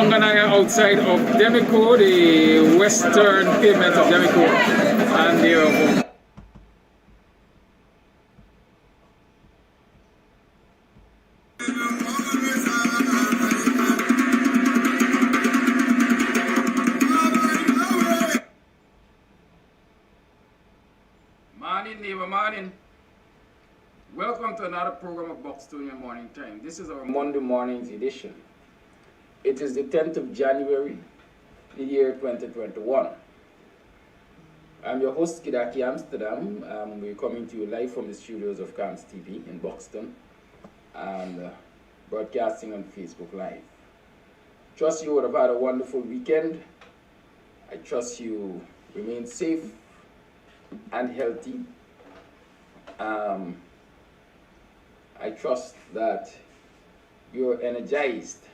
Bunganaya outside of Demico, the western pavement of Demico, and there. Morning, neighbor, morning. Welcome to another program of BUXTONIAN Morning Time. This is our Monday morning's edition. It is the 10th of January, the year 2021. I'm your host, Kidaki Amsterdam. We're coming to you live from the studios of KAMSTV in Buxton and broadcasting on Facebook Live. Trust you would have had a wonderful weekend. I trust you remain safe and healthy. I trust that you're energized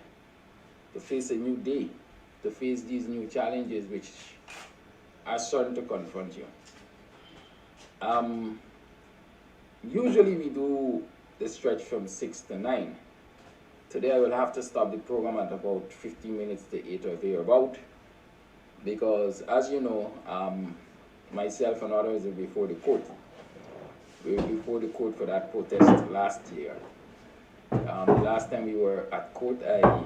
to face a new day, to face these new challenges which are starting to confront you. Usually we do the stretch from 6 to 9. Today I will have to stop the program at about 15 minutes to 8 or thereabout, because as you know, myself and others are before the court. We were before the court for that protest last year. The last time we were at court, I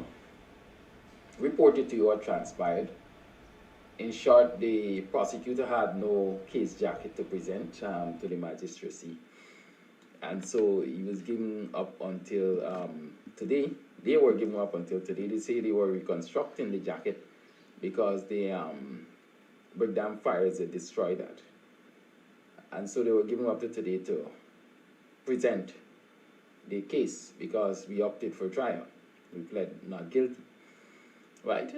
reported to you what transpired. In short, the prosecutor had no case jacket to present to the magistracy. And so he was given up until today. They were given up until today. They say they were reconstructing the jacket because the breakdown fires had destroyed that. And so they were given up to today to present the case because we opted for trial. We pled not guilty. Right?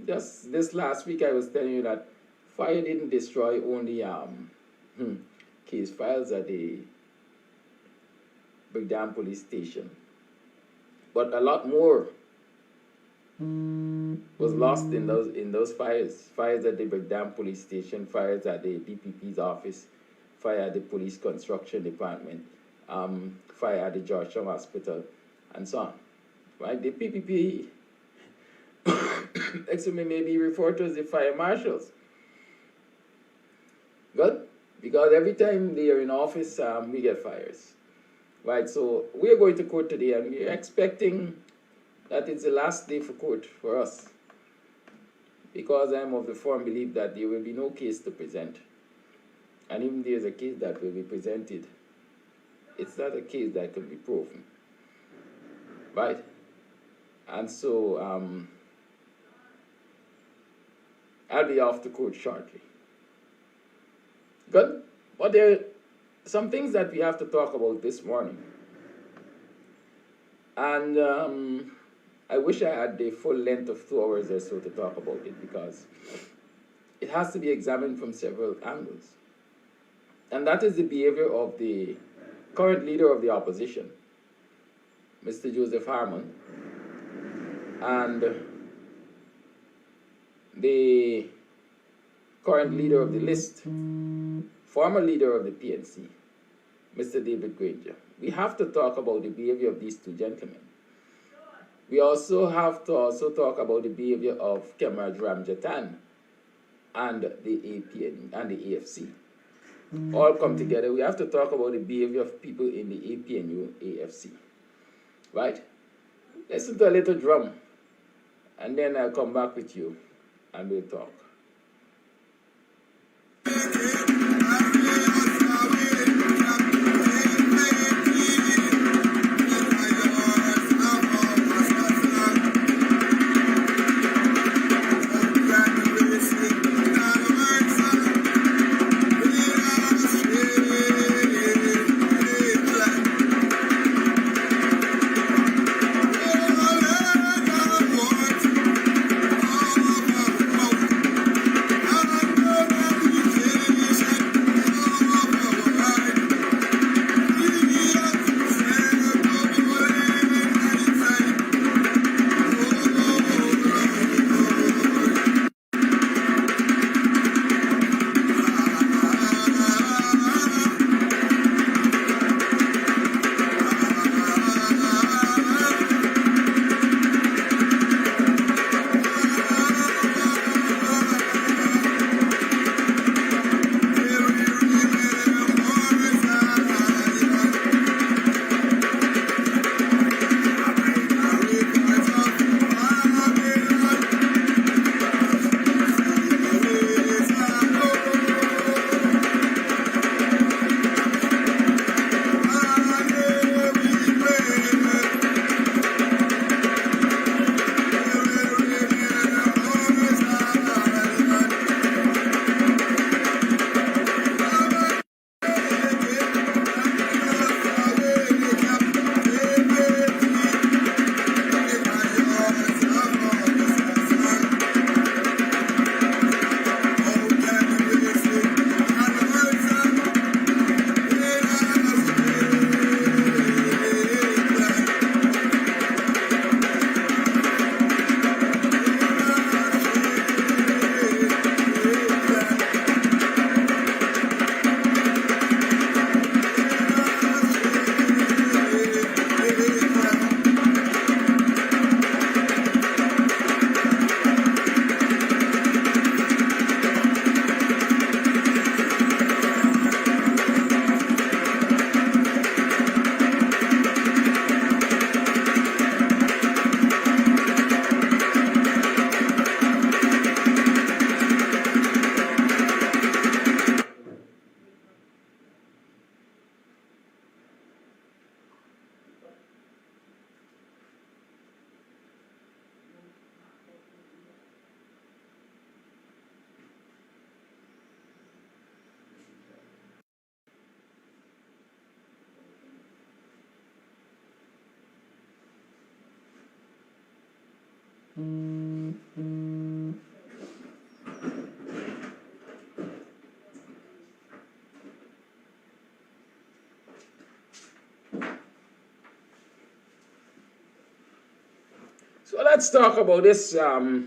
Just this last week I was telling you that fire didn't destroy only case files at the breakdown police station, but a lot more was lost in those fires. Fires at the breakdown police station, fires at the DPP's office, fire at the police construction department, fire at the Georgetown Hospital, and so on. Right? The PPP, excuse me, may be referred to as the fire marshals. Good? Because every time they are in office, we get fires. Right? So we are going to court today, and we are expecting that it's the last day for court for us, because I'm of the firm belief that there will be no case to present. And even there's a case that will be presented, it's not a case that can be proven. Right? And so I'll be off to court shortly. Good? But there are some things that we have to talk about this morning. And I wish I had the full length of 2 hours or so to talk about it, because it has to be examined from several angles. And that is the behavior of the current leader of the opposition, Mr. Joseph Harmon, and the current leader of the list, former leader of the PNC, Mr. David Granger. We have to talk about the behavior of these two gentlemen. We also have to talk about the behavior of Comrade Ramjatan and the APN and the AFC. All come together. We have to talk about the behavior of people in the APNU, AFC. Right? Listen to a little drum, and then I'll come back with you and we'll talk. So let's talk about this. I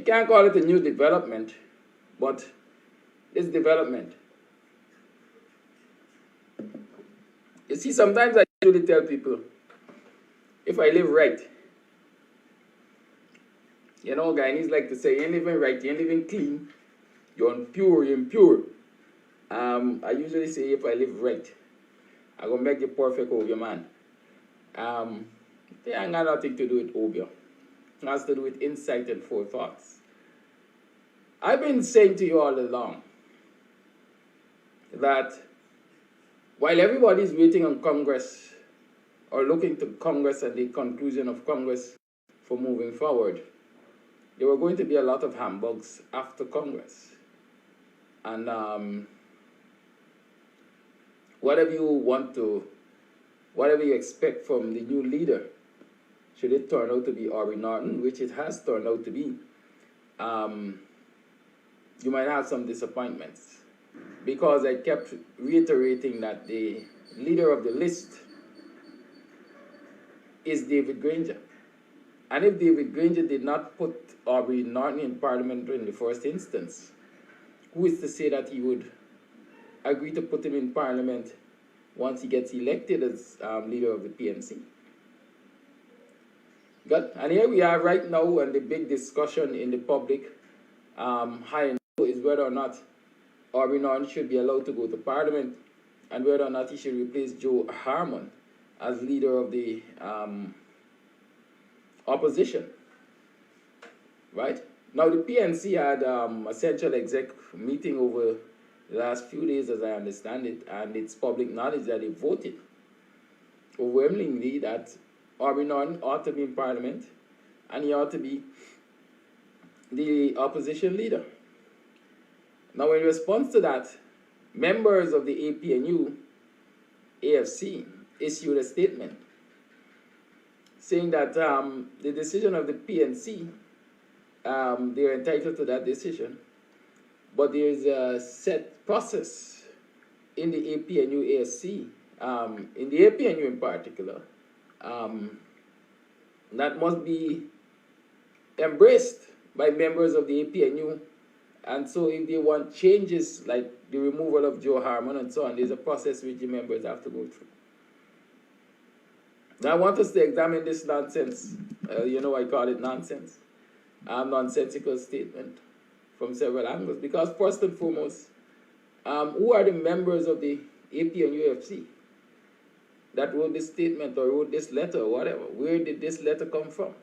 can't call it a new development, but this development. You see, sometimes I usually tell people, if I live right, you know, Guyanese like to say, you ain't living right, you ain't living clean, you're impure, you're impure. I usually say, if I live right, I'm going to make you perfect over your man. They ain't got nothing to do with obia. It has to do with insight and forethoughts. I've been saying to you all along that while everybody's waiting on Congress or looking to Congress and the conclusion of Congress for moving forward, there were going to be a lot of humbugs after Congress. And whatever you expect from the new leader, should it turn out to be Aubrey Norton, which it has turned out to be, you might have some disappointments. Because I kept reiterating that the leader of the list is David Granger. And if David Granger did not put Aubrey Norton in Parliament in the first instance, who is to say that he would agree to put him in Parliament once he gets elected as leader of the PNC? Good. And here we are right now, and the big discussion in the public, high and low, is whether or not Aubrey Norton should be allowed to go to Parliament and whether or not he should replace Joe Harmon as leader of the opposition. Right? Now, the PNC had a central exec meeting over the last few days, as I understand it, and it's public knowledge that they voted overwhelmingly that Aubrey Norton ought to be in Parliament and he ought to be the opposition leader. Now, in response to that, members of the APNU, AFC, issued a statement saying that the decision of the PNC, they're entitled to that decision, but there's a set process in the APNU, AFC, in the APNU in particular, that must be embraced by members of the APNU. And so if they want changes like the removal of Joe Harmon and so on, there's a process which the members have to go through. Now I want us to examine this nonsense, I call it nonsense, nonsensical statement from several angles. Because first and foremost, who are the members of the APNU UFC that wrote this statement or wrote this letter or whatever? Where did this letter come from?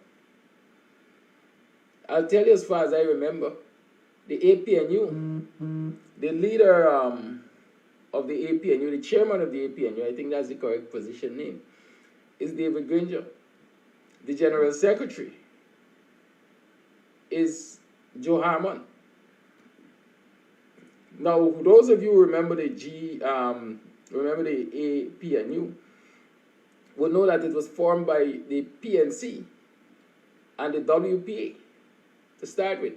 I'll tell you as far as I remember, the APNU, the leader of the APNU, the chairman of the APNU, I think that's the correct position name, is David Granger. The general secretary is Joe Harmon. Now, those of you who remember the APNU will know that it was formed by the PNC and the WPA to start with.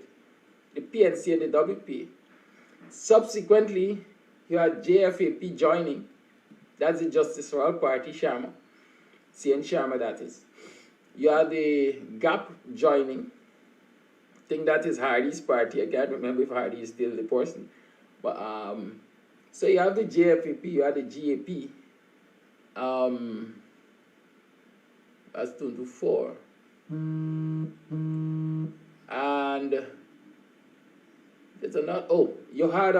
The PNC and the WPA. Subsequently, you had JFAP joining. That's the Justice for All Party, Sharma. CN Sharma, that is. You had the GAP joining. I think that is Hardy's party. I can't remember if Hardy is still the person. But so you have the JFAP, you have the GAP. That's 2 to 4. And there's another, you had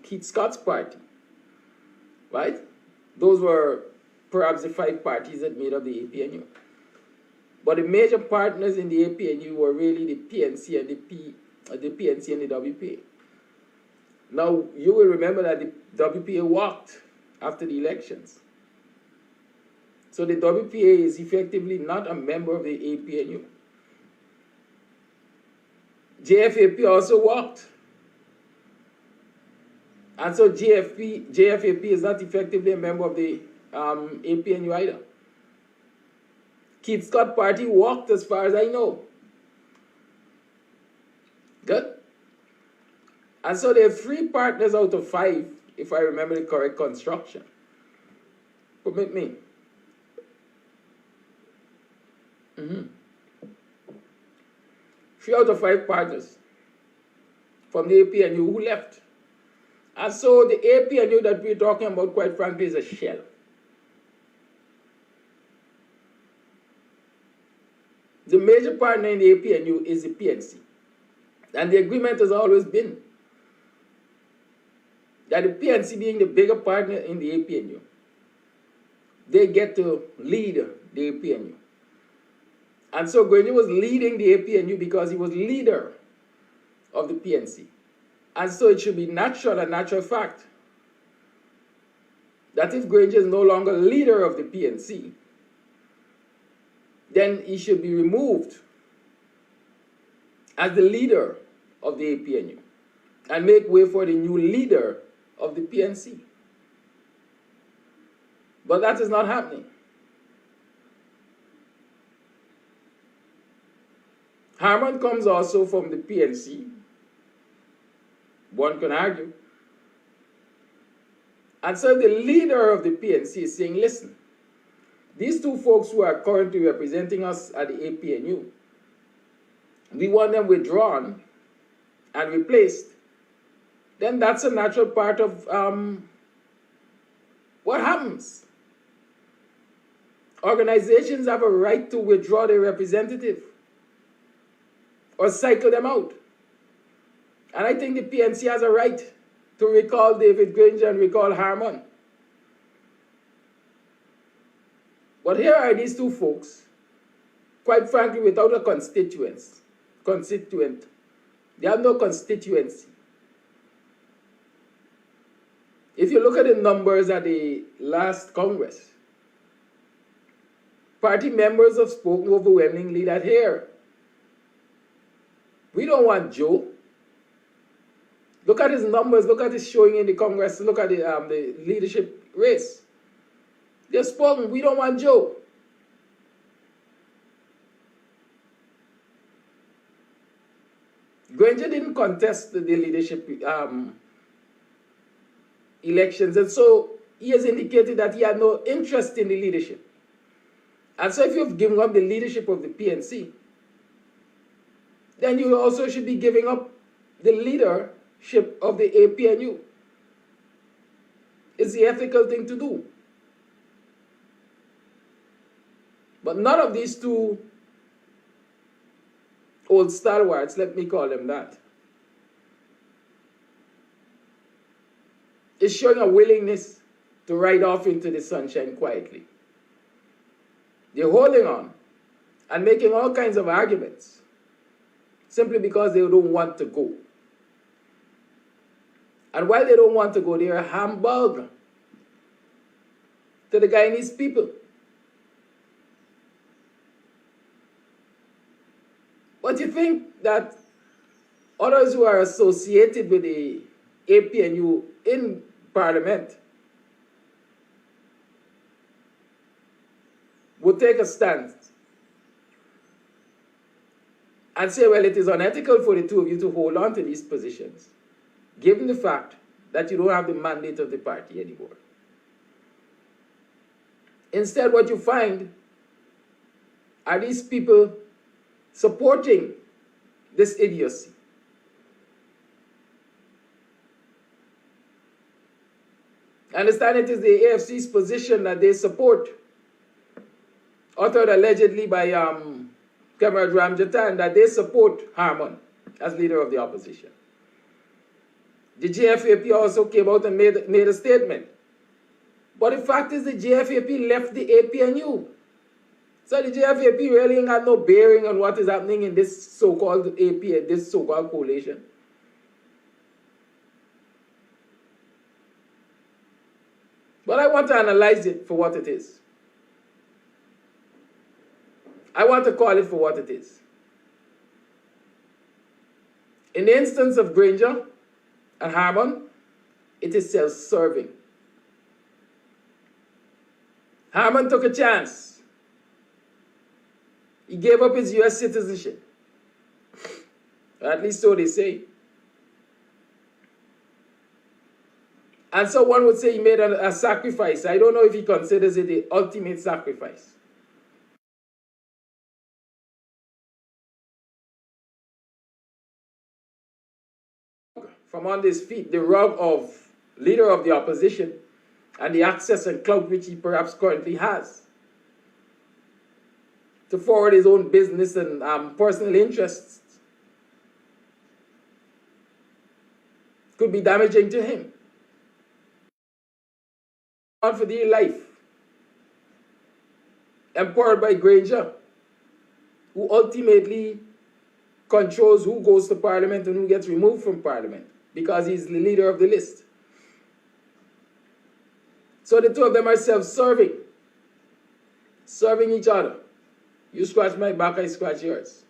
Keith Scott's party, right? Those were perhaps the 5 parties that made up the APNU. But the major partners in the APNU were really the PNC and the PNC and the WPA. Now, you will remember that the WPA walked after the elections. So the WPA is effectively not a member of the APNU. JFAP also walked. And so JFAP is not effectively a member of the APNU either. Keith Scott party walked as far as I know. Good? And so there are 3 partners out of 5, if I remember the correct construction. Permit me. 3 out of 5 partners from the APNU who left. And so the APNU that we're talking about, quite frankly, is a shell. The major partner in the APNU is the PNC. And the agreement has always been that the PNC, being the bigger partner in the APNU, they get to lead the APNU. And so Granger was leading the APNU because he was leader of the PNC. And so it should be natural, a natural fact, that if Granger is no longer leader of the PNC, then he should be removed as the leader of the APNU and make way for the new leader of the PNC. But that is not happening. Harman comes also from the PNC, one can argue. And so the leader of the PNC is saying, listen, these 2 folks who are currently representing us at the APNU, we want them withdrawn and replaced. Then that's a natural part of what happens. Organizations have a right to withdraw their representative or cycle them out. And I think the PNC has a right to recall David Granger and recall Harman. But here are these 2 folks, quite frankly, without a constituent. They have no constituency. If you look at the numbers at the last Congress, party members have spoken overwhelmingly that here, we don't want Joe. Look at his numbers, look at his showing in the Congress, look at the leadership race. They've spoken, we don't want Joe. Granger didn't contest the leadership elections, and so he has indicated that he had no interest in the leadership. And so if you've given up the leadership of the PNC, then you also should be giving up the leadership of the APNU. It's the ethical thing to do. But none of these 2 old stalwarts, let me call them that, is showing a willingness to ride off into the sunshine quietly. They're holding on and making all kinds of arguments simply because they don't want to go. And while they don't want to go, they're a humbug to the Guyanese people. But you think that others who are associated with the APNU in Parliament would take a stand and say, well, it is unethical for the 2 of you to hold on to these positions, given the fact that you don't have the mandate of the party anymore. Instead, what you find are these people supporting this idiocy. I understand it is the AFC's position that they support, uttered allegedly by Comrade Ramjatan, that they support Harman as leader of the opposition. The JFAP also came out and made a statement. But the fact is the JFAP left the APNU. So the JFAP really ain't got no bearing on what is happening in this so-called AP, this so-called coalition. But I want to analyze it for what it is. I want to call it for what it is. In the instance of Granger and Harman, it is self-serving. Harman took a chance. He gave up his U.S. citizenship. At least so they say. And so one would say he made a sacrifice. I don't know if he considers it the ultimate sacrifice. From under his feet, the rug of leader of the opposition and the access and clout which he perhaps currently has to forward his own business and personal interests could be damaging to him. On for dear life, empowered by Granger, who ultimately controls who goes to Parliament and who gets removed from Parliament because he's the leader of the list. So the two of them are self-serving, serving each other. You scratch my back, I scratch yours.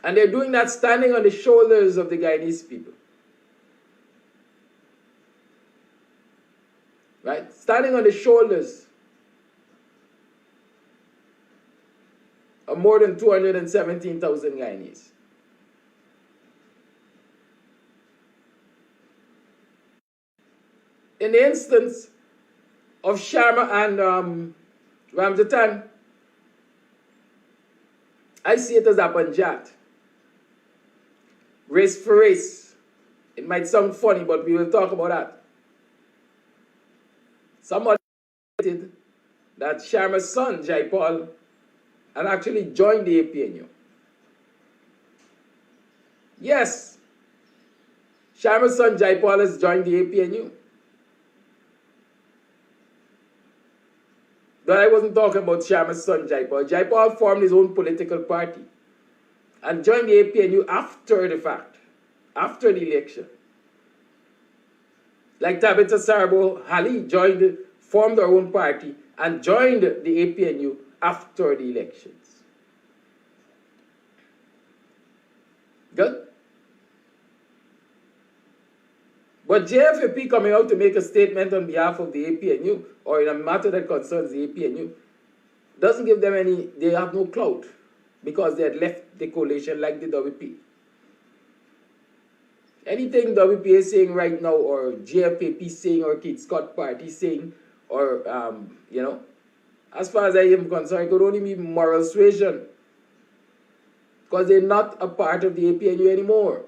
And they're doing that standing on the shoulders of the Guyanese people. Right? Standing on the shoulders of more than 217,000 Guyanese. In the instance of Sharma and Ramjatan, I see it as a panjat. Race for race. It might sound funny, but we will talk about that. Somebody said that Sharma's son, Jaipal, had actually joined the APNU. Yes, Sharma's son, Jaipal, has joined the APNU. But I wasn't talking about Sharma's son, Jaipal. Jaipal formed his own political party and joined the APNU after the fact, after the election. Like Tabitha Sarbo Hali formed her own party and joined the APNU after the elections. Good? But JFAP coming out to make a statement on behalf of the APNU, or in a matter that concerns the APNU, doesn't give them any, they have no clout, because they had left the coalition like the WP. Anything WP is saying right now, or JFAP saying, or Keith Scott Party saying, or, as far as I am concerned, it could only be moral suasion, because they're not a part of the APNU anymore.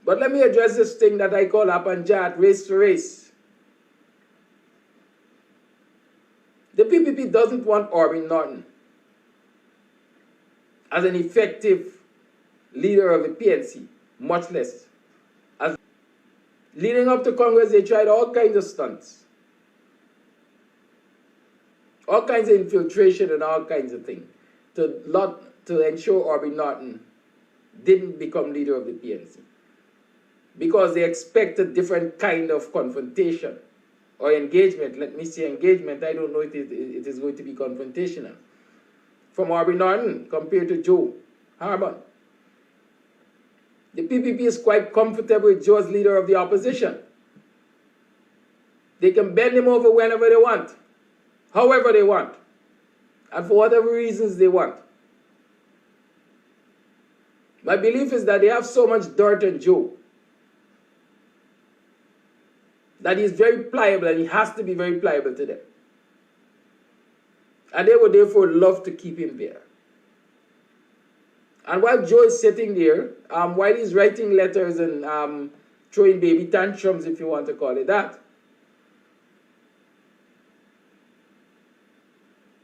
But let me address this thing that I call Apanjat, race to race. The PPP doesn't want Orbin Norton as an effective leader of the PNC, much less. As leading up to Congress, they tried all kinds of stunts, all kinds of infiltration and all kinds of things to ensure Orbin Norton didn't become leader of the PNC. Because they expect a different kind of confrontation or engagement. Let me say engagement. I don't know if it is going to be confrontational. From Orbin Norton compared to Joe Harman. The PPP is quite comfortable with Joe as leader of the opposition. They can bend him over whenever they want, however they want, and for whatever reasons they want. My belief is that they have so much dirt on Joe that he is very pliable, and he has to be very pliable to them. And they would therefore love to keep him there. And while Joe is sitting there, while he's writing letters and throwing baby tantrums, if you want to call it that,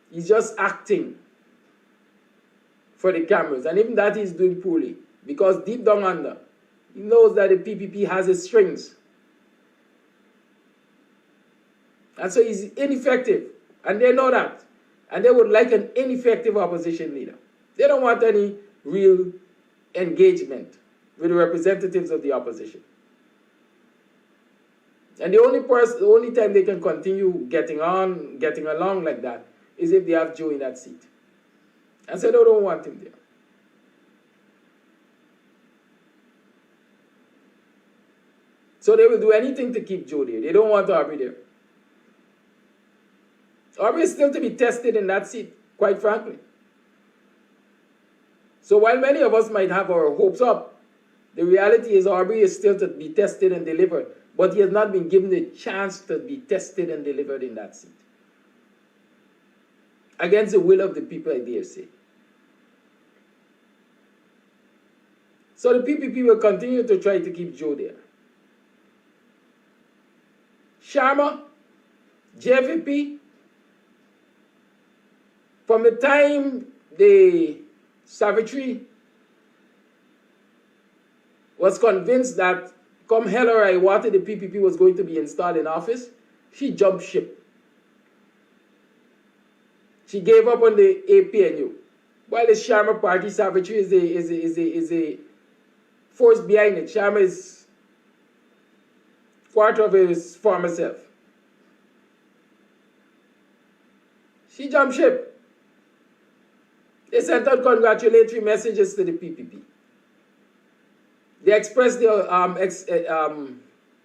he's just acting for the cameras. And even that he's doing poorly. Because deep down under, he knows that the PPP has its strings. And so he's ineffective. And they know that. And they would like an ineffective opposition leader. They don't want any real engagement with the representatives of the opposition. And the only time they can continue getting along like that is if they have Joe in that seat. And so they don't want him there. So they will do anything to keep Joe there. They don't want Aubrey there. Aubrey is still to be tested in that seat, quite frankly. So while many of us might have our hopes up, the reality is Aubrey is still to be tested and delivered, but he has not been given the chance to be tested and delivered in that seat. Against the will of the people, I dare say. So the PPP will continue to try to keep Joe there. Sharma, JVP, from the time the Savitri was convinced that come hell or high water the PPP was going to be installed in office, she jumped ship. She gave up on the APNU. While the Sharma party, Savitri is a force behind it. Sharma is quarter of his former self. She jumped ship. They sent out congratulatory messages to the PPP. They expressed their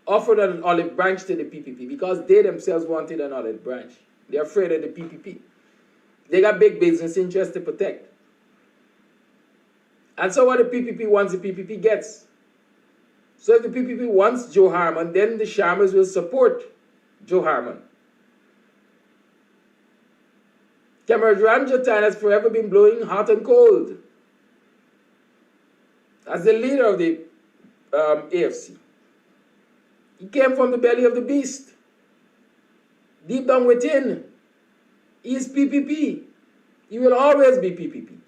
offered an olive branch to the PPP because they themselves wanted an olive branch. They're afraid of the PPP. They got big business interests to protect. And so what the PPP wants, the PPP gets. So if the PPP wants Joe Harmon, then the Sharmas will support Joe Harmon. Cameron Ramjatan has forever been blowing hot and cold as the leader of the AFC. He came from the belly of the beast. Deep down within, he is PPP. He will always be PPP.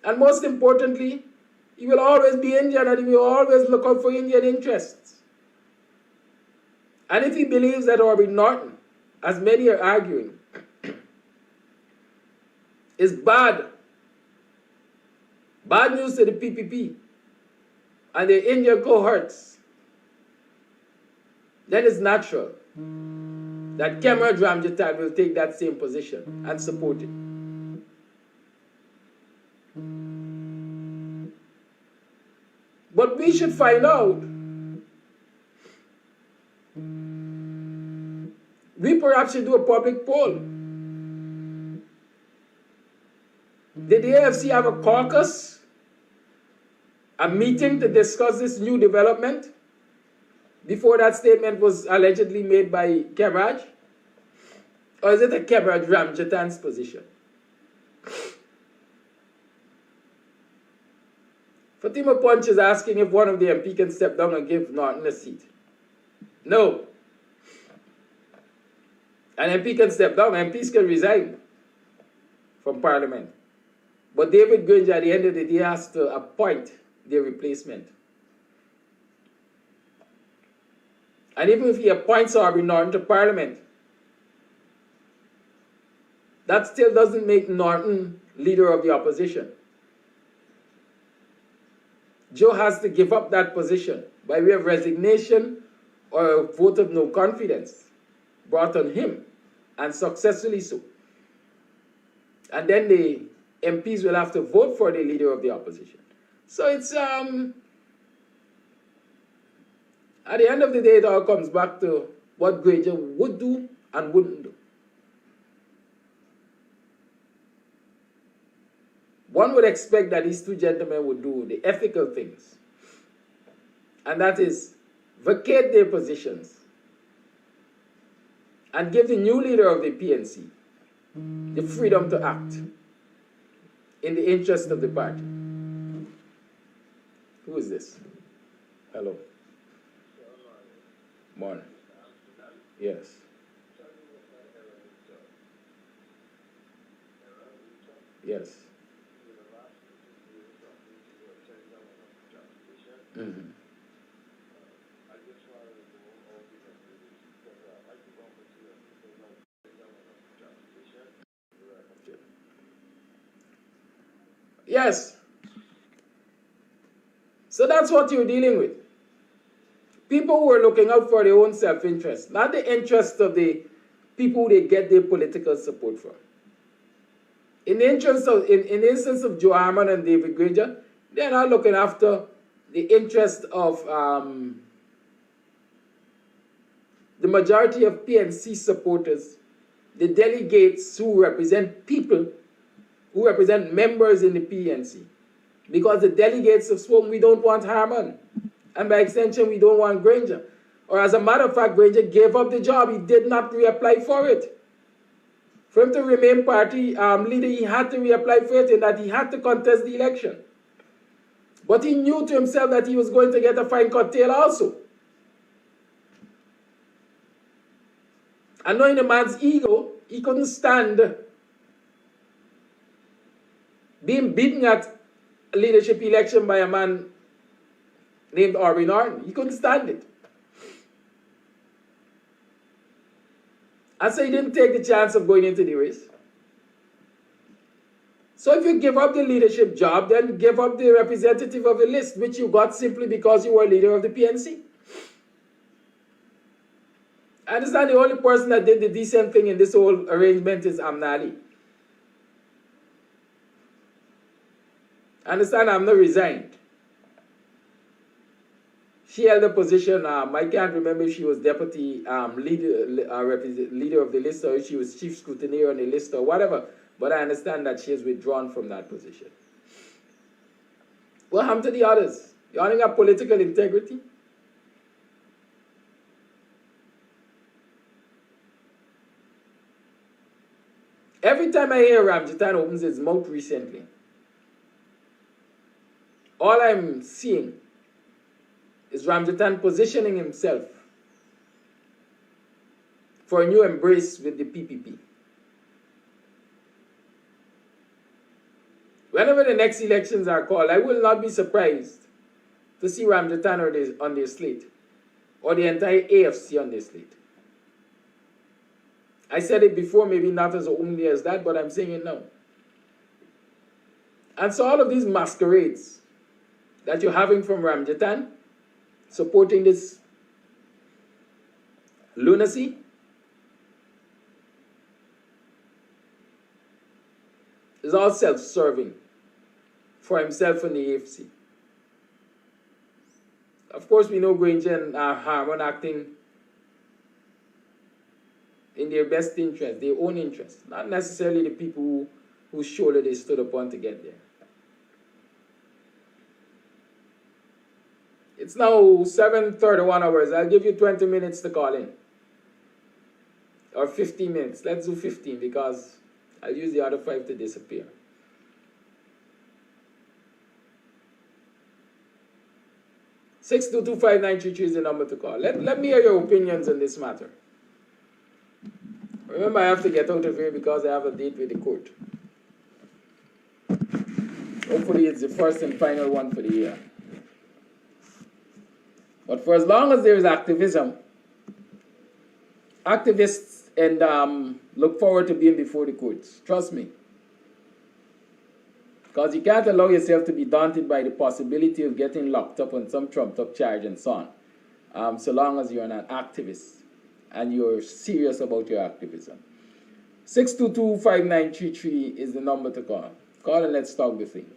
And most importantly, he will always be Indian and he will always look out for Indian interests. And if he believes that Aubrey Norton, as many are arguing, is bad news to the PPP and the Indian cohorts, then it's natural that Cameron Ramjatan will take that same position and support it. But we should find out, we perhaps should do a public poll. Did the AFC have a caucus, a meeting to discuss this new development before that statement was allegedly made by Kebraj? Or is it a Kebraj Ramjatan's position? Fatima Punch is asking if one of the MP can step down and give Norton a seat. No. An MP can step down, MPs can resign from Parliament. But David Granger at the end of the day has to appoint their replacement. And even if he appoints Aubrey Norton to Parliament, that still doesn't make Norton leader of the opposition. Joe has to give up that position by way of resignation or a vote of no confidence brought on him, and successfully so. And then the MPs will have to vote for the leader of the opposition. So it's, at the end of the day, it all comes back to what Granger would do and wouldn't do. One would expect that these two gentlemen would do the ethical things, and that is vacate their positions and give the new leader of the PNC the freedom to act in the interest of the party. Who is this? Hello. Morning. Yes. Yes. Mm-hmm. Yes. So that's what you're dealing with. People who are looking out for their own self-interest, not the interest of the people they get their political support from. In the instance of Joe Harmon and David Granger, they're not looking after the interest of the majority of PNC supporters, the delegates who represent people, who represent members in the PNC. Because the delegates have spoken, we don't want Harman. And by extension, we don't want Granger. Or as a matter of fact, Granger gave up the job. He did not reapply for it. For him to remain party leader, he had to reapply for it, and that he had to contest the election. But he knew to himself that he was going to get a fine cocktail also. And knowing the man's ego, he couldn't stand being beaten at a leadership election by a man named Orby Norton. He couldn't stand it. And so he didn't take the chance of going into the race. So if you give up the leadership job, then give up the representative of the list, which you got simply because you were leader of the PNC. I understand the only person that did the decent thing in this whole arrangement is Amnali. I understand Amna resigned. She held a position, I can't remember if she was deputy leader of the list or if she was chief scrutineer on the list or whatever, but I understand that she has withdrawn from that position. What happened to the others? You only got political integrity? Every time I hear Ramjitan opens his mouth recently, all I'm seeing is Ramjitan positioning himself for a new embrace with the PPP. Whenever the next elections are called, I will not be surprised to see Ramjitan on their slate, or the entire AFC on their slate. I said it before, maybe not as openly as that, but I'm saying it now. And so all of these masquerades that you're having from Ramjitan, supporting this lunacy, is all self-serving for himself and the AFC. Of course, we know Granger and Harman acting in their best interest, their own interest, not necessarily the people whose shoulder they stood upon to get there. It's now 7:31 hours. I'll give you 20 minutes to call in. Or 15 minutes. Let's do 15 because I'll use the other 5 to disappear. Six 225 is the number to call. Let me hear your opinions on this matter. Remember, I have to get out of here because I have a date with the court. Hopefully it's the first and final one for the year. But for as long as there is activism, activists and look forward to being before the courts. Trust me. Because you can't allow yourself to be daunted by the possibility of getting locked up on some trumped-up charge and so on, so long as you're an activist and you're serious about your activism. 622-5933 is the number to call. Call and let's talk the thing.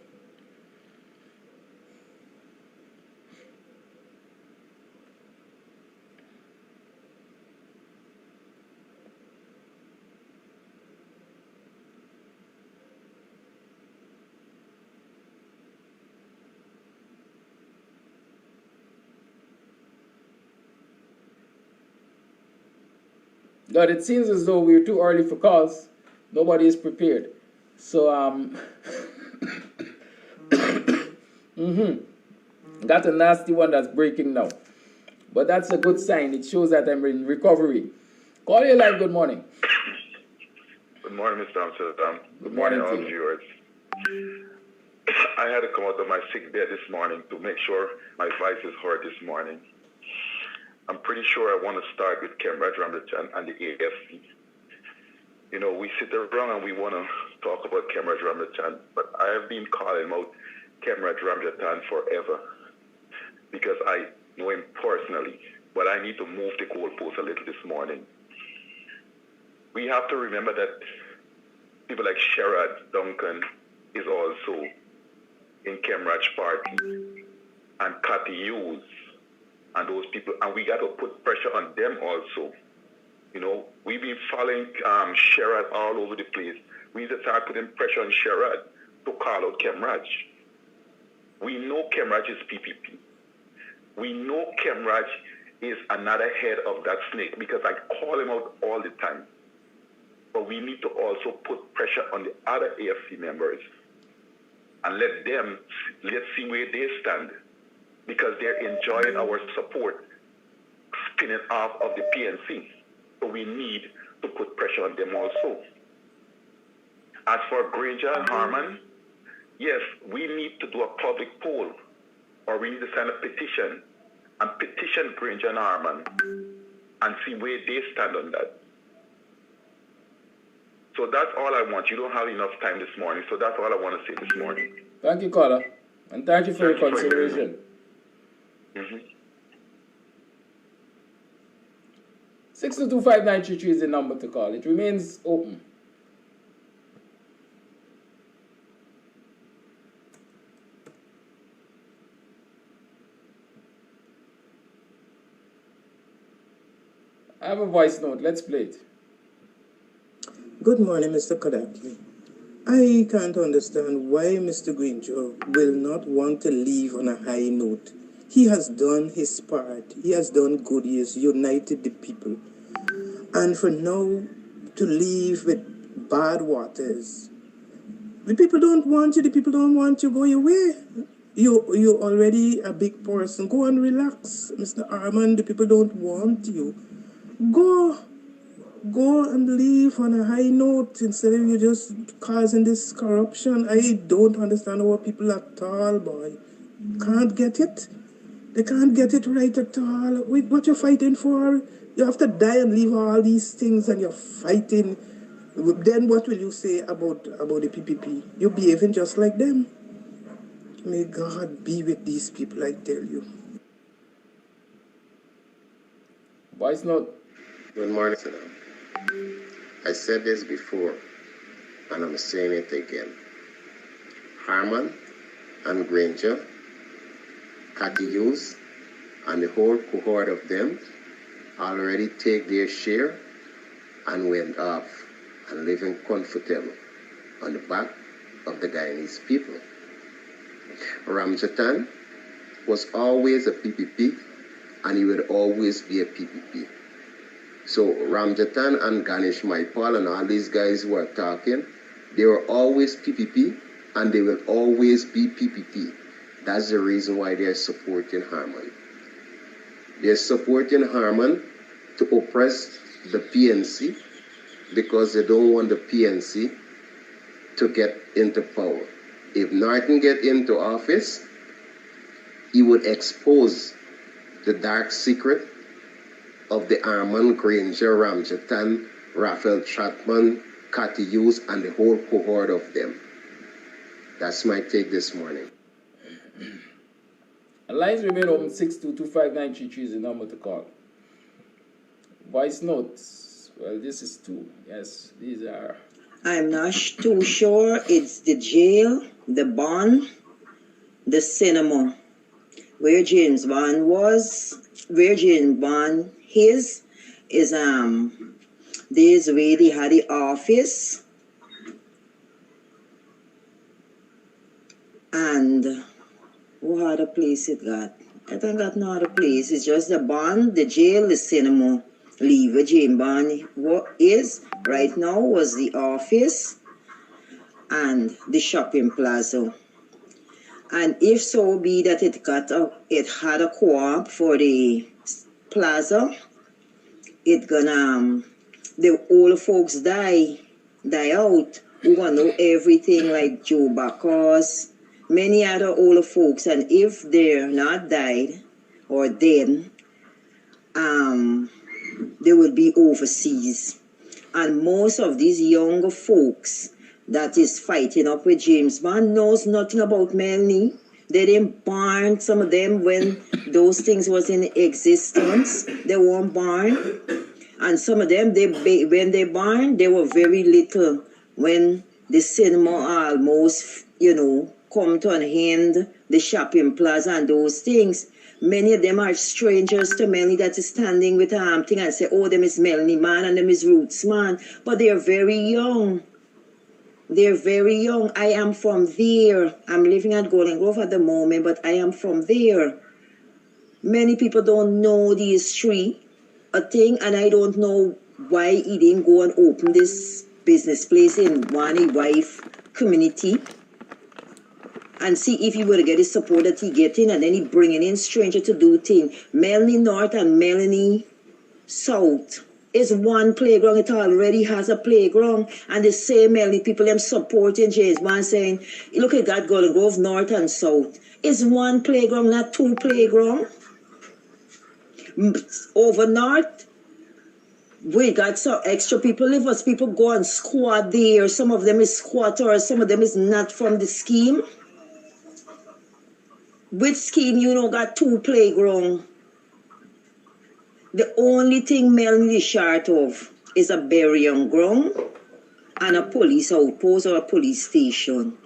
But it seems as though we're too early for calls. Nobody is prepared. So, got a nasty one that's breaking now. But that's a good sign. It shows that I'm in recovery. Call your live. Good morning. Good morning, Mr. Amsterdam. Good morning, all viewers. I had to come out of my sick bed this morning to make sure my voice is heard this morning. I'm pretty sure I want to start with Kemraj Ramlachan and the AFC. You know, we sit around and we want to talk about Kemraj Ramlachan, but I have been calling out Kemraj Ramlachan forever because I know him personally, but I need to move the goalpost a little this morning. We have to remember that people like Sherrod Duncan is also in Kemraj party, and Cathy Hughes and those people, and we got to put pressure on them also. You know, we've been following Sherrod all over the place. We need to start putting pressure on Sherrod to call out Kemraj. We know Kemraj is PPP. We know Kemraj is another head of that snake because I call him out all the time. But we need to also put pressure on the other AFC members and let's see where they stand, because they're enjoying our support spinning off of the PNC. So we need to put pressure on them also. As for Granger and Harman, yes, we need to do a public poll, or we need to sign a petition and petition Granger and Harman and see where they stand on that. So that's all I want. You don't have enough time this morning, so that's all I want to say this morning. Thank you, caller, and thank you for your consideration. 6225933 is the number to call. It remains open. I have a voice note. Let's play it. Good morning, Mr. Kadaki. I can't understand why Mr. Granger will not want to leave on a high note. He has done his part. He has done good. He has united the people. And for now to leave with bad waters, the people don't want you. The people don't want you. Go your way. You're already a big person. Go and relax, Mr. Armand. The people don't want you. Go and leave on a high note instead of you just causing this corruption. I don't understand our people at all, boy. Can't get it. They can't get it right at all. Wait, what you're fighting for? You have to die and leave all these things and you're fighting. Then what will you say about the PPP? You're behaving just like them. May God be with these people, I tell you. Voice note. Good morning, sir. I said this before, and I'm saying it again. Harman and Granger, Cathy Hughes, and the whole cohort of them already take their share and went off and living comfortable on the back of the Guyanese people. Ramjatan was always a PPP, and he would always be a PPP. So Ramjatan and Ganesh Maipal and all these guys who are talking, they were always PPP and they will always be PPP. That's the reason why they're supporting Harman. They're supporting Harman to oppress the PNC because they don't want the PNC to get into power. If Norton get into office, he would expose the dark secret of the Armand, Granger, Ramjatan, Raphael Chatman, Cathy Hughes, and the whole cohort of them. That's my take this morning. Lines remain open. 6225933 is the number to call. Voice notes. Well, this is two. Yes, these are. I'm not too sure. It's the jail, the bond, the cinema. Where James Bond was, where James Bond is there's where they had the office, and what other place it got? I don't got no other place. It's just the bond, the jail, the cinema. Leave where James Bond what is right now was the office and the shopping plaza. And if so be that it had a co-op for the plaza, it gonna the old folks die out. We gonna know everything like Joe Bacchus, many other older folks, and if they're not died or dead, they will be overseas. And most of these younger folks that is fighting up with James Bond knows nothing about Melanie. They didn't born, some of them, when those things was in existence. They weren't born. And some of them, when they born, they were very little. When the cinema almost, come to an end, the shopping plaza and those things. Many of them are strangers to Melanie that is standing with thing and say, oh, them is Melanie man and them is Roots man. But they are very young. They're very young. I am from there. I'm living at Golden Grove at the moment, but I am from there. Many people don't know these three a thing, and I don't know why he didn't go and open this business place in one wife community and see if he would get the support that he getting, and then he bringing in stranger to do thing. Melanie North and Melanie South is one playground. It already has a playground, and the same Melanie people them supporting James man saying, look at that Golden Grove North and South. It's one playground, not two playground. Over North, we got some extra people live us. People go and squat there. Some of them is squatters, some of them is not from the scheme. Which scheme you know got two playground? The only thing Melanie is short of is a burying ground and a police outpost or a police station.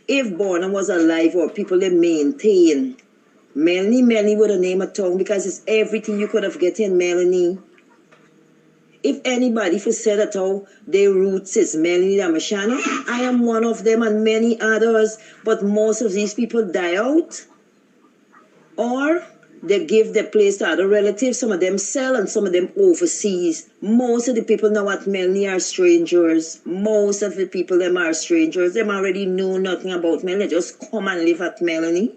If Bonham was alive or people they maintain, Melanie would have named a town because it's everything you could have get in Melanie. If anybody for said that how their roots is Melanie Damashana, I am one of them and many others, but most of these people die out or they give their place to other relatives. Some of them sell and some of them overseas. Most of the people now at Melanie are strangers. Most of the people them are strangers. Them already know nothing about Melanie. They just come and live at Melanie.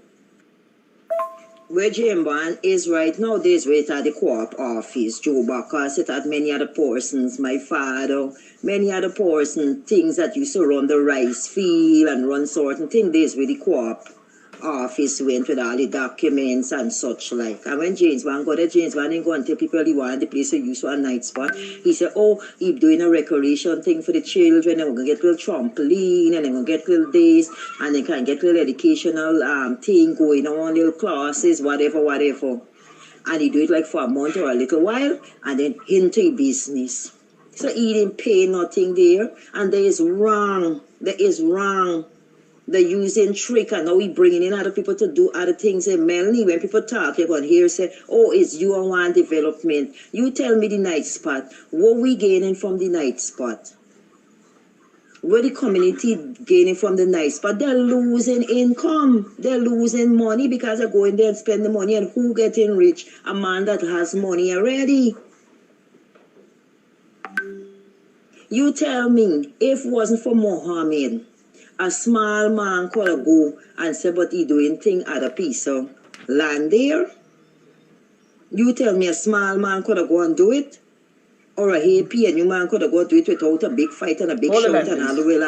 Where Jamban is right now, there's where it at the co-op office. Joe Bacchus, it had many other persons, my father, many other persons, things that used to run the rice field and run certain things. There's where the co-op office went with all the documents and such like. And when James Van got there, James Van didn't go and tell people he wanted the place to use for a night spot. He said, oh, he's doing a recreation thing for the children, and we're going to get a little trampoline, and they're going to get little days, and they can get little educational thing going on, little classes, whatever. And he do it like for a month or a little while, and then into business. So he didn't pay nothing there, and there is wrong. They're using trick, and now we bringing in other people to do other things. And Melanie, when people talk, you're going to hear say, oh, it's you and one development. You tell me the night spot. What we gaining from the night spot? What the community gaining from the night spot? They're losing income. They're losing money because they're going there and spend the money. And who getting rich? A man that has money already. You tell me, if it wasn't for Mohammed, a small man could have go and say, but he doing thing at a piece of land there. You tell me a small man could have go and do it? Or a APNU man could have go do it without a big fight and a big shout and all the way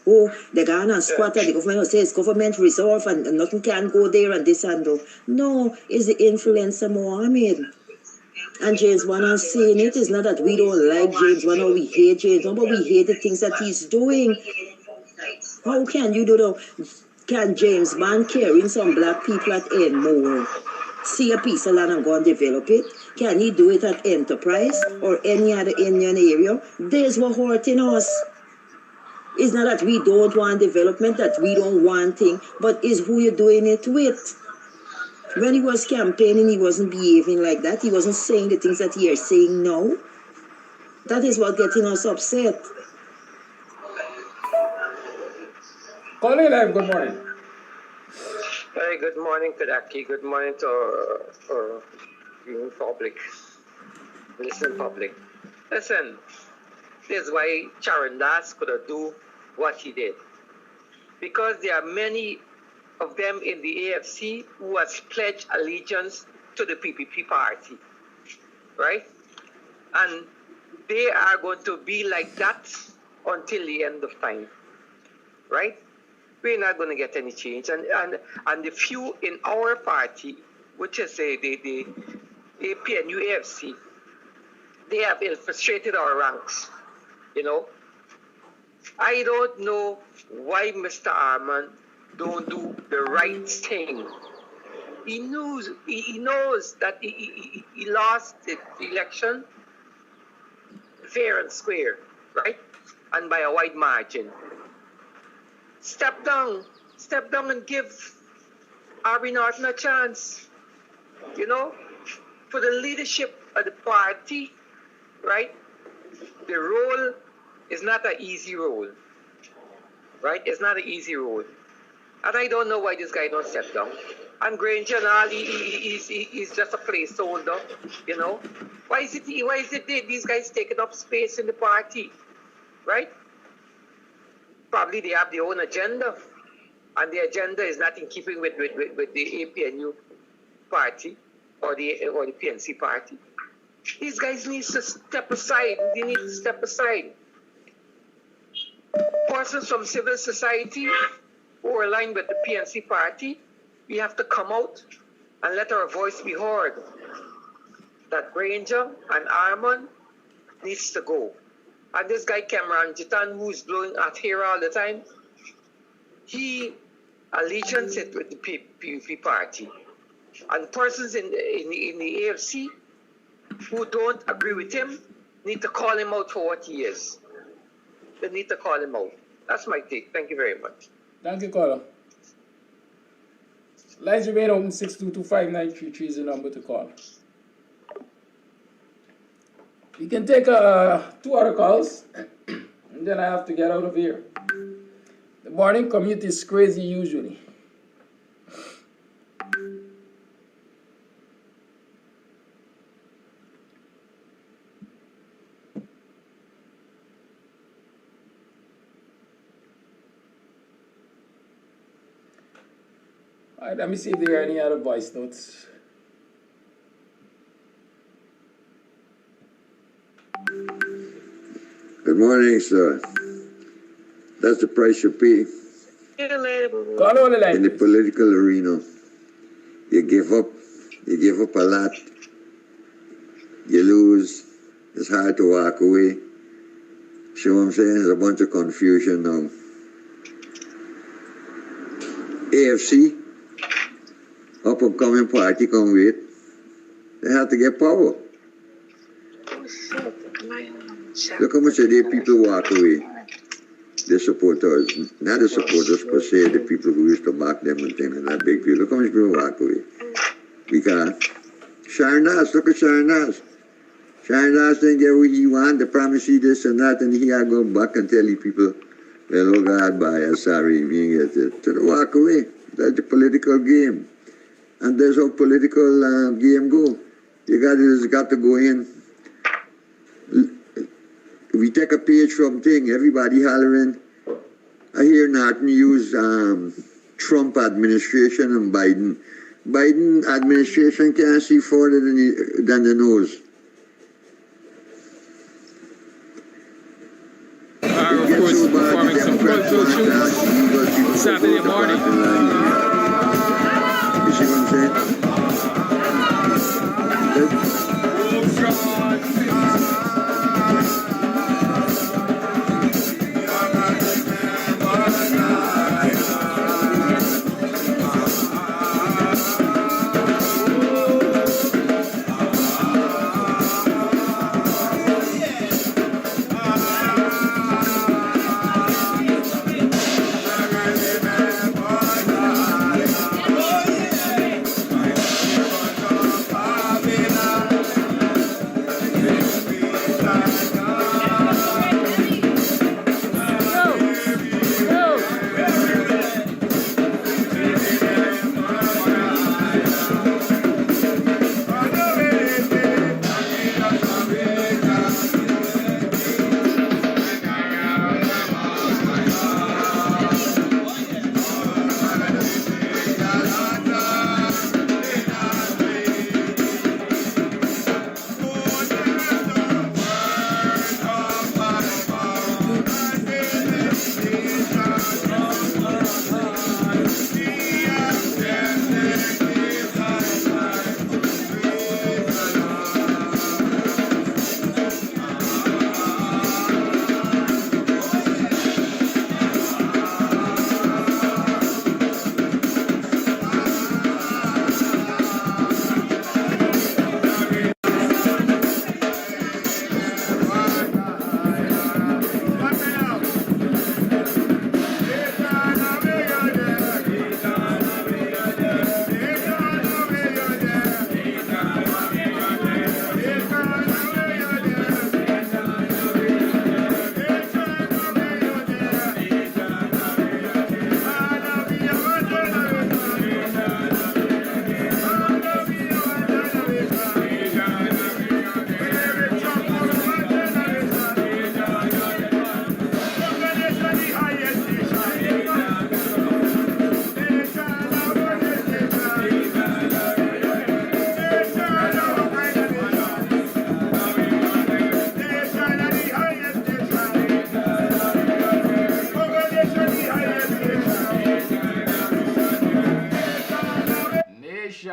oh, they're going and squat and the government says government reserve and nothing can go there and this and that. No, it's the influencer Mohammed. And James Wan is saying it is not that we don't like James Wan or we hate James Wan, but we hate the things that he's doing. How can you do that? Can James Bond carrying some black people at Enmore see a piece of land and go and develop it? Can he do it at Enterprise or any other Indian area? There's what hurting us. It's not that we don't want development, that we don't want thing, but it's who you're doing it with. When he was campaigning, he wasn't behaving like that. He wasn't saying the things that he is saying now. That is what getting us upset. Calling live, good morning. Hey, good morning, Kadaki. Good morning to public. Listen, public. Listen, this is why Charan Das could have do what he did. Because there are many of them in the AFC who has pledged allegiance to the PPP party, right? And they are going to be like that until the end of time, right? We're not going to get any change. And the few in our party, which is the APNU AFC, they have infiltrated our ranks, you know. I don't know why Mr. Arman don't do the right thing. He knows that he lost the election fair and square, right? And by a wide margin. Step down and give Arby Norton a chance. You know, for the leadership of the party, right? The role is not an easy role, right? It's not an easy role. And I don't know why this guy don't step down. And Granger and all, he's just a placeholder, you know. Why is it these guys taking up space in the party, right? Probably they have their own agenda, and the agenda is not in keeping with the APNU party or the PNC party. These guys need to step aside. They need to step aside. Persons from civil society who are aligned with the PNC party, we have to come out and let our voice be heard. That Granger and Armand needs to go. And this guy Cameron Jitan, who's blowing at here all the time, he allegiance it with the PUP party. And persons in the AFC who don't agree with him need to call him out for what he is. They need to call him out. That's my take. Thank you very much. Thank you, caller. Lines remain open. 6225933 is the number to call. You can take 2 other calls, and then I have to get out of here. The morning commute is crazy usually. All right, let me see if there are any other voice notes. Good morning, sir. That's the price you pay Call on the line. in the political arena. You give up a lot. You lose. It's hard to walk away. See what I'm saying? There's a bunch of confusion now. AFC, up and coming party, come wait. They have to get power. Look how much of the people walk away. The supporters, not the supporters per se, the people who used to back them and things like that, big people. Look how much people walk away. Because Sharnas, look at Sharnas. Sharnas didn't get what he wanted, they promised you this and that, and he had to go back and tell you people, well, oh God, bye, sorry, we didn't get it. So they walk away. That's the political game. And that's how political game go. You got to go in. We take a page from thing, everybody hollering. I hear Norton use Trump administration and Biden. Biden administration can't see further than the nose. Of course, performing some cultural tunes Saturday morning. You see what I'm saying?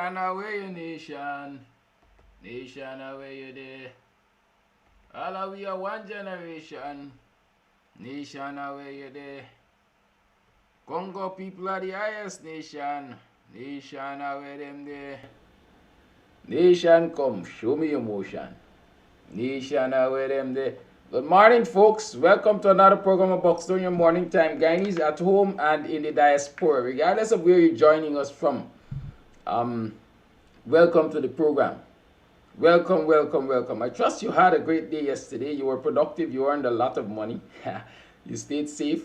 Nation, away you nation. Nation, away you there. All of we are one generation. Nation, away you there. Congo people are the highest nation. Nation, away them there. Nation, come, show me emotion. Nation, away them there. Good morning, folks. Welcome to another program of BUXTONIAN Morning Time. Guyanese at home and in the diaspora, regardless of where you're joining us from. Welcome to the program. Welcome, welcome, welcome. I trust you had a great day yesterday. You were productive. You earned a lot of money. You stayed safe.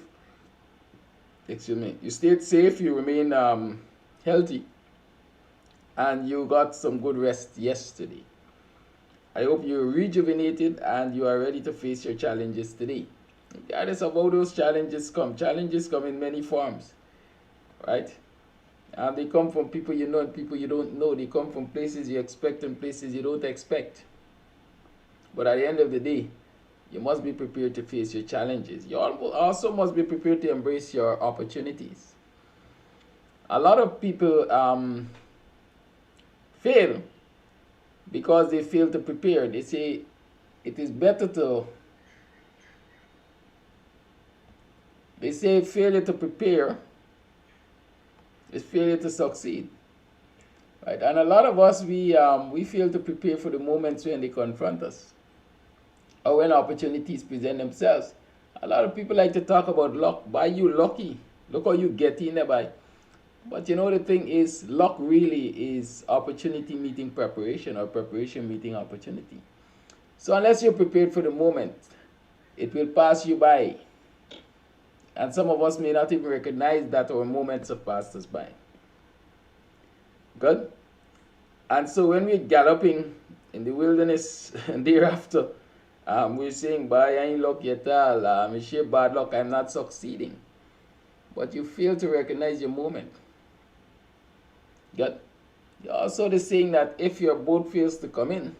Excuse me. You stayed safe. You remain healthy. And you got some good rest yesterday. I hope you're rejuvenated and you are ready to face your challenges today. Regardless of how those challenges come in many forms, right? And they come from people you know and people you don't know. They come from places you expect and places you don't expect. But at the end of the day, you must be prepared to face your challenges. You also must be prepared to embrace your opportunities. A lot of people fail because they fail to prepare. They say it is better to... They say failure to prepare is failure to succeed, right? And a lot of us, we fail to prepare for the moments when they confront us or when opportunities present themselves. A lot of people like to talk about luck. Why you lucky? Look how you get in there by. But you know, the thing is, luck really is opportunity meeting preparation or preparation meeting opportunity. So unless you're prepared for the moment, it will pass you by. And some of us may not even recognize that our moments have passed us by. Good? And so when we're galloping in the wilderness and thereafter, we're saying, "Bye, I ain't lucky at all. It's sheer bad luck. I'm not succeeding." But you fail to recognize your moment. Good? Also the saying that if your boat fails to come in,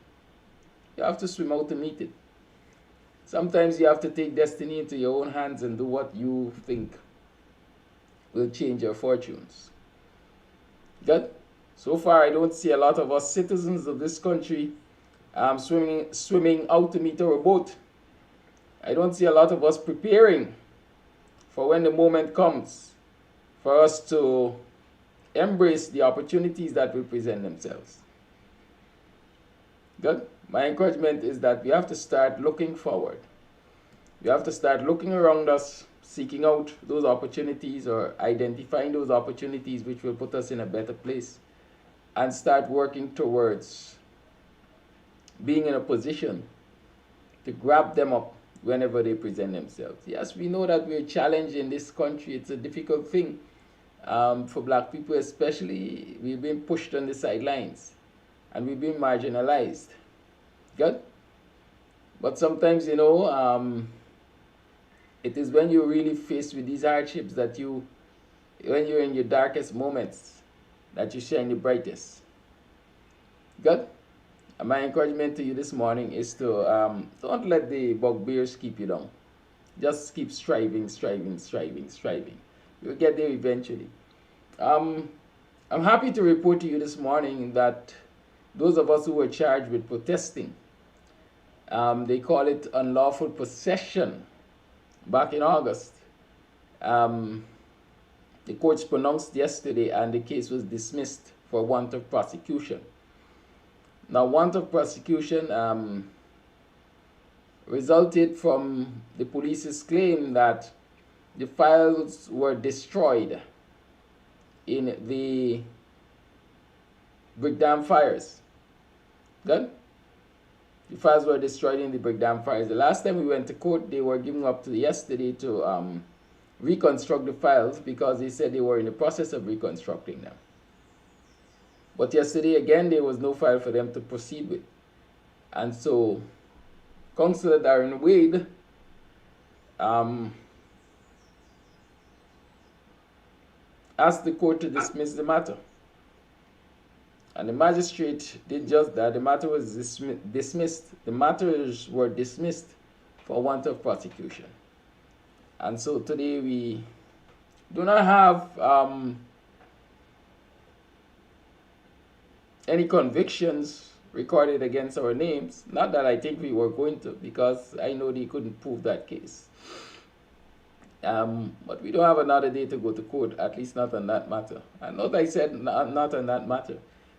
you have to swim out to meet it. Sometimes you have to take destiny into your own hands and do what you think will change your fortunes. Good? So far, I don't see a lot of us citizens of this country swimming out to meet our boat. I don't see a lot of us preparing for when the moment comes for us to embrace the opportunities that will present themselves. Good? My encouragement is that we have to start looking forward. We have to start looking around us, seeking out those opportunities or identifying those opportunities which will put us in a better place, and start working towards being in a position to grab them up whenever they present themselves. Yes, we know that we're challenged in this country. It's a difficult thing. For black people especially, we've been pushed on the sidelines and we've been marginalized. Good? But sometimes, you know, it is when you're really faced with these hardships that when you're in your darkest moments, that you shine the brightest. Good? And my encouragement to you this morning is to don't let the bugbears keep you down. Just keep striving, striving, striving, striving. You'll get there eventually. I'm happy to report to you this morning that those of us who were charged with protesting, they call it unlawful possession, back in August. The courts pronounced yesterday and the case was dismissed for want of prosecution. Now, want of prosecution resulted from the police's claim that the files were destroyed in the Brick Dam fires. Good? The files were destroyed in the Brick Dam fires. The last time we went to court, they were giving up to yesterday to reconstruct the files because they said they were in the process of reconstructing them. But yesterday, again, there was no file for them to proceed with. And so, Councillor Darren Wade asked the court to dismiss the matter. And the magistrate did just that. The matter was dismissed. The matters were dismissed for want of prosecution. And so today we do not have any convictions recorded against our names. Not that I think we were going to, because I know they couldn't prove that case. But we don't have another day to go to court, at least not on that matter. And not I said not on that matter,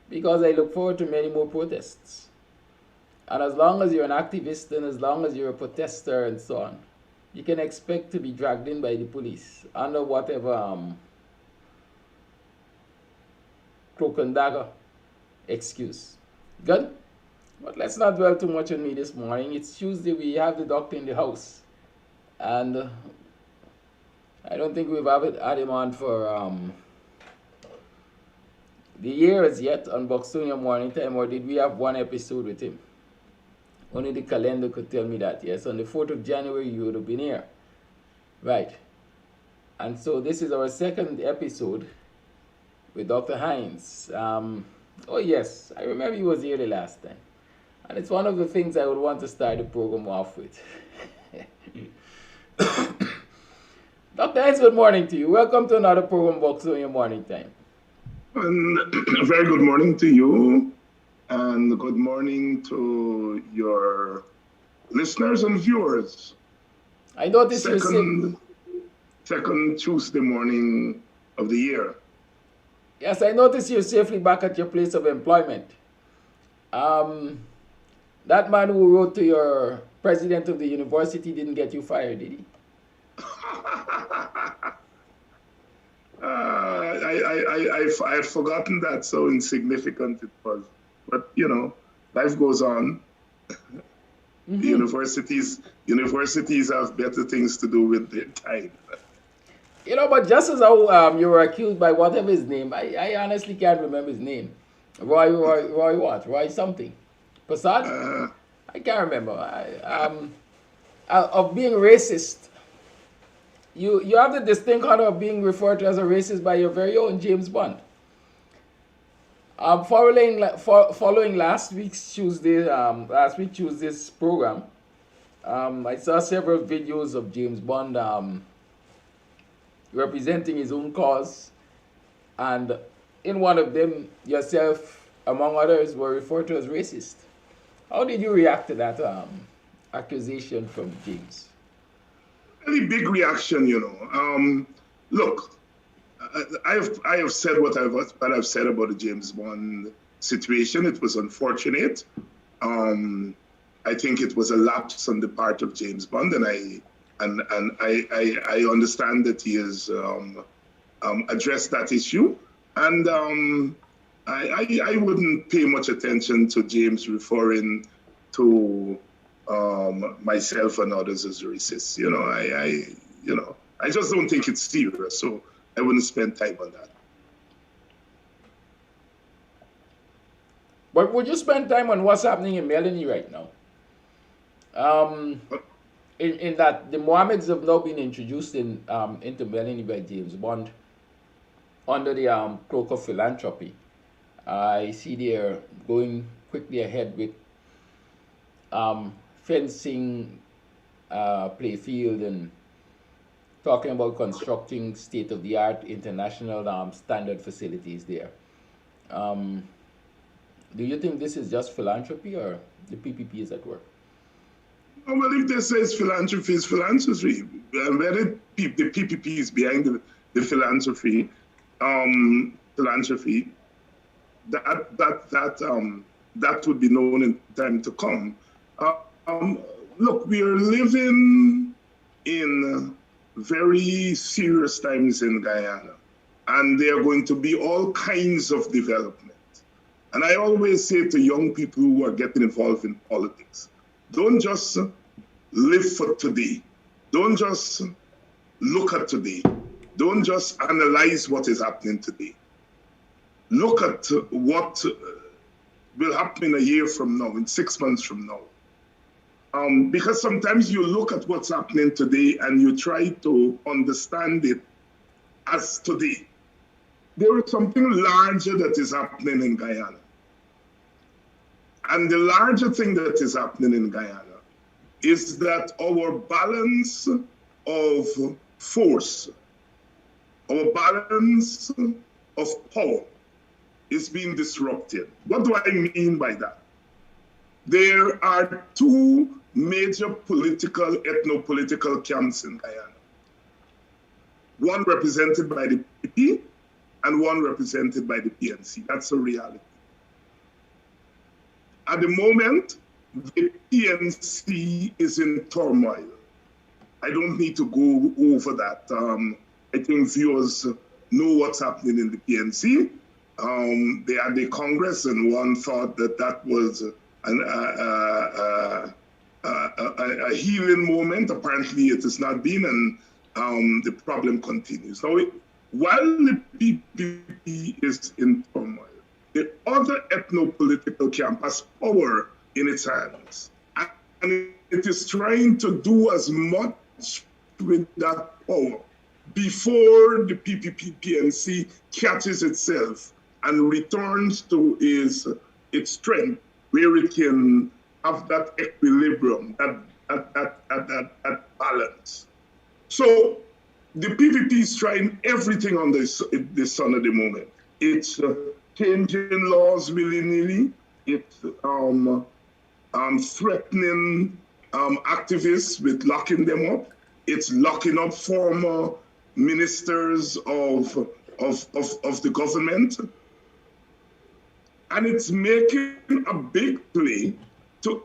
because I look forward to many more protests. And as long as you're an activist and as long as you're a protester and so on, you can expect to be dragged in by the police under whatever cloak and dagger excuse. Good? But let's not dwell too much on me this morning. It's Tuesday, we have the doctor in the house. And I don't think we've had him on for the years yet on BUXTONIAN Morning Time, or did we have one episode with him? Only the calendar could tell me that. Yes, on the 4th of January you would have been here. Right. And so this is our second episode with Dr. Hinds. Oh yes, I remember he was here the last time. And it's one of the things I would want to start the program off with. Dr. Hinds, good morning to you. Welcome to another program, BUXTONIAN Morning Time. And a very good morning to you, and good morning to your listeners and viewers. I noticed you second Tuesday morning of the year. Yes, I noticed you're safely back at your place of employment. That man who wrote to your president of the university didn't get you fired, did he? I've forgotten that, so insignificant it was. But, you know, life goes on. Mm-hmm. Universities have better things to do with their time. You know, but just as how you were accused by whatever his name, I honestly can't remember his name. Roy what? Roy something. Prasad? I can't remember. Of being racist. You have the distinct honor of being referred to as a racist by your very own James Bond. Following last week Tuesday's program, I saw several videos of James Bond representing his own cause, and in one of them, yourself, among others, were referred to as racist. How did you react to that accusation from James? Very big reaction, you know. Look, I have said what I've said about the James Bond situation. It was unfortunate. I think it was a lapse on the part of James Bond, and I understand that he has addressed that issue. And I wouldn't pay much attention to James referring to myself and others as racists. You know, I just don't think it's serious, so I wouldn't spend time on that. But would you spend time on what's happening in Melanie right now? In that the Mohammeds have now been introduced into Melanie by James Bond under the cloak of philanthropy. I see they're going quickly ahead with fencing, playfield, and talking about constructing state-of-the-art international standard facilities there. Do you think this is just philanthropy, or the PPP is at work? Well, if they say it's philanthropy, it's philanthropy. Whether the PPP is behind the philanthropy, that would be known in time to come. Look, we are living in very serious times in Guyana, and there are going to be all kinds of development. And I always say to young people who are getting involved in politics, don't just live for today. Don't just look at today. Don't just analyze what is happening today. Look at what will happen in a year from now, in 6 months from now. Because sometimes you look at what's happening today and you try to understand it as today. There is something larger that is happening in Guyana. And the larger thing that is happening in Guyana is that our balance of force, our balance of power is being disrupted. What do I mean by that? There are two major political, ethno-political camps in Guyana. One represented by the PP and one represented by the PNC. That's a reality. At the moment, the PNC is in turmoil. I don't need to go over that. I think viewers know what's happening in the PNC. They had the Congress, and one thought that that was a healing moment. Apparently, it has not been, and the problem continues. Now, while the PPP is in turmoil, the other ethno-political camp has power in its hands, and it is trying to do as much with that power before the PPP-PNC catches itself and returns to its strength, where it can have that equilibrium, that balance. So the PPP is trying everything on the sun at the moment. It's changing laws willy-nilly. It's threatening activists with locking them up. It's locking up former ministers of the government. And it's making a big play to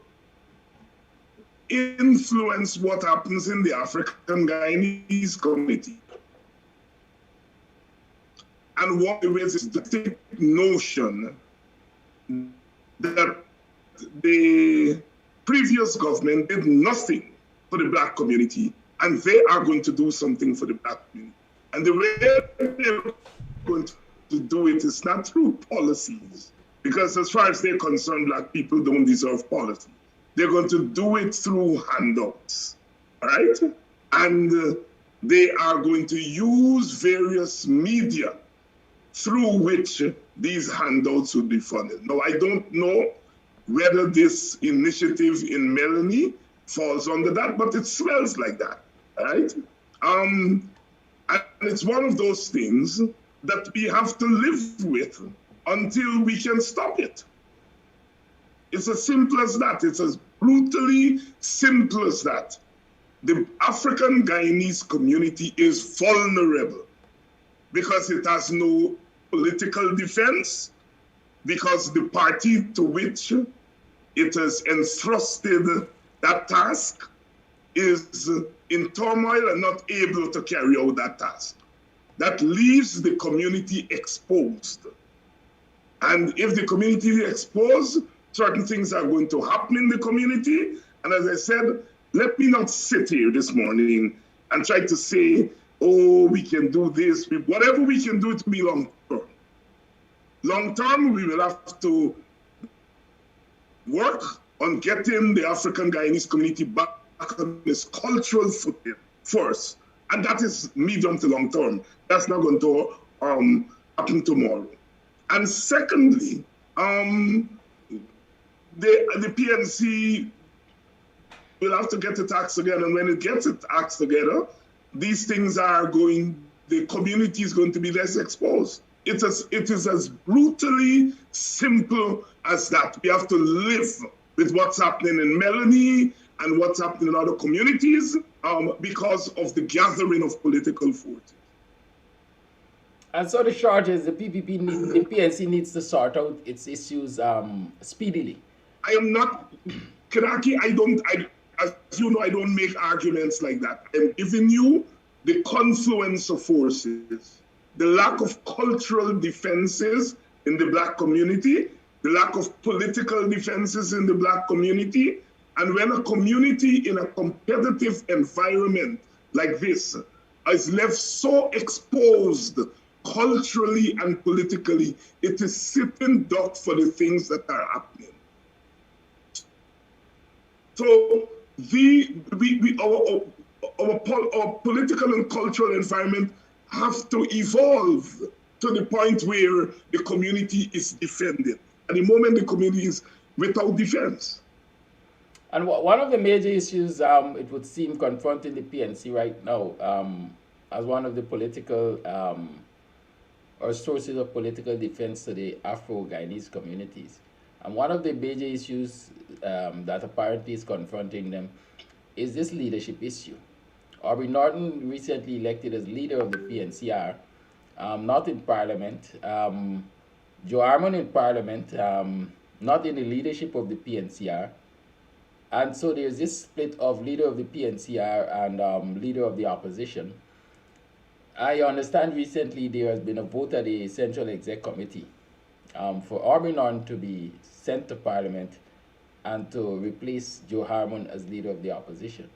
influence what happens in the African Guyanese community. And what there is the notion that the previous government did nothing for the Black community, and they are going to do something for the Black community. And the way they're going to do it is not through policies, because as far as they're concerned, Black people don't deserve policy. They're going to do it through handouts, all right? And they are going to use various media through which these handouts would be funded. Now, I don't know whether this initiative in Melanie falls under that, but it smells like that, right? And it's one of those things that we have to live with until we can stop it. It's as simple as that. It's as brutally simple as that. The African Guyanese community is vulnerable because it has no political defense, because the party to which it has entrusted that task is in turmoil and not able to carry out that task. That leaves the community exposed. And if the community is exposed, certain things are going to happen in the community. And as I said, let me not sit here this morning and try to say, oh, we can do this. Whatever we can do to be long term. Long term, we will have to work on getting the African Guyanese community back on its cultural footing first. And that is medium to long term. That's not going to happen tomorrow. And secondly, the PNC will have to get its acts together. And when it gets its acts together, these things are going, the community is going to be less exposed. It is as brutally simple as that. We have to live with what's happening in Melanie and what's happening in other communities because of the gathering of political forces. And so the short is the PNC needs to sort out its issues speedily. I am not, Kanaki, as you know, I don't make arguments like that. I'm giving you the confluence of forces, the lack of cultural defenses in the Black community, the lack of political defenses in the Black community, and when a community in a competitive environment like this is left so exposed culturally and politically, it is sitting duck for the things that are happening. So our political and cultural environment have to evolve to the point where the community is defended. At the moment, the community is without defense. And one of the major issues it would seem confronting the PNC right now as one of the political or sources of political defense to the Afro-Guyanese communities. And one of the major issues that apparently is confronting them is this leadership issue. Aubrey Norton recently elected as leader of the PNCR, not in Parliament. Joe Harmon in Parliament, not in the leadership of the PNCR. And so there's this split of leader of the PNCR and leader of the opposition. I understand recently there has been a vote at the Central Exec Committee for Aubrey Norton to be sent to Parliament and to replace Joe Harmon as leader of the opposition.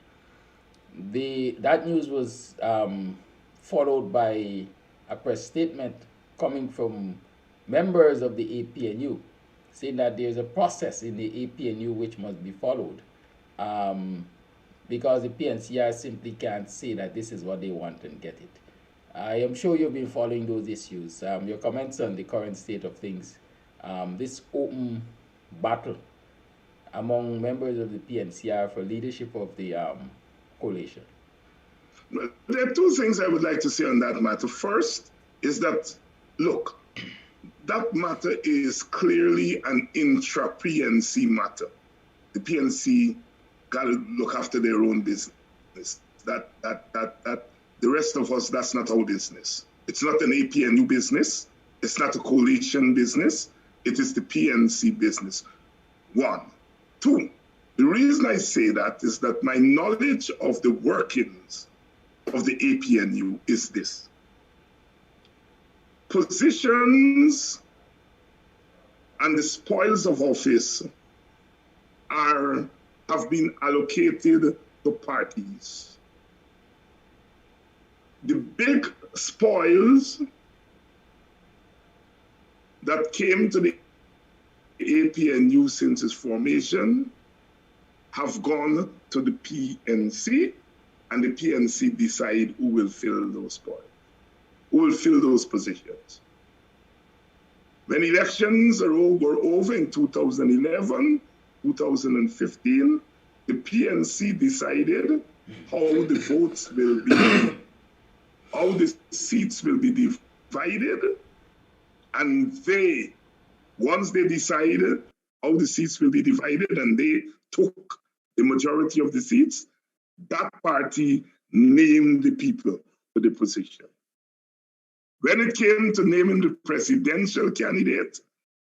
That news was followed by a press statement coming from members of the APNU saying that there's a process in the APNU which must be followed because the PNCR simply can't say that this is what they want and get it. I am sure you've been following those issues. Your comments on the current state of things, this open battle among members of the PNCR for leadership of the coalition. Well, there are two things I would like to say on that matter. First is that, look, that matter is clearly an intra-PNC matter. The PNC got to look after their own business. The rest of us, that's not our business. It's not an APNU business. It's not a coalition business. It is the PNC business. One. Two, the reason I say that is that my knowledge of the workings of the APNU is this. Positions and the spoils of office have been allocated to parties. The big spoils that came to the APNU since its formation have gone to the PNC, and the PNC decide who will fill those spoils, who will fill those positions. When elections were over in 2011, 2015, the PNC decided how the votes will be, how the seats will be divided, and once they decided how the seats will be divided and they took the majority of the seats, that party named the people for the position. When it came to naming the presidential candidate,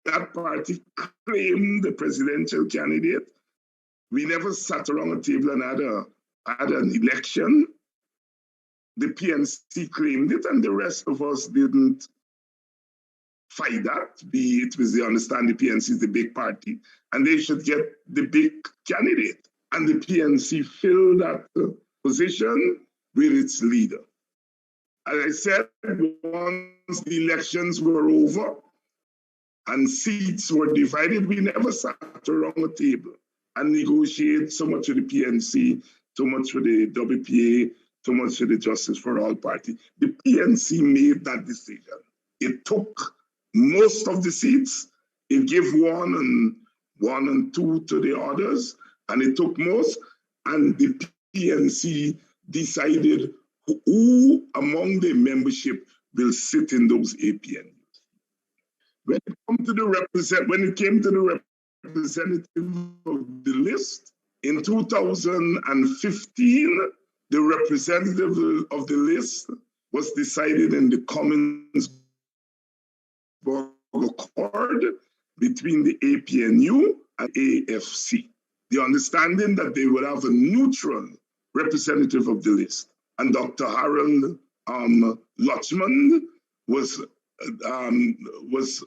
that party claimed the presidential candidate. We never sat around a table and had an election. The PNC claimed it, and the rest of us didn't fight that. They understand the PNC is the big party, and they should get the big candidate. And the PNC filled that position with its leader. As I said, once the elections were over and seats were divided, we never sat around a table and negotiated so much with the PNC, so much with the WPA, so much with the Justice for All Party. The PNC made that decision. It took most of the seats. It gave one and two to the others, and it took most, and the PNC decided who among the membership will sit in those APNUs. When it came to the representative of the list, in 2015, the representative of the list was decided in the Commons Accord between the APNU and AFC. The understanding that they would have a neutral representative of the list. And Dr. Harold Lutchman was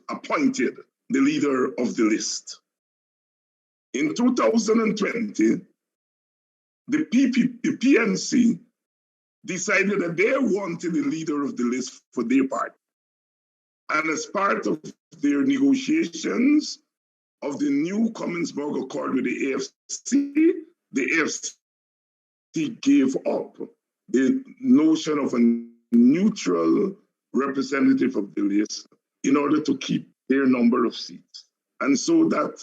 appointed the leader of the list. In 2020, the PNC decided that they wanted the leader of the list for their party. And as part of their negotiations of the new Commonsburg Accord with the AFC gave up the notion of a neutral representative of the list in order to keep their number of seats. And so that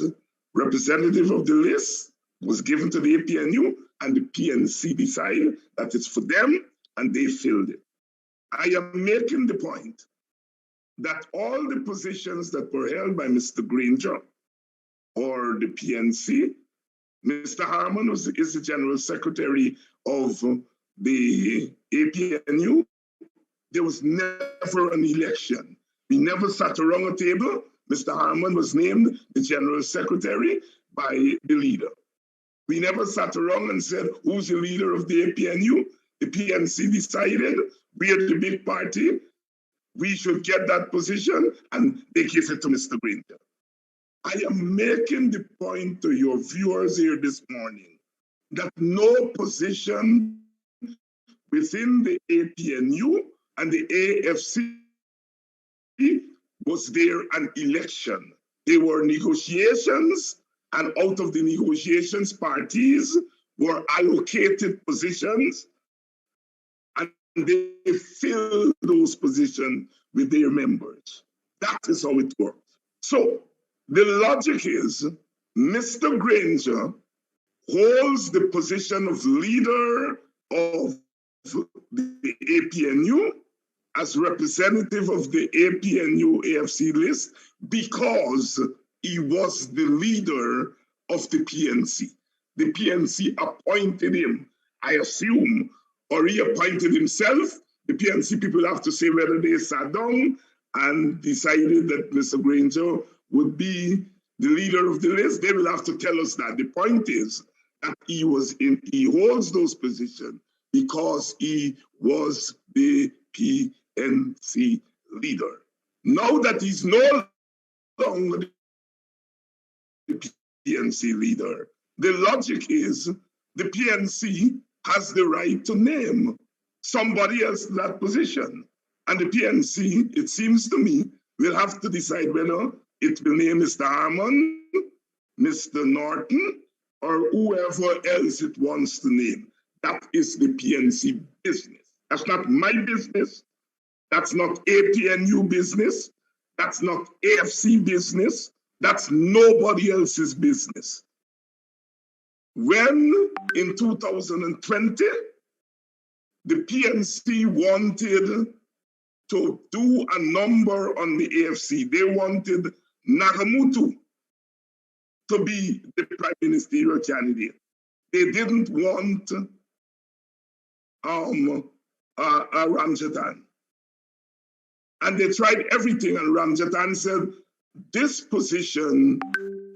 representative of the list was given to the APNU, and the PNC decided that it's for them, and they filled it. I am making the point that all the positions that were held by Mr. Granger or the PNC, Mr. Harmon is the General Secretary of the APNU. There was never an election. We never sat around a table. Mr. Harmon was named the General Secretary by the leader. We never sat around and said, who's the leader of the APNU? The PNC decided, we are the big party, we should get that position, and they gave it to Mr. Granger. I am making the point to your viewers here this morning that no position within the APNU and the AFC was there an election. There were negotiations, and out of the negotiations, parties were allocated positions, and they filled those positions with their members. That is how it works. So the logic is Mr. Granger holds the position of leader of the APNU as representative of the APNU AFC list because he was the leader of the PNC. The PNC appointed him, I assume, or he appointed himself. The PNC people have to say whether they sat down and decided that Mr. Granger would be the leader of the list. They will have to tell us that. The point is that he holds those positions because he was the PNC leader. Now that he's no longer the PNC leader, the logic is the PNC has the right to name somebody else in that position. And the PNC, it seems to me, will have to decide whether it will name Mr. Harmon, Mr. Norton, or whoever else it wants to name. That is the PNC business. That's not my business. That's not APNU business. That's not AFC business. That's nobody else's business. When in 2020, the PNC wanted to do a number on the AFC, they wanted Nagamutu to be the prime ministerial candidate. They didn't want Ramjatan. And they tried everything, and Ramjatan said, this position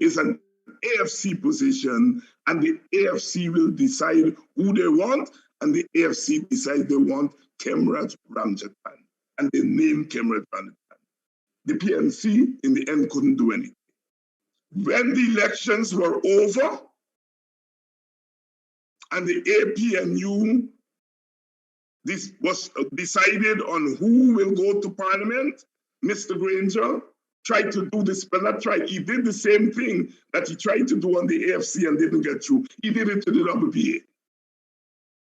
is an AFC position, and the AFC will decide who they want, and the AFC decide they want Kemraj Ramjatan. And they named Kemraj Ramjatan. The PNC, in the end, couldn't do anything. When the elections were over, and the APNU, this was decided on who will go to Parliament, Mr. Granger tried to do this, but not tried. He did the same thing that he tried to do on the AFC and didn't get through. He did it to the WPA.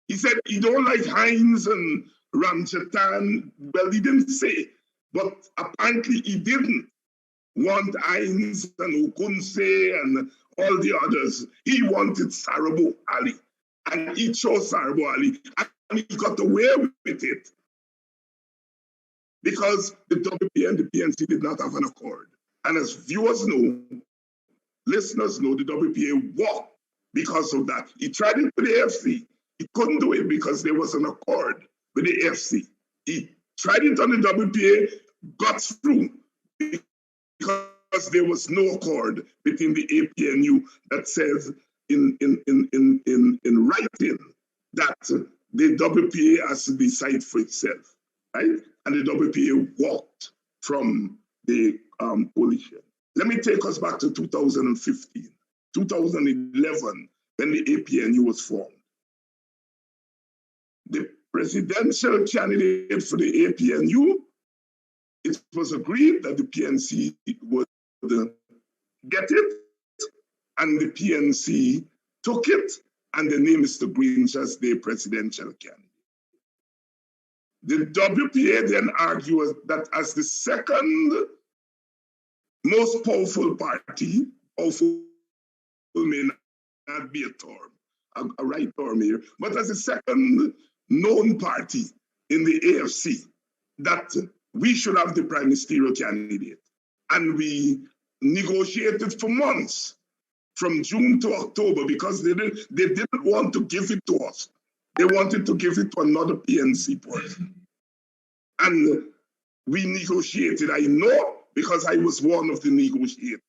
He said he don't like Hinds and Ramjatan. Well, he didn't say, but apparently he didn't want Hinds and Okunse and all the others. He wanted Sarabo Ali, and he chose Sarabo Ali, and he got away with it because the WPA and the PNC did not have an accord. And as viewers know, listeners know, the WPA walked because of that. He tried it with the AFC. He couldn't do it because there was an accord with the AFC. He tried it on the WPA, got through because there was no accord between the APNU that says in writing that the WPA has to decide for itself, right? And the WPA walked from the coalition. Let me take us back to 2015, 2011, when the APNU was formed. The presidential candidate for the APNU, it was agreed that the PNC would get it, and the PNC took it, and they named Mr. Granger as their presidential candidate. The WPA then argued that as the second most powerful party, powerful may not be a term, a right term here, but as the second known party in the AFC, that we should have the prime ministerial candidate. And we negotiated for months, from June to October, because they didn't want to give it to us. They wanted to give it to another PNC person. And we negotiated. I know because I was one of the negotiators.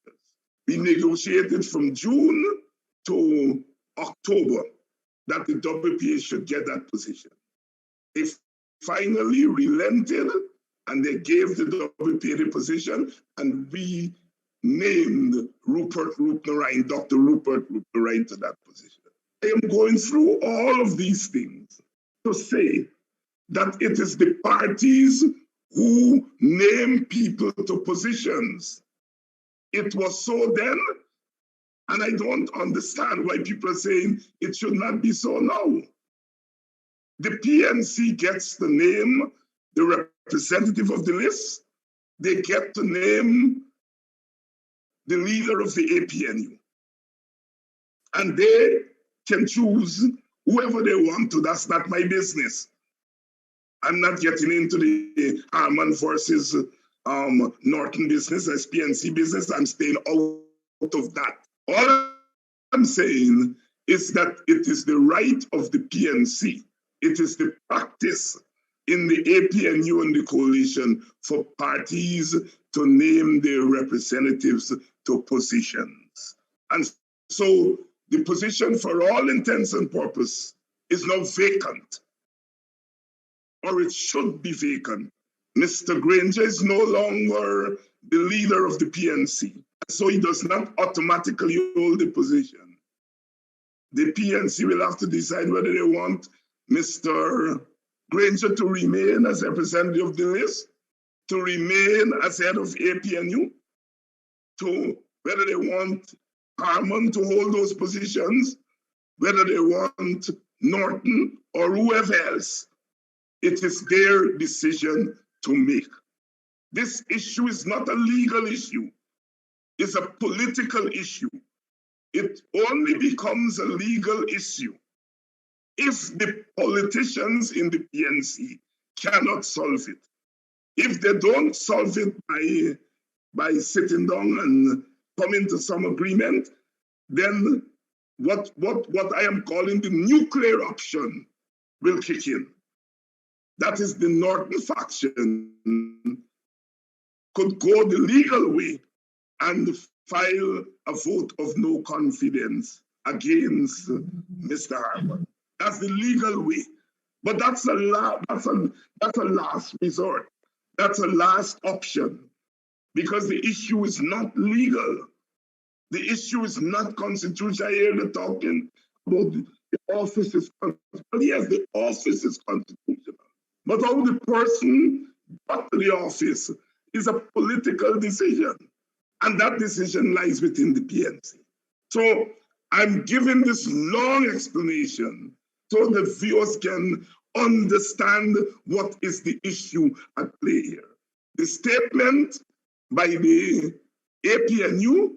We negotiated from June to October that the WPA should get that position. They finally relented and they gave the WPA the position, and we named Rupert Roopnarine, Dr. Rupert Roopnarine, to that position. I am going through all of these things to say that it is the parties who name people to positions. It was so then, and I don't understand why people are saying it should not be so now. The PNC gets to name the representative of the list. They get to name the leader of the APNU. And they can choose whoever they want to. That's not my business. I'm not getting into the Harman versus Norton business as PNC business. I'm staying out of that. All I'm saying is that it is the right of the PNC. It is the practice in the APNU and the coalition for parties to name their representatives to positions. And so the position, for all intents and purposes, is now vacant, or it should be vacant. Mr. Granger is no longer the leader of the PNC, so he does not automatically hold the position. The PNC will have to decide whether they want Mr. Granger to remain as representative of the list, to remain as head of APNU, to whether they want Harman to hold those positions, whether they want Norton or whoever else. It is their decision to make. This issue is not a legal issue. It's a political issue. It only becomes a legal issue if the politicians in the PNC cannot solve it. If they don't solve it by sitting down and coming to some agreement, then what I am calling the nuclear option will kick in. That is, the Norton faction could go the legal way and file a vote of no confidence against Mr. Harman. That's the legal way. But that's a last resort. That's a last option, because the issue is not legal. The issue is not constitutional. I hear them talking about the office is constitutional. Yes, the office is constitutional. But how the person got to the office is a political decision. And that decision lies within the PNC. So I'm giving this long explanation so the viewers can understand what is the issue at play here. The statement by the APNU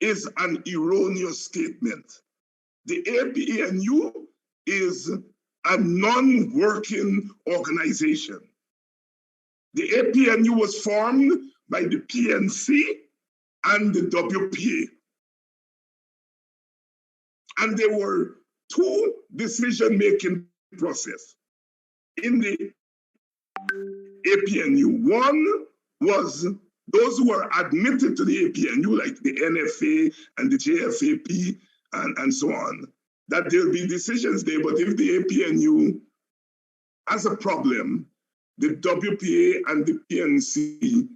is an erroneous statement. The APNU is a non-working organization. The APNU was formed by the PNC and the WPA. And there were two decision-making processes in the APNU. One was those who were admitted to the APNU, like the NFA and the JFAP and so on, that there'll be decisions there. But if the APNU has a problem, the WPA and the PNC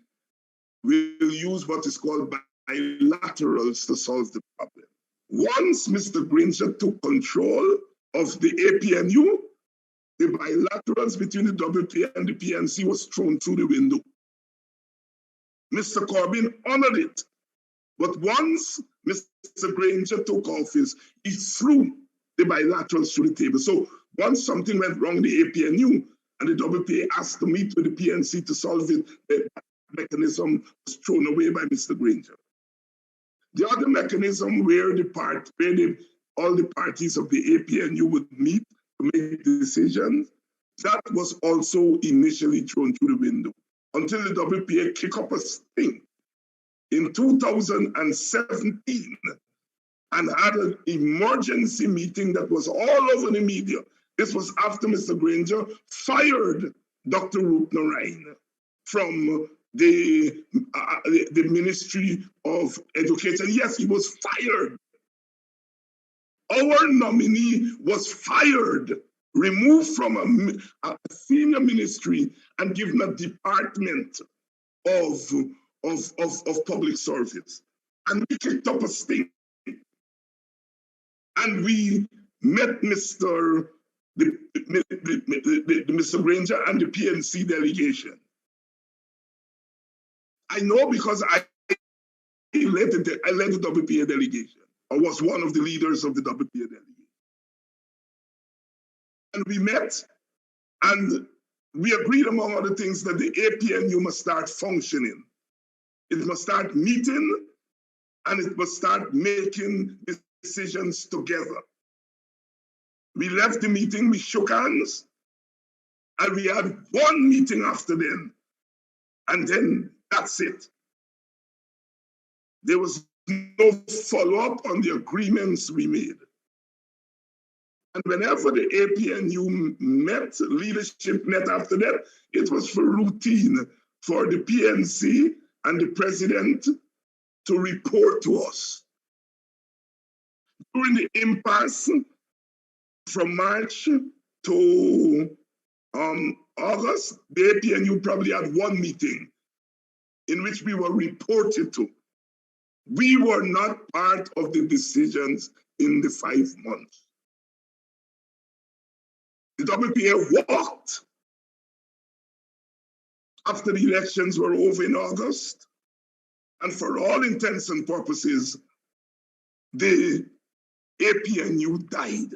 will use what is called bilaterals to solve the problem. Once Mr. Granger took control of the APNU, the bilaterals between the WPA and the PNC was thrown through the window. Mr. Corbyn honored it. But once Mr. Granger took office, he threw the bilaterals through the table. So once something went wrong in the APNU and the WPA asked to meet with the PNC to solve it, the mechanism was thrown away by Mr. Granger. The other mechanism where all the parties of the APNU would meet to make decisions, that was also initially thrown through the window. until the WPA kick up a stink in 2017 and had an emergency meeting that was all over the media. This was after Mr. Granger fired Dr. Ruth Narain from the Ministry of Education. Yes, he was fired. Our nominee was fired, removed from a senior ministry and given a department of public service. And we kicked up a stink. And we met Mr. Granger and the PNC delegation. I know because I led the WPA delegation. I was one of the leaders of the WPA delegation. And we met and we agreed, among other things, that the APNU must start functioning. It must start meeting and it must start making decisions together. We left the meeting, we shook hands, and we had one meeting after then, and then that's it. There was no follow-up on the agreements we made. And whenever the APNU met, leadership met after that, it was for routine for the PNC and the president to report to us. During the impasse from March to August, the APNU probably had one meeting in which we were reported to. We were not part of the decisions in the 5 months. The WPA walked after the elections were over in August, and for all intents and purposes, the APNU died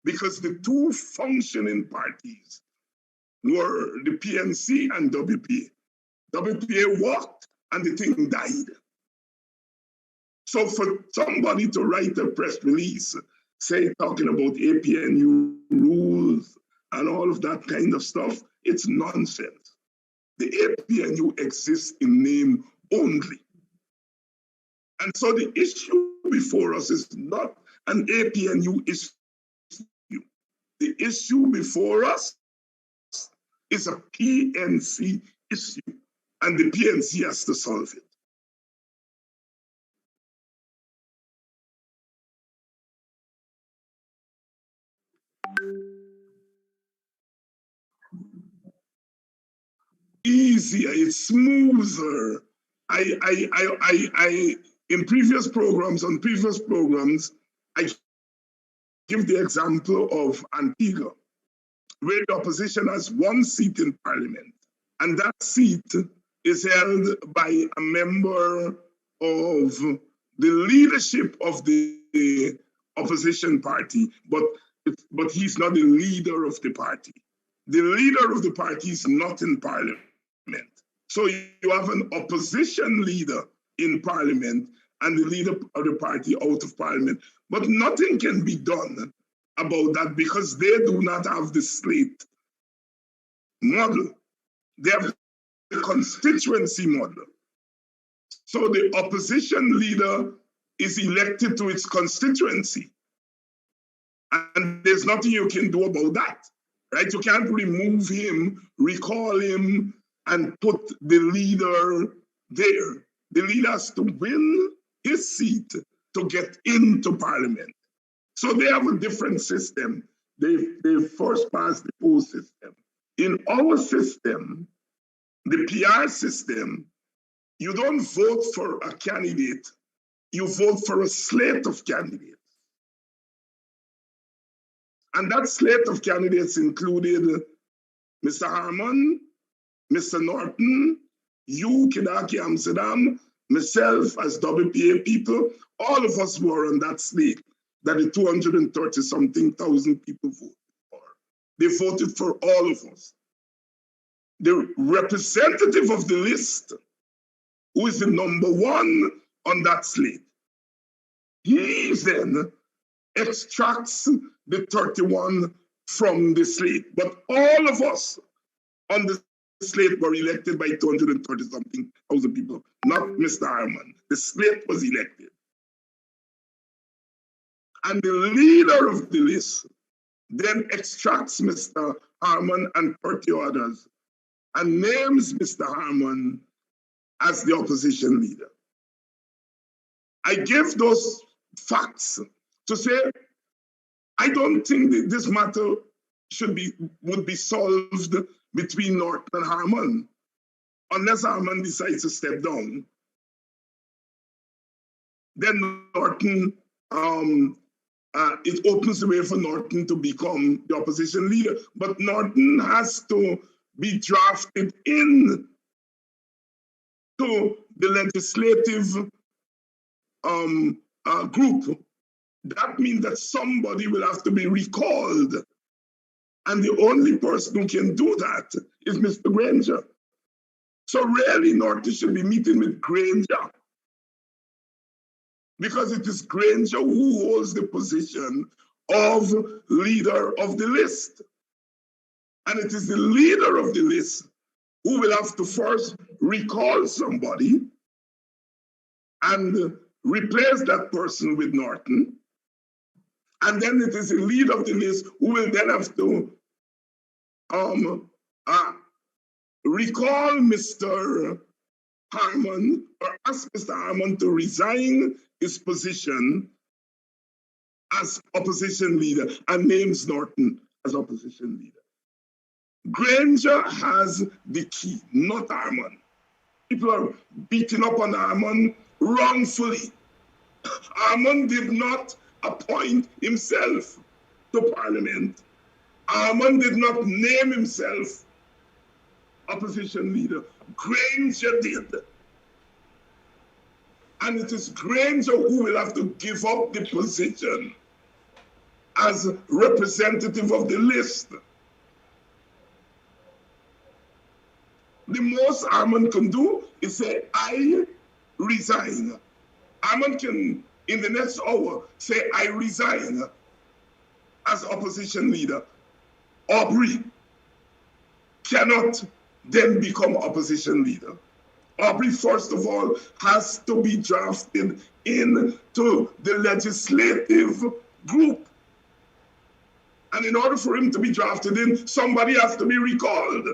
because the two functioning parties were the PNC and WPA. WPA walked and the thing died. So for somebody to write a press release, say talking about APNU rules and all of that kind of stuff, it's nonsense. The APNU exists in name only. And so the issue before us is not an APNU issue. The issue before us is a PNC issue, and the PNC has to solve it. Easier, it's smoother. In previous programs, I give the example of Antigua, where the opposition has one seat in parliament, and that seat is held by a member of the leadership of the opposition party, but he's not the leader of the party. The leader of the party is not in parliament. So you have an opposition leader in parliament and the leader of the party out of parliament. But nothing can be done about that because they do not have the slate model. They have the constituency model. So the opposition leader is elected to its constituency. And there's nothing you can do about that, right? You can't remove him, recall him, and put the leader there. The leader has to win his seat to get into parliament. So they have a different system. They first pass the poll system. In our system, the PR system, you don't vote for a candidate, you vote for a slate of candidates. And that slate of candidates included Mr. Harmon, Mr. Norton, you, Kidaki Amsterdam, myself as WPA people, all of us were on that slate that the 230-something thousand people voted for. They voted for all of us. The representative of the list, who is the number one on that slate, he then extracts the 31 from the slate. But all of us on the slate were elected by 230-something thousand people, not Mr. Harmon. The slate was elected. And the leader of the list then extracts Mr. Harmon and 30 others and names Mr. Harmon as the opposition leader. I give those facts to say, I don't think that this matter would be solved between Norton and Harmon, unless Harmon decides to step down. Then Norton, it opens the way for Norton to become the opposition leader. But Norton has to be drafted in to the legislative group. That means that somebody will have to be recalled. And the only person who can do that is Mr. Granger. So really, Norton should be meeting with Granger, because it is Granger who holds the position of leader of the list. And it is the leader of the list who will have to first recall somebody and replace that person with Norton. And then it is the leader of the list who will then have to recall Mr. Harmon, or ask Mr. Harmon to resign his position as opposition leader and names Norton as opposition leader. Granger has the key, not Harmon. People are beating up on Harmon wrongfully. Harmon did not appoint himself to Parliament. Harmon did not name himself opposition leader. Granger did. And it is Granger who will have to give up the position as representative of the list. The most Harmon can do is say, I resign. Harmon can, in the next hour, say, I resign as opposition leader. Aubrey cannot then become opposition leader. Aubrey, first of all, has to be drafted into the legislative group. And in order for him to be drafted in, somebody has to be recalled.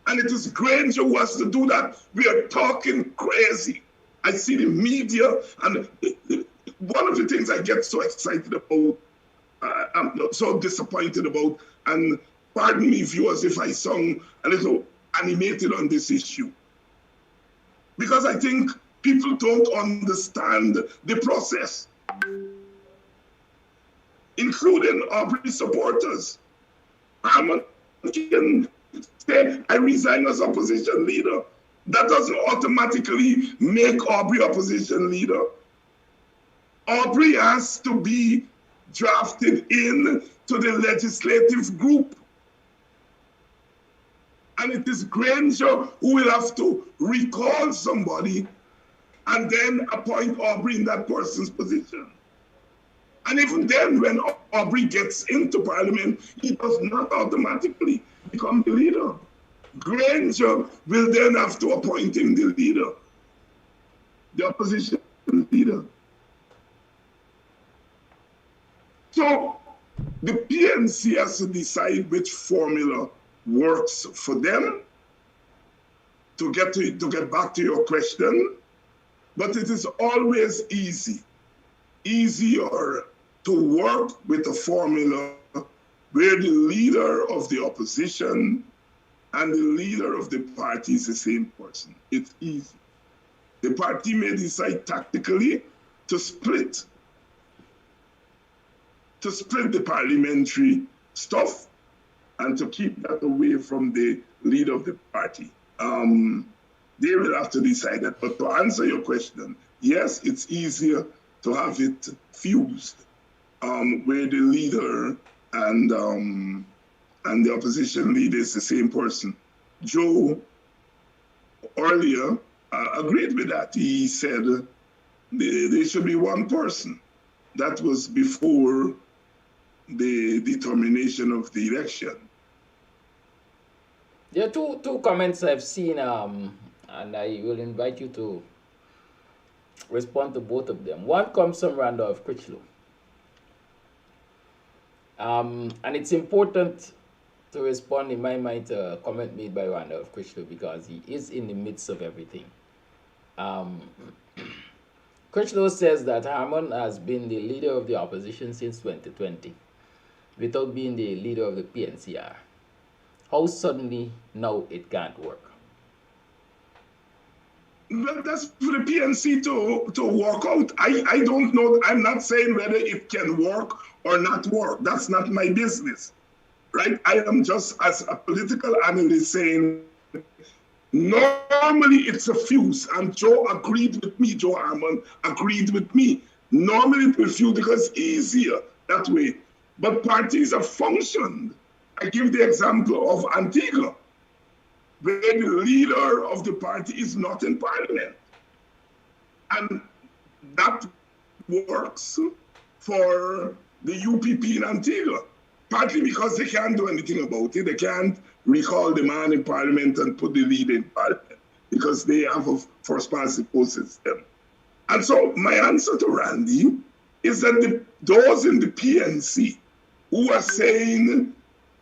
And it is Granger who has to do that. We are talking crazy. I see the media, and one of the things I get so excited about, I'm so disappointed about, and pardon me, viewers, if I sound a little animated on this issue, because I think people don't understand the process, including Aubrey supporters. Harmon can say, I resign as opposition leader. That doesn't automatically make Aubrey opposition leader. Aubrey has to be drafted in to the legislative group. And it is Granger who will have to recall somebody and then appoint Aubrey in that person's position. And even then, when Aubrey gets into Parliament, he does not automatically become the leader. Granger will then have to appoint him the leader, the opposition leader. So the PNC has to decide which formula works for them. To get back to your question, but it is always easier to work with a formula where the leader of the opposition and the leader of the party is the same person. It's easy. The party may decide tactically to split the parliamentary stuff and to keep that away from the leader of the party. They will have to decide that. But to answer your question, yes, it's easier to have it fused, where the leader and the opposition leader is the same person. Joe earlier agreed with that. He said there should be one person. That was before the determination of the election. There are two comments I've seen, and I will invite you to respond to both of them. One comes from Randolph Critchlow. And it's important to respond, in my mind, to a comment made by Randolph Critchlow because he is in the midst of everything. Critchlow says that Harmon has been the leader of the opposition since 2020 without being the leader of the PNCR. How suddenly now it can't work? Well, that's for the PNC to work out. I don't know. I'm not saying whether it can work or not work. That's not my business, right? I am just, as a political analyst, saying normally it's a fuse, and Joe agreed with me. Joe Harmon agreed with me. Normally it will fuse because it's easier that way. But parties have functioned. I give the example of Antigua, where the leader of the party is not in parliament. And that works for the UPP in Antigua, partly because they can't do anything about it. They can't recall the man in parliament and put the leader in parliament because they have a first past the post system. And so my answer to Randy is that those in the PNC who are saying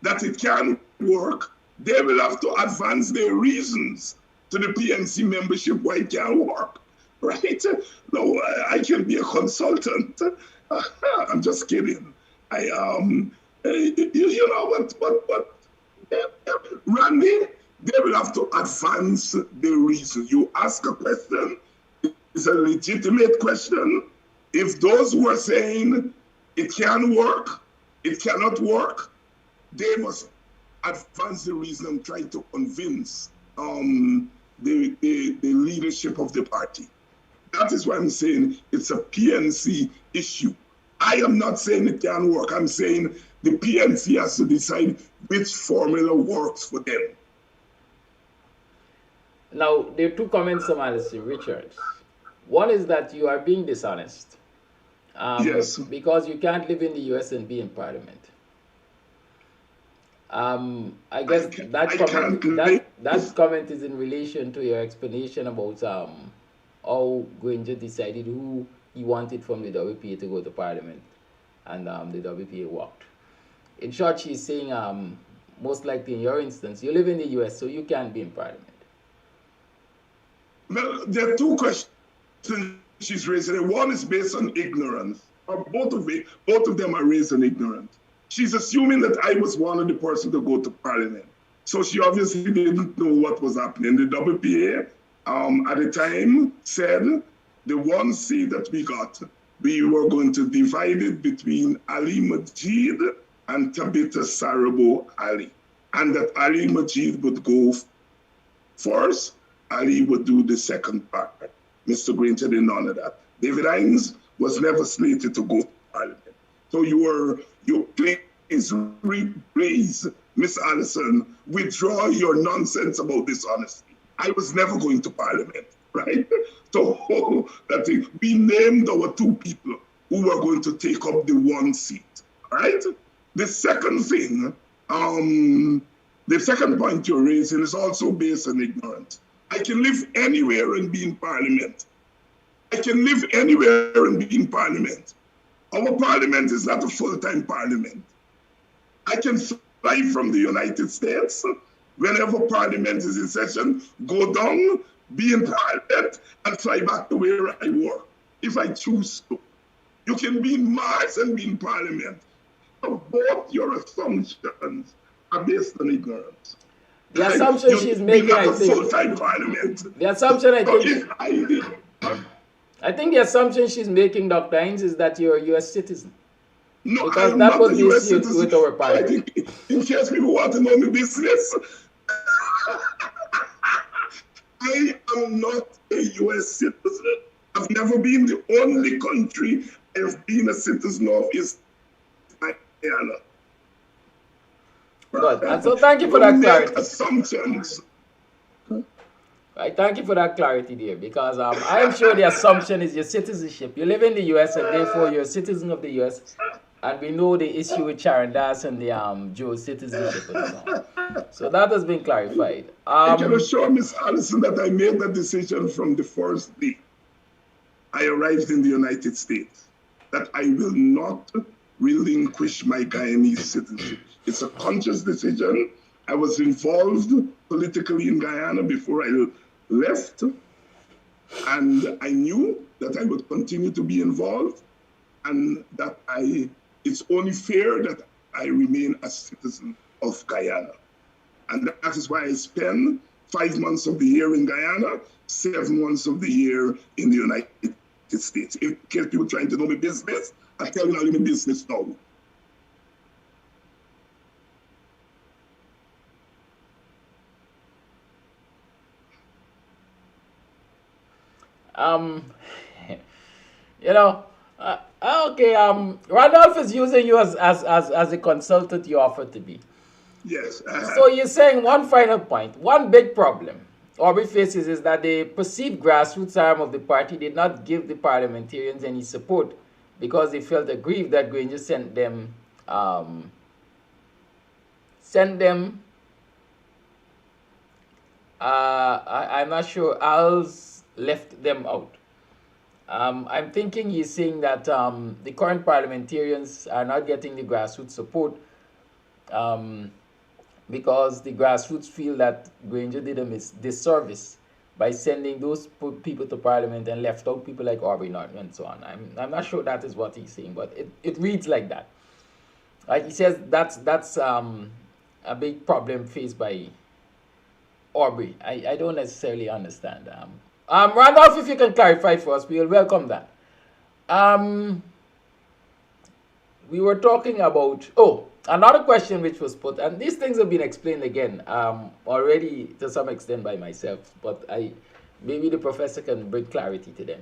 that it can work, they will have to advance their reasons to the PNC membership why it can't work, right? No, I can be a consultant. I'm just kidding. You know what, Randy, they will have to advance their reasons. You ask a question, it's a legitimate question. If those who are saying it can work, it cannot work, they must advance the reason and try to convince the leadership of the party. That is why I'm saying it's a PNC issue. I am not saying it can work. I'm saying the PNC has to decide which formula works for them. Now, there are two comments from Alison Richards. One is that you are being dishonest. Yes. Because you can't live in the US and be in parliament. I guess that comment is in relation to your explanation about how Granger decided who he wanted from the WPA to go to parliament, and the WPA walked. In short, she's saying most likely in your instance, you live in the US, so you can't be in parliament. Well, there are two questions she's raising. One is based on ignorance. Both of them are raised on ignorance. She's assuming that I was one of the persons to go to parliament. So she obviously didn't know what was happening. The WPA at the time said the one seat that we got, we were going to divide it between Ali Majid and Tabitha Sarabo Ali. And that Ali Majid would go first, Ali would do the second part. Mr. Granger didn't honor that. David Hinds was never slated to go to parliament. So please, Miss Allison, withdraw your nonsense about dishonesty. I was never going to parliament, right? So that we named our two people who were going to take up the one seat, right? The second thing, the second point you're raising is also based on ignorance. I can live anywhere and be in parliament. I can live anywhere and be in parliament. Our parliament is not a full-time parliament. I can fly from the United States whenever parliament is in session, go down, be in parliament, and fly back to where I work, if I choose to. You can be in Mars and be in parliament. So both your assumptions are based on ignorance. The assumption she's making, I think. Full-time parliament. The assumption, I think the assumption she's making, Dr. Hinds, is that you're a U.S. citizen. No, because I'm that not was a the US issue citizen. with our parliament. In case people want to know my business, I am not a U.S. citizen. I've never been. The only country I have been a citizen of is Guyana. Good. And so thank you for that clarity. Assumptions. Right, thank you for that clarity there, because I am sure the assumption is your citizenship. You live in the U.S. and therefore you're a citizen of the U.S. And we know the issue with Sharon Das and the dual citizenship and so on. So that has been clarified. I can assure Ms. Allison that I made that decision from the first day I arrived in the United States, that I will not relinquish my Guyanese citizenship. It's a conscious decision. I was involved politically in Guyana before I left, and I knew that I would continue to be involved, and that it's only fair that I remain a citizen of Guyana. And that is why I spend 5 months of the year in Guyana, 7 months of the year in the United States. In case people trying to know my business, I tell you I'm in business now. You know, okay, Randolph is using you as a consultant you offered to be. Yes. So you're saying one final point, one big problem Aubrey faces is that the perceived grassroots arm of the party did not give the parliamentarians any support because they felt aggrieved that Granger sent them I'm not sure, Al's left them out. I'm thinking he's saying that the current parliamentarians are not getting the grassroots support because the grassroots feel that Granger did a disservice by sending those people to parliament and left out people like Aubrey Norton and so on. I'm not sure that is what he's saying, but it reads like that. Like he says that's a big problem faced by Aubrey. I don't necessarily understand. Randolph, if you can clarify for us, we will welcome that. We were talking about, another question which was put, and these things have been explained again already to some extent by myself, but maybe the professor can bring clarity to them.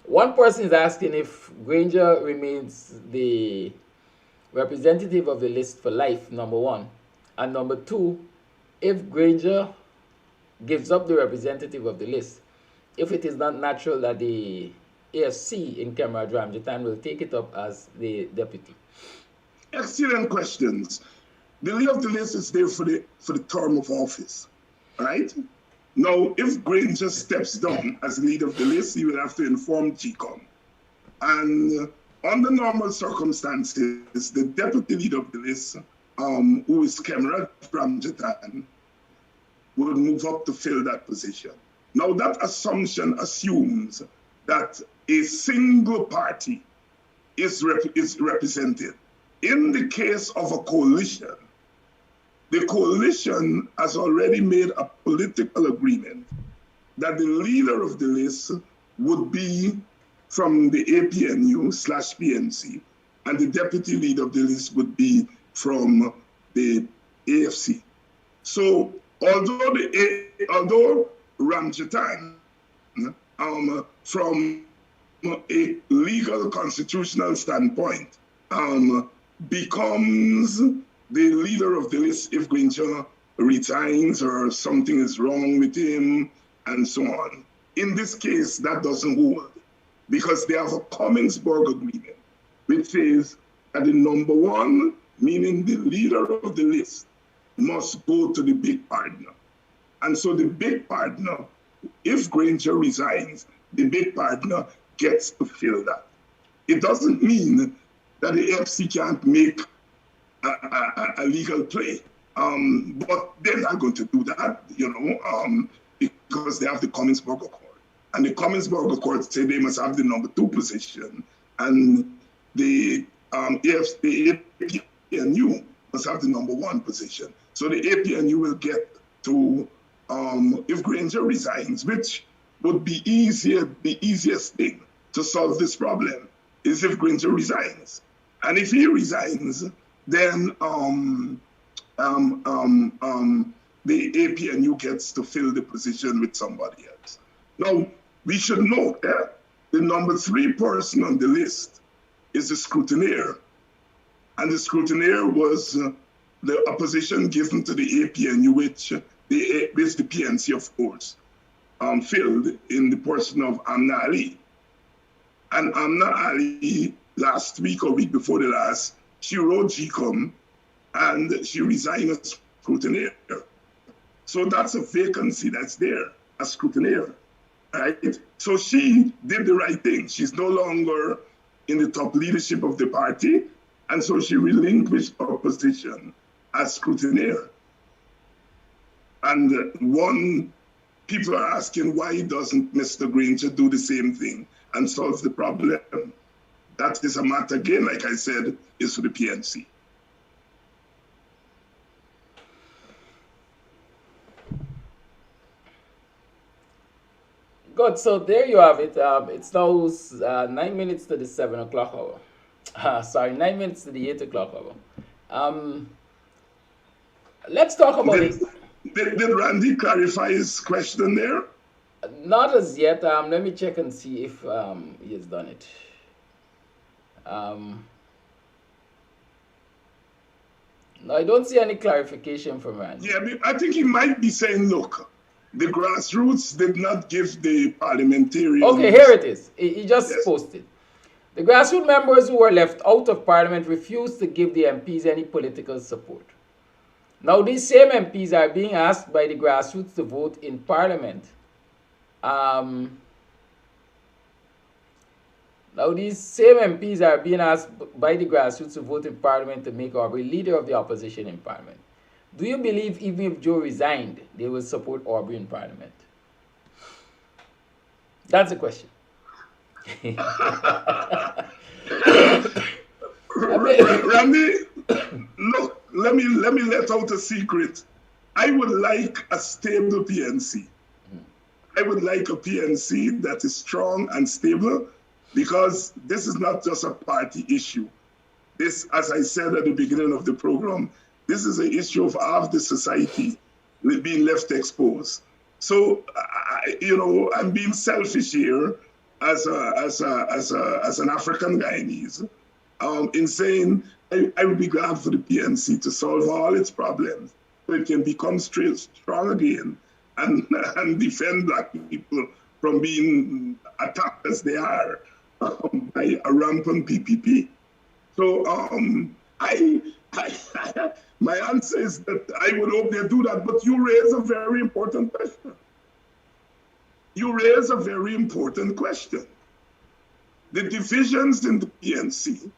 One person is asking if Granger remains the representative of the list for life, number one, and number two, if Granger gives up the representative of the list, if it is not natural that the AFC in Cameron Ramjatan will take it up as the deputy. Excellent questions. The leader of the list is there for the term of office, right? Now, if Granger steps down as leader of the list, he will have to inform GCOM. And under normal circumstances, the deputy leader of the list, who is Cameron Ramjatan, will move up to fill that position. Now, that assumption assumes that a single party is represented. In the case of a coalition, the coalition has already made a political agreement that the leader of the list would be from the APNU/PNC, and the deputy leader of the list would be from the AFC. So, although Ramjatan, from a legal constitutional standpoint, becomes the leader of the list if Granger resigns or something is wrong with him and so on. In this case, that doesn't hold because they have a Commonwealth agreement which says that the number one, meaning the leader of the list, must go to the big partner. And so the big partner, if Granger resigns, the big partner gets to fill that. It doesn't mean that the AFC can't make a legal play. But they're not going to do that, because they have the Commonwealth Accord. And the Commonwealth Accord say they must have the number 2 position, and the APNU must have the number 1 position. So the APNU will get to, if Granger resigns, which would be the easiest thing to solve this problem is if Granger resigns. And if he resigns, then the APNU gets to fill the position with somebody else. Now, we should note that the number 3 person on the list is the scrutineer. And the scrutineer was a position given to the APNU, which the PNC, of course, filled in the person of Amna Ali. And Amna Ali last week or week before the last, she wrote GCOM and she resigned as scrutineer. So that's a vacancy that's there, as scrutineer, right? So she did the right thing. She's no longer in the top leadership of the party, and so she relinquished her position as scrutineer. And people are asking, why doesn't Mr. Granger do the same thing and solve the problem? That is a matter, again, like I said, is for the PNC. Good, so there you have it. It's now 9 minutes to the 7 o'clock hour. Sorry, 9 minutes to the 8 o'clock hour. Let's talk about it. Did Randy clarify his question there? Not as yet. Let me check and see if he has done it. No, I don't see any clarification from Randy. Yeah, I think he might be saying, look, the grassroots did not give the parliamentarians... Okay, here it is. He just posted. The grassroots members who were left out of parliament refused to give the MPs any political support. Now, these same MPs are being asked by the grassroots to vote in parliament. Now, these same MPs are being asked by the grassroots to vote in parliament to make Aubrey leader of the opposition in parliament. Do you believe even if Joe resigned, they will support Aubrey in parliament? That's the question. Randy, look, let me let out a secret. I would like a stable PNC. I would like a PNC that is strong and stable, because this is not just a party issue. This, as I said at the beginning of the program, this is an issue of half the society being left exposed. So, I'm being selfish here as an African Guyanese, in saying I would be glad for the PNC to solve all its problems so it can become strong again and defend Black people from being attacked as they are by a rampant PPP. So my answer is that I would hope they do that, but you raise a very important question. You raise a very important question. The divisions in the PNC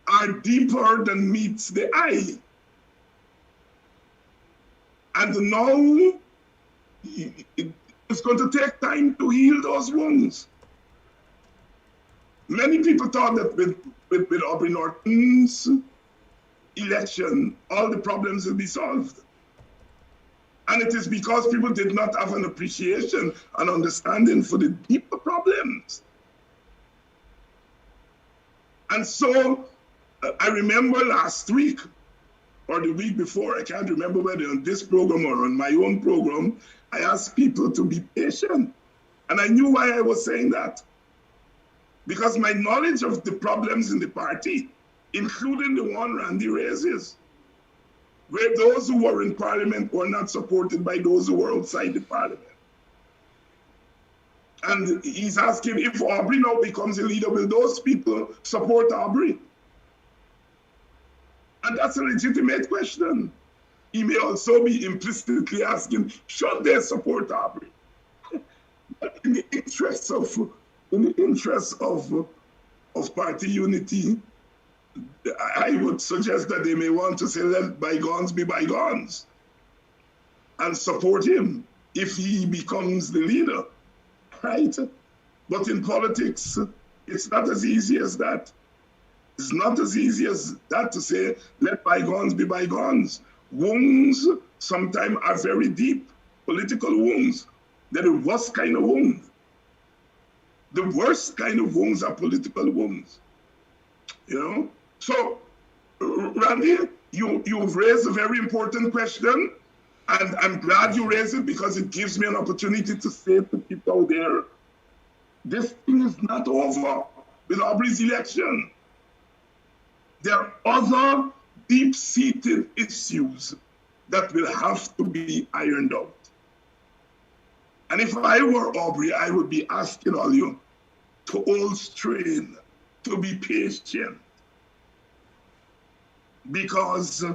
are deeper than meets the eye. And now it's going to take time to heal those wounds. Many people thought that with Aubrey Norton's election, all the problems will be solved. And it is because people did not have an appreciation and understanding for the deeper problems. And so I remember last week or the week before, I can't remember whether on this program or on my own program, I asked people to be patient. And I knew why I was saying that. Because my knowledge of the problems in the party, including the one Randy raises, where those who were in parliament were not supported by those who were outside the parliament. And he's asking, if Aubrey now becomes a leader, will those people support Aubrey? And that's a legitimate question. He may also be implicitly asking, should they support Aubrey? But in the interest of party unity, I would suggest that they may want to say, let bygones be bygones, and support him if he becomes the leader, right? But in politics, it's not as easy as that. It's not as easy as that to say, let bygones be bygones. Wounds sometimes are very deep, political wounds. They're the worst kind of wounds. The worst kind of wounds are political wounds, So, Randy, you've raised a very important question, and I'm glad you raised it because it gives me an opportunity to say to people out there, this thing is not over with Aubrey's election. There are other deep-seated issues that will have to be ironed out. And if I were Aubrey, I would be asking all you to hold strain to be patient because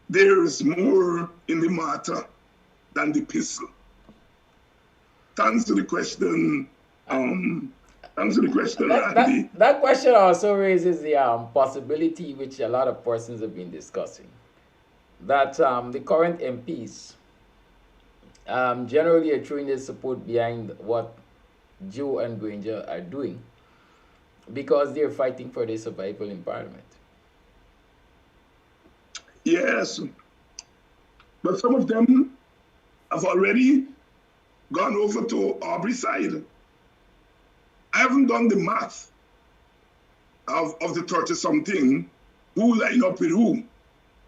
there's more in the matter than the pistol. Thanks to the question, Randy. That question also raises the possibility, which a lot of persons have been discussing, that the current MPs generally are throwing their support behind what Joe and Granger are doing because they're fighting for their survival in Parliament. Yes, but some of them have already gone over to Aubrey's side. I haven't done the math of the 30-something, who lined up with who.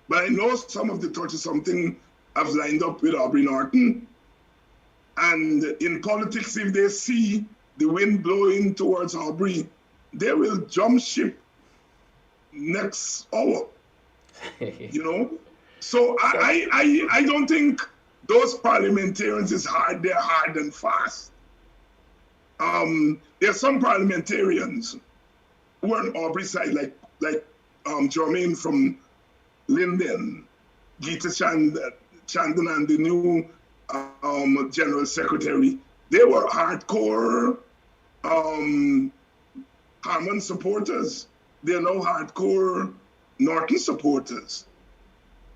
But I know some of the 30-something have lined up with Aubrey Norton. And in politics, if they see the wind blowing towards Aubrey, they will jump ship next hour. You know? So I don't think those parliamentarians is hard, they're hard and fast. There are some parliamentarians who are on Aubrey's side, like Jermaine from Linden, Gita Chandan, and the new General Secretary. They were hardcore Harman supporters. They're now hardcore Norton supporters.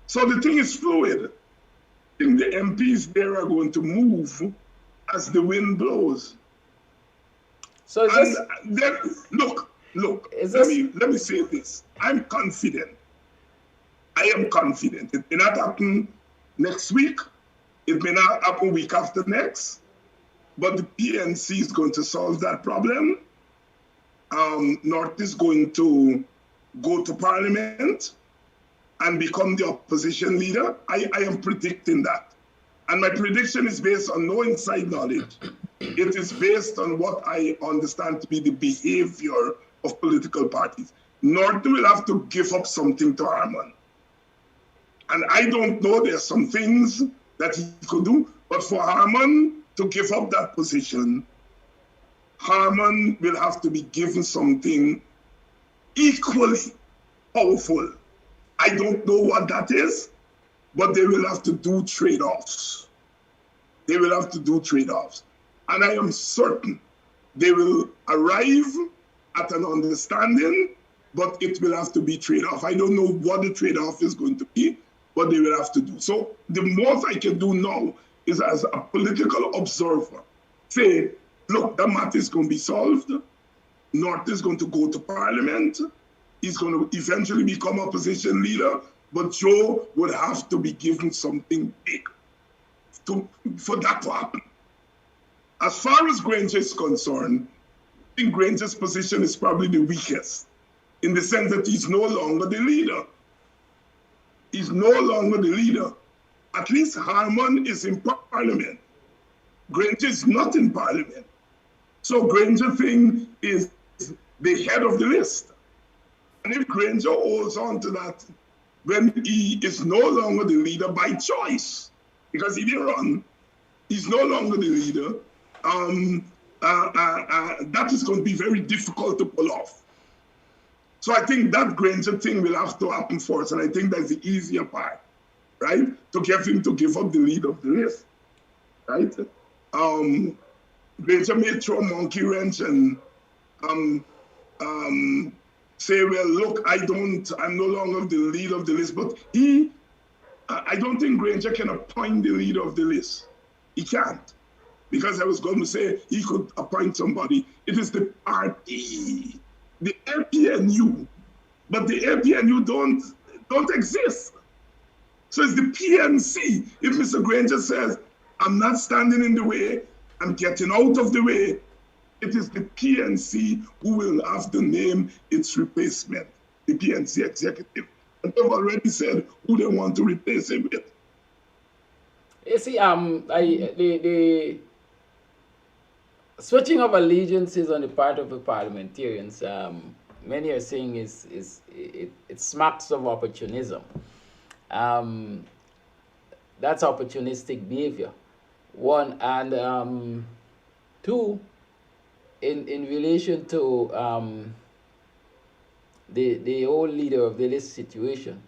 So the thing is fluid. I think the MPs there are going to move as the wind blows. So look. Let me say this. I'm confident. I am confident. It may not happen next week. It may not happen week after next. But the PNC is going to solve that problem. North is going to go to Parliament and become the opposition leader. I am predicting that. And my prediction is based on no inside knowledge. It is based on what I understand to be the behavior of political parties. North will have to give up something to Harman. And I don't know, there's some things that he could do, but for Harman to give up that position, Harman will have to be given something equally powerful. I don't know what that is, but they will have to do trade-offs. They will have to do trade-offs. And I am certain they will arrive at an understanding, but it will have to be trade-off. I don't know what the trade-off is going to be, but they will have to do. So the most I can do now is, as a political observer, say, look, the matter is going to be solved. North is going to go to Parliament. He's going to eventually become opposition leader, but Joe would have to be given something big for that to happen. As far as Granger is concerned, I think Granger's position is probably the weakest, in the sense that he's no longer the leader. He's no longer the leader. At least Harman is in Parliament. Granger is not in Parliament. So Granger thing is the head of the list. And if Granger holds on to that, when he is no longer the leader by choice, because he didn't run, he's no longer the leader, that is going to be very difficult to pull off. So I think that Granger thing will have to happen first, and I think that's the easier part, right? To get him to give up the lead of the list, right? Granger may throw a monkey wrench and say, well, look, I'm no longer the lead of the list, but I don't think Granger can appoint the leader of the list. He can't. Because I was going to say he could appoint somebody. It is the party, the LPNU, but the LPNU don't exist. So it's the PNC. If Mr. Granger says, I'm not standing in the way, I'm getting out of the way, it is the PNC who will have to name its replacement, the PNC executive. And they've already said who they want to replace him with. You see, the switching of allegiances on the part of the parliamentarians, many are saying it smacks of opportunism. That's opportunistic behavior. One, and two, in relation to the old leader of the list situation.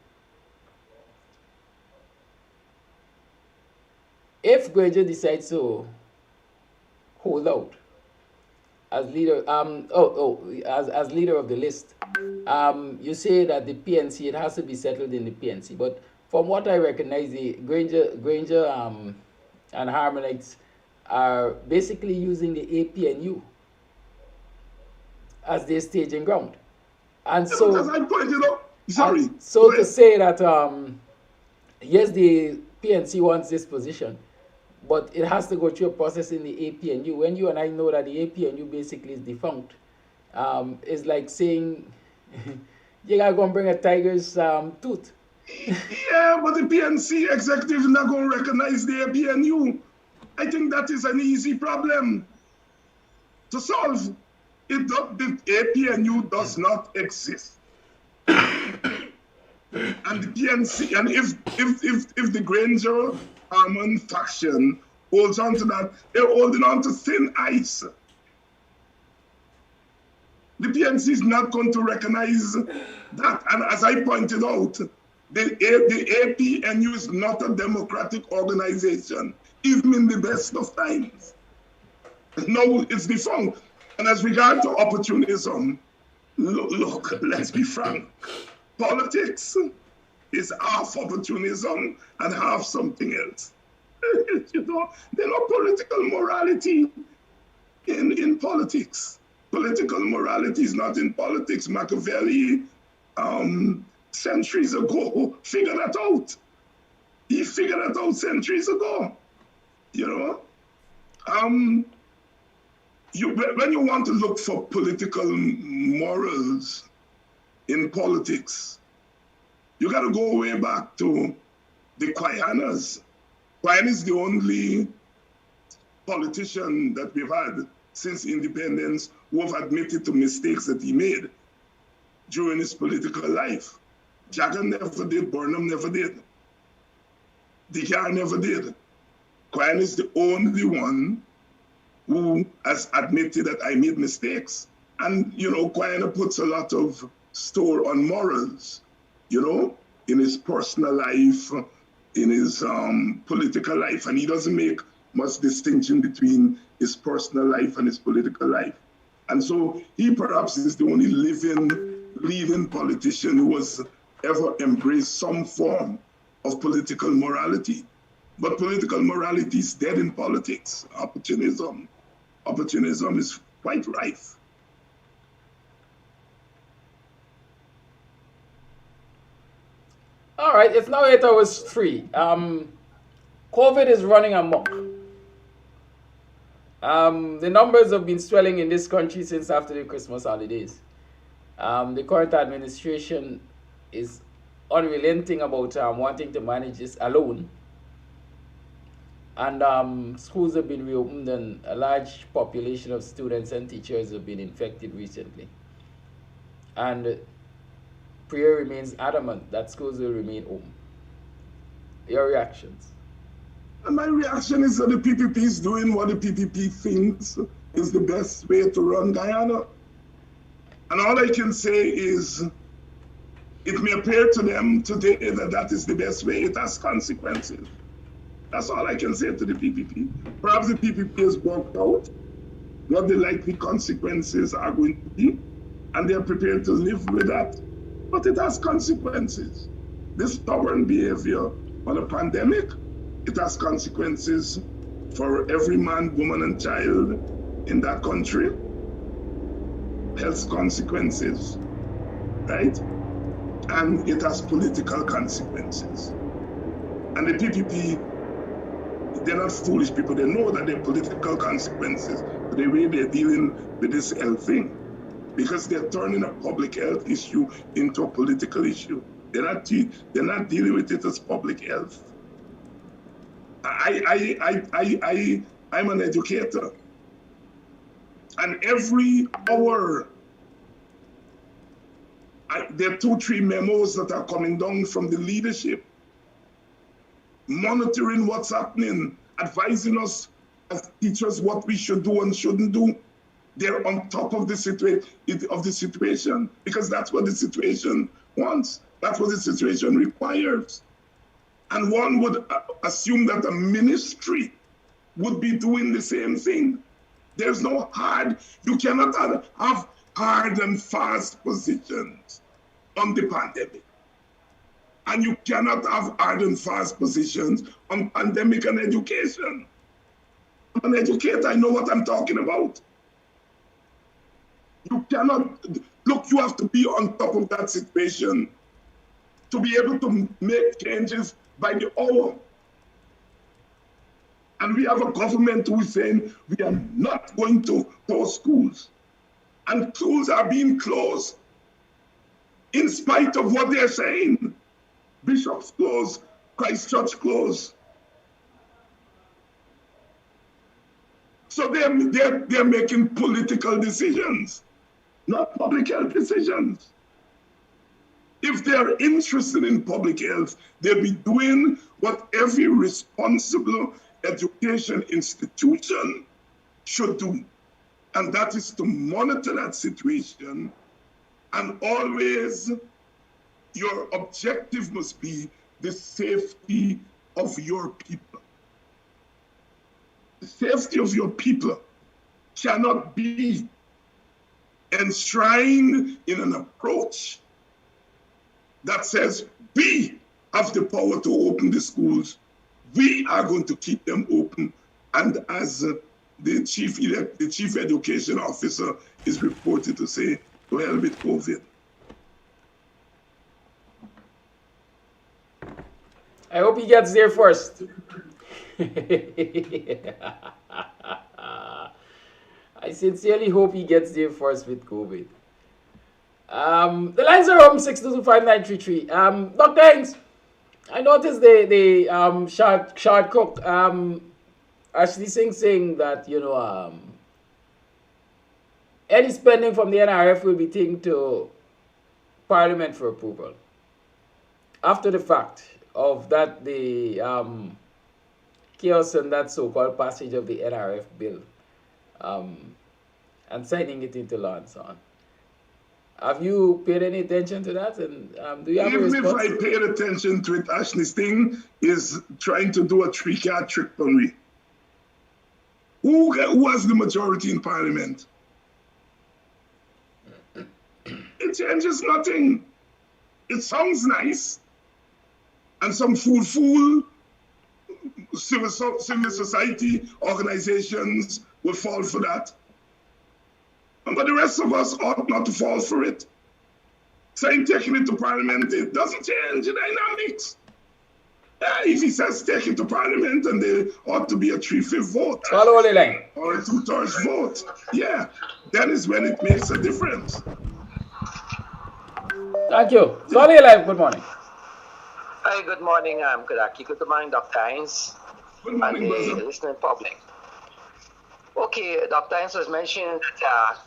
If Granger decides to hold out as leader, as leader of the list, you say that the PNC, it has to be settled in the PNC. But from what I recognize, the Granger and Harmonites are basically using the APNU as their staging ground. And so, as I pointed out, sorry. So to say that yes, the PNC wants this position, but it has to go through a process in the APNU. When you and I know that the APNU basically is defunct, it's like saying you gotta go and bring a tiger's tooth. Yeah, but the PNC executive is not going to recognize the APNU. I think that is an easy problem to solve. The APNU does not exist. And the PNC, and if the Granger Harmon faction holds on to that, they're holding on to thin ice. The PNC is not going to recognize that. And as I pointed out, the APNU is not a democratic organization, even in the best of times. No, it's defunct. And as regard to opportunism, look, let's be frank. Politics is half opportunism and half something else. You know, there's no political morality in politics. Political morality is not in politics. Machiavelli, centuries ago, figured that out. He figured that out centuries ago. You know, when you want to look for political morals in politics, you got to go way back to the Quayanas. Quayan is the only politician that we've had since independence who have admitted to mistakes that he made during his political life. Jagger never did, Burnham never did. Dicar never did. Quayan is the only one who has admitted that I made mistakes. And, you know, Quayan puts a lot of store on morals, you know, in his personal life, in his political life. And he doesn't make much distinction between his personal life and his political life. And so he perhaps is the only leading politician who has ever embraced some form of political morality. But political morality is dead in politics. Opportunism is quite rife. All right, it's now 8:03. COVID is running amok. The numbers have been swelling in this country since after the Christmas holidays. The current administration is unrelenting about wanting to manage this alone. And schools have been reopened, and a large population of students and teachers have been infected recently. And Priya remains adamant that schools will remain open. Your reactions? And my reaction is that the PPP is doing what the PPP thinks is the best way to run Guyana. And all I can say is, it may appear to them today that that is the best way. It has consequences. That's all I can say to the PPP. Perhaps the PPP has worked out what the likely consequences are going to be, and they're prepared to live with that. But it has consequences. This stubborn behavior on a pandemic, it has consequences for every man, woman, and child in that country. Health consequences, right? And it has political consequences. And the PPP, they're not foolish people. They know that there are political consequences to the way they're dealing with this health thing, because they're turning a public health issue into a political issue. They're not dealing with it as public health. I'm an educator, and every hour there are 2-3 memos that are coming down from the leadership, monitoring what's happening, advising us as teachers what we should do and shouldn't do. They're on top of the situation because that's what the situation wants. That's what the situation requires. And one would assume that the ministry would be doing the same thing. There's no you cannot have hard and fast positions on the pandemic. And you cannot have hard and fast positions on pandemic and education. I'm an educator, I know what I'm talking about. You cannot, look, you have to be on top of that situation to be able to make changes by the hour. And we have a government who is saying we are not going to close schools. And schools are being closed in spite of what they're saying. Bishops closed, Christchurch closed. So they're making political decisions, not public health decisions. If they're interested in public health, they'll be doing what every responsible education institution should do. And that is to monitor that situation, and always your objective must be the safety of your people. The safety of your people cannot be enshrined in an approach that says we have the power to open the schools, we are going to keep them open, and as the chief education officer is reported to say, to hell with COVID. I hope he gets there first. I sincerely hope he gets there first with COVID. The lines are open 6225933. Dr. Hinds, I noticed the short cook Ashley Singh saying that, you know, any spending from the NRF will be taken to Parliament for approval. After the fact of that, the chaos and that so-called passage of the NRF bill and signing it into law and so on. Have you paid any attention to that? And do you have a response? Even if I paid attention to it, Ashley Singh is trying to do a three-card trick on me. Who has the majority in Parliament? It changes nothing. It sounds nice. And some fool civil society organizations will fall for that. But the rest of us ought not to fall for it. Saying taking it to Parliament, it doesn't change the dynamics. If he says take it to Parliament, and there ought to be a 3/5 vote. Follow the line. Or a 2/3 vote. Yeah, that is when it makes a difference. Thank you. Solly Live, good morning. Hi, good morning, Kadaki. Good morning, Dr. Hinds. Good morning, and the brother. listening public. Okay, Dr. Hinds was mentioning that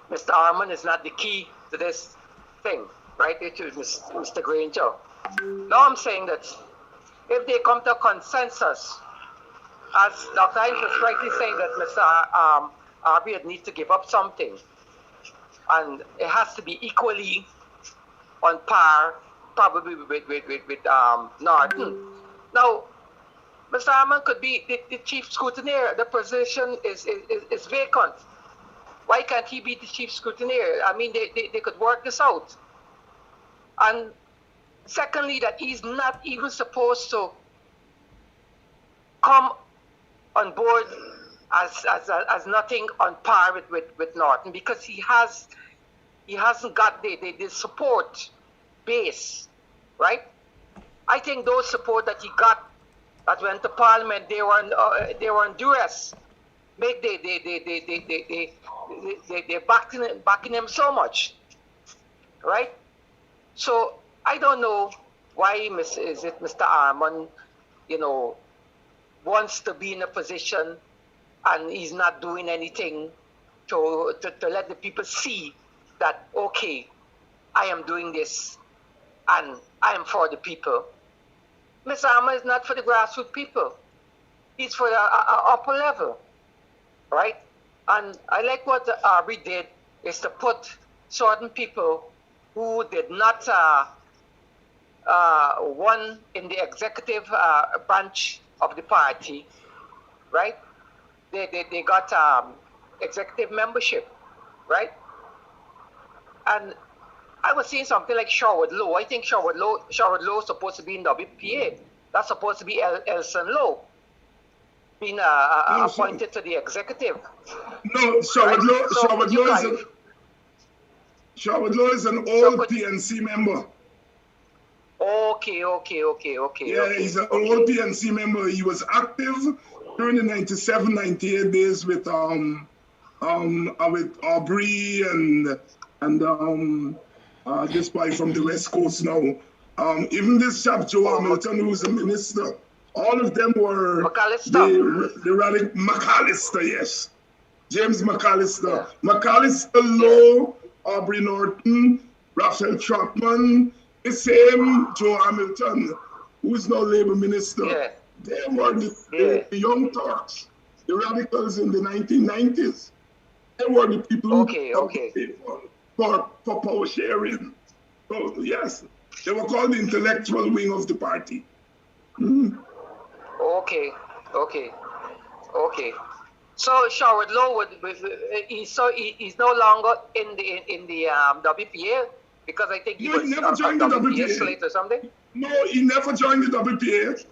Mr. Armand is not the key to this thing, right? It is Mr. Granger. Now I'm saying that if they come to a consensus, as Dr. Hinds was rightly saying that Mr. Arbiad needs to give up something, and it has to be equally on par, probably with Norton. Now, Mr. Armand could be the chief scrutineer. The position is vacant. Why can't he be the chief scrutineer? I mean, they could work this out. And secondly, that he's not even supposed to come on board as nothing on par with Norton, because he hasn't got the support base, right? I think those support that he got that went to Parliament, they were on duress. They're backing him so much, right? So I don't know why Mr. Armand, wants to be in a position and he's not doing anything to let the people see that, okay, I am doing this and I am for the people. Mr. Armand is not for the grassroots people. He's for the upper level, right? And I like what Aubrey did is to put certain people who did not won in the executive branch of the party, right? They got executive membership, right? And I was seeing something like Sherwood Lowe. I think Sherwood Lowe is supposed to be in WPA. That's supposed to be Elson Lowe being appointed to the executive. No, Sherwood Lowe. So Sherwood Lowe is an old PNC member. Okay. Yeah, he's an old PNC member. He was active during the 97, 98 days with Aubrey and this boy from the West Coast now. Even this chap Joe Hamilton, who's a minister, all of them were the radical McAllister, yes. James McAllister. Yeah. McAllister, Lowe, Aubrey Norton, Raphael Chapman, the same Joe Hamilton, who's now Labour Minister. Yeah. They were the young Turks, the radicals in the 1990s. They were the people for power sharing. So, yes, they were called the intellectual wing of the party. Mm. Okay. So Sherwood Lowe he's no longer in the WPA because I think he was never joined the WPA slate or something. No, he never joined the WPA.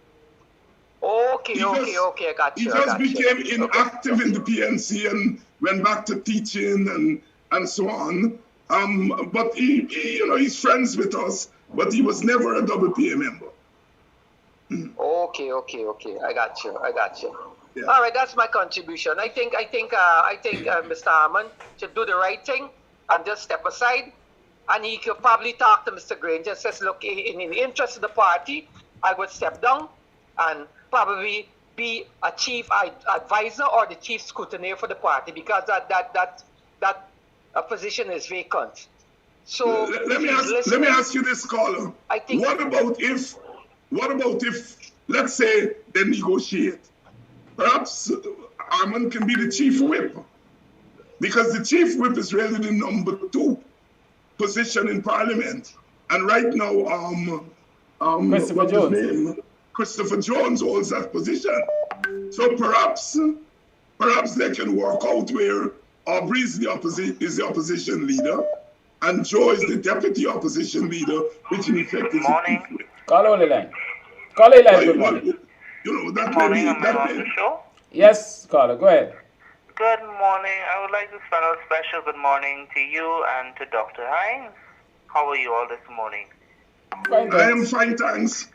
Okay, I got you. He just became inactive in the PNC and went back to teaching and so on. But he's friends with us, but he was never a WPA member. Okay. I got you. Yeah. All right, that's my contribution. I think Mr. Harmon should do the right thing and just step aside. And he could probably talk to Mr. Granger. Says, look, in the interest of the party, I would step down and probably be a chief advisor or the chief scrutineer for the party because that position is vacant. So let me ask you this, caller. What about if let's say they negotiate? Perhaps Armand can be the chief whip because the chief whip is really the number 2 position in Parliament, and right now Christopher Jones holds that position. So perhaps they can work out where Aubrey is the opposition leader and Joe is the deputy opposition leader, which in effect is morning. Call on the line. Good morning. Good morning, am I on the show? Yes, caller, go ahead. Good morning. I would like to send a special good morning to you and to Dr. Hinds. How are you all this morning? Fine, I am fine, thanks.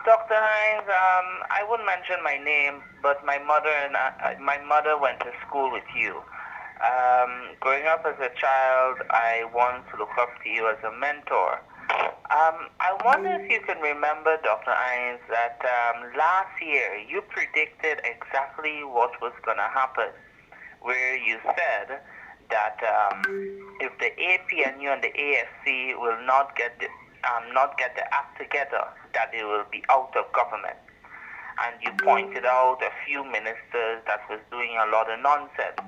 Dr. Hinds, I wouldn't mention my name, but my mother went to school with you. Growing up as a child, I once looked up to you as a mentor. I wonder if you can remember, Dr. Hinds, that last year you predicted exactly what was going to happen, where you said that if the APNU and the AFC will not get the act together, that they will be out of government. And you pointed out a few ministers that was doing a lot of nonsense.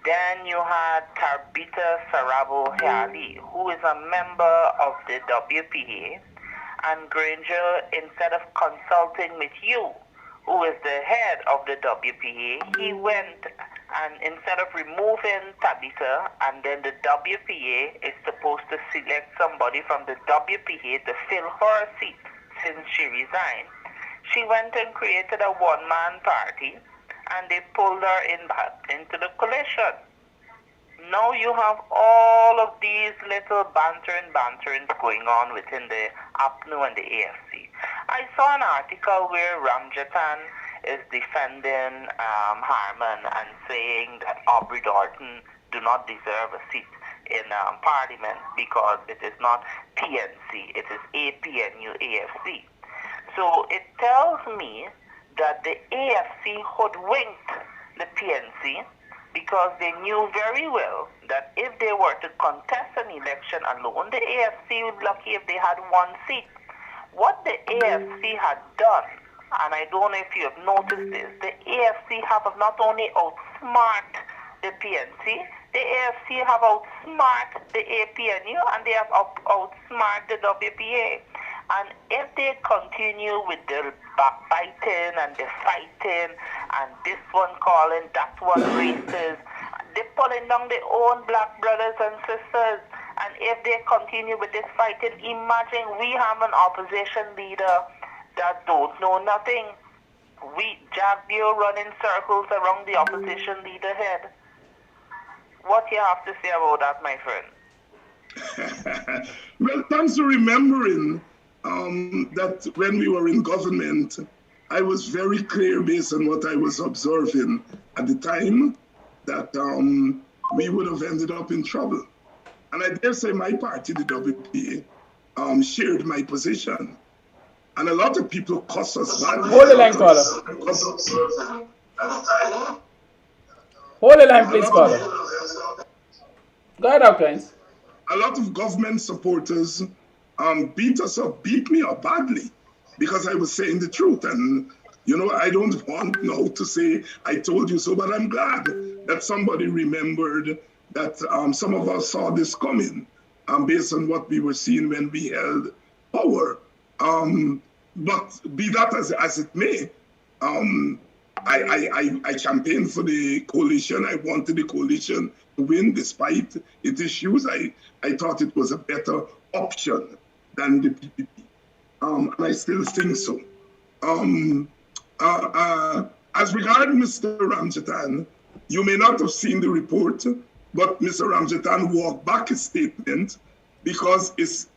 Then you had Tarbita Sarabo Heali, who is a member of the WPA, and Granger, instead of consulting with you, who is the head of the WPA, he went and instead of removing Tabitha, and then the WPA is supposed to select somebody from the WPA to fill her seat since she resigned, she went and created a one-man party, and they pulled her into the coalition. Now you have all of these little banterings going on within the APNU and the AFC. I saw an article where Ramjatan is defending Harman and saying that Aubrey Dorton do not deserve a seat in Parliament because it is not PNC, it is APNU AFC. So it tells me that the AFC hoodwinked the PNC because they knew very well that if they were to contest an election alone, the AFC would be lucky if they had one seat. What the AFC had done, and I don't know if you have noticed this, the AFC have not only outsmart the PNC. The AFC have outsmart the APNU and they have outsmart the WPA. And if they continue with the backbiting and the fighting and this one calling that one racist, they're pulling down their own black brothers and sisters. And if they continue with this fighting, imagine we have an opposition leader that don't know nothing. We Jack Beer running circles around the opposition leader head. What you have to say about that, my friend? Well, thanks for remembering that when we were in government, I was very clear based on what I was observing at the time that we would have ended up in trouble. And I dare say my party, the WPA, shared my position. And a lot of people cuss us back. Hold the line, caller. Hold the line, please, caller. Go ahead, Hawkins. A lot of government supporters beat me up badly because I was saying the truth. And, you know, I don't want now to say I told you so, but I'm glad that somebody remembered that some of us saw this coming based on what we were seeing when we held power. But be that as it may, I campaigned for the coalition. I wanted the coalition to win despite its issues. I thought it was a better option than the PPP. And I still think so. As regard Mr. Ramjatan, you may not have seen the report, but Mr. Ramjatan walked back his statement because his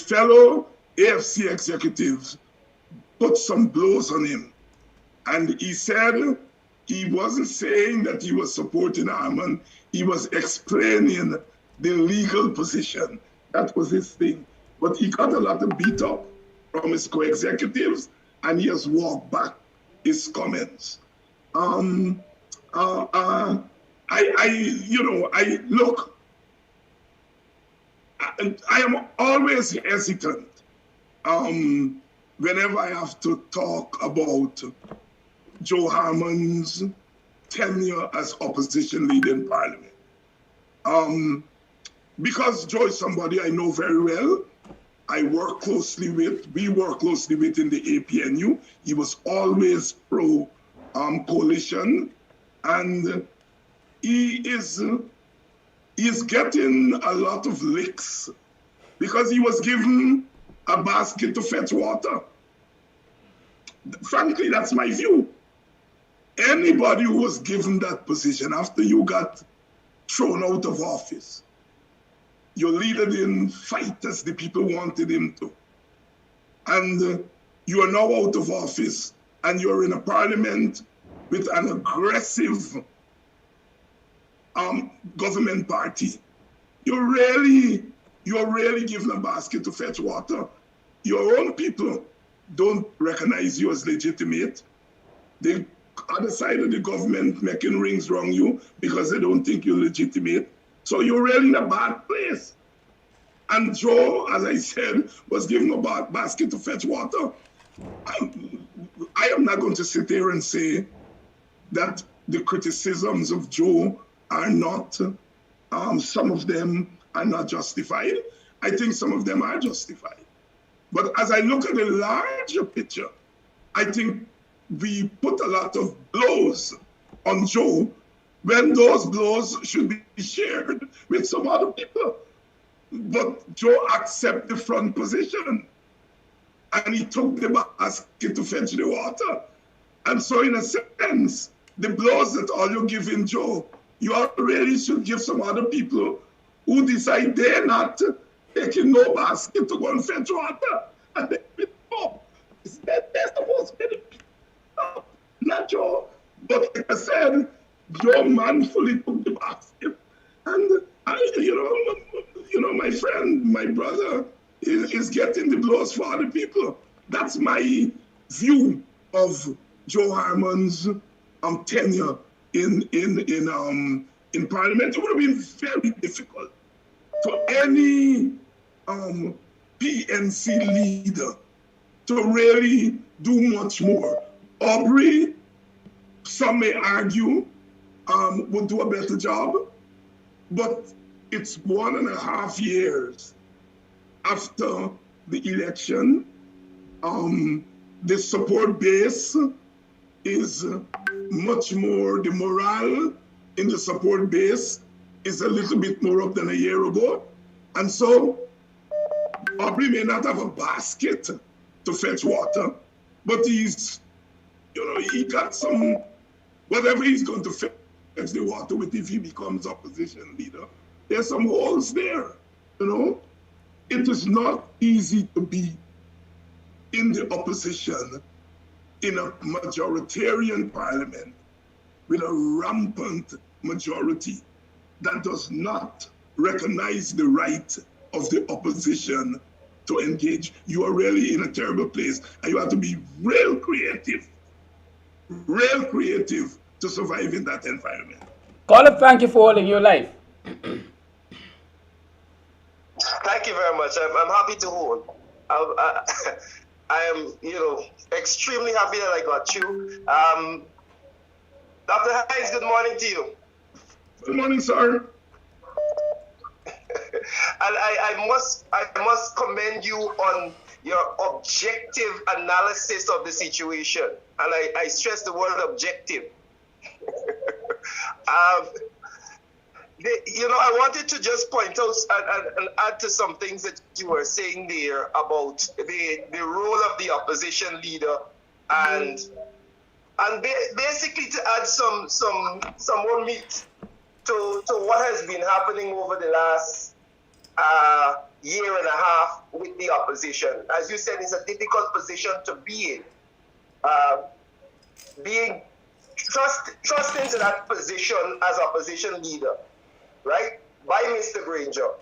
fellow AFC executives put some blows on him. And he said he wasn't saying that he was supporting Harman, he was explaining the legal position. That was his thing. But he got a lot of beat up from his co-executives and he has walked back his comments. I am always hesitant whenever I have to talk about Joe Harmon's tenure as opposition leader in Parliament. Because Joe is somebody I know very well. We work closely with in the APNU. He was always pro coalition, and he is getting a lot of licks because he was given a basket to fetch water. Frankly, that's my view. Anybody who was given that position after you got thrown out of office, your leader didn't fight as the people wanted him to. And you are now out of office and you're in a parliament with an aggressive government party. You're really given a basket to fetch water. Your own people don't recognize you as legitimate. The other side of the government making rings around you because they don't think you're legitimate. So you're really in a bad place. And Joe, as I said, was given a basket to fetch water. I am not going to sit there and say that the criticisms of Joe are not, some of them are not justified. I think some of them are justified. But as I look at the larger picture, I think we put a lot of blows on Joe when those blows should be shared with some other people. But Joe accepted the front position and he took the basket to fetch the water. And so in a sense, the blows that all you're giving Joe, you already should give some other people who decide they're not taking no basket to go and fetch water. And they pick up. They're supposed to be the people, not Joe. But like I said, Joe manfully took the basket. And my friend, my brother is getting the blows for other people. That's my view of Joe Harmon's tenure in Parliament. It would have been very difficult for any PNC leader to really do much more. Aubrey, some may argue, would do a better job. But it's 1.5 years after the election. The support base is much more, the morale in the support base is a little bit more up than a year ago. And so Aubrey may not have a basket to fetch water, but he's, he got some, whatever he's going to fetch the water with if he becomes opposition leader. There's some holes there, It is not easy to be in the opposition in a majoritarian parliament with a rampant majority that does not recognize the right of the opposition to engage. You are really in a terrible place, and you have to be real creative to survive in that environment. Caller, thank you for holding your life. Thank you very much. I'm happy to hold. I am, extremely happy that I got you. Dr. Hinds, good morning to you. Good morning, sir. And I must commend you on your objective analysis of the situation. And I stress the word objective. I wanted to just point out and add to some things that you were saying there about the role of the opposition leader and basically to add some more meat to what has been happening over the last year and a half with the opposition. As you said, it's a difficult position to be in. Trust into that position as opposition leader, right, by Mr. Granger,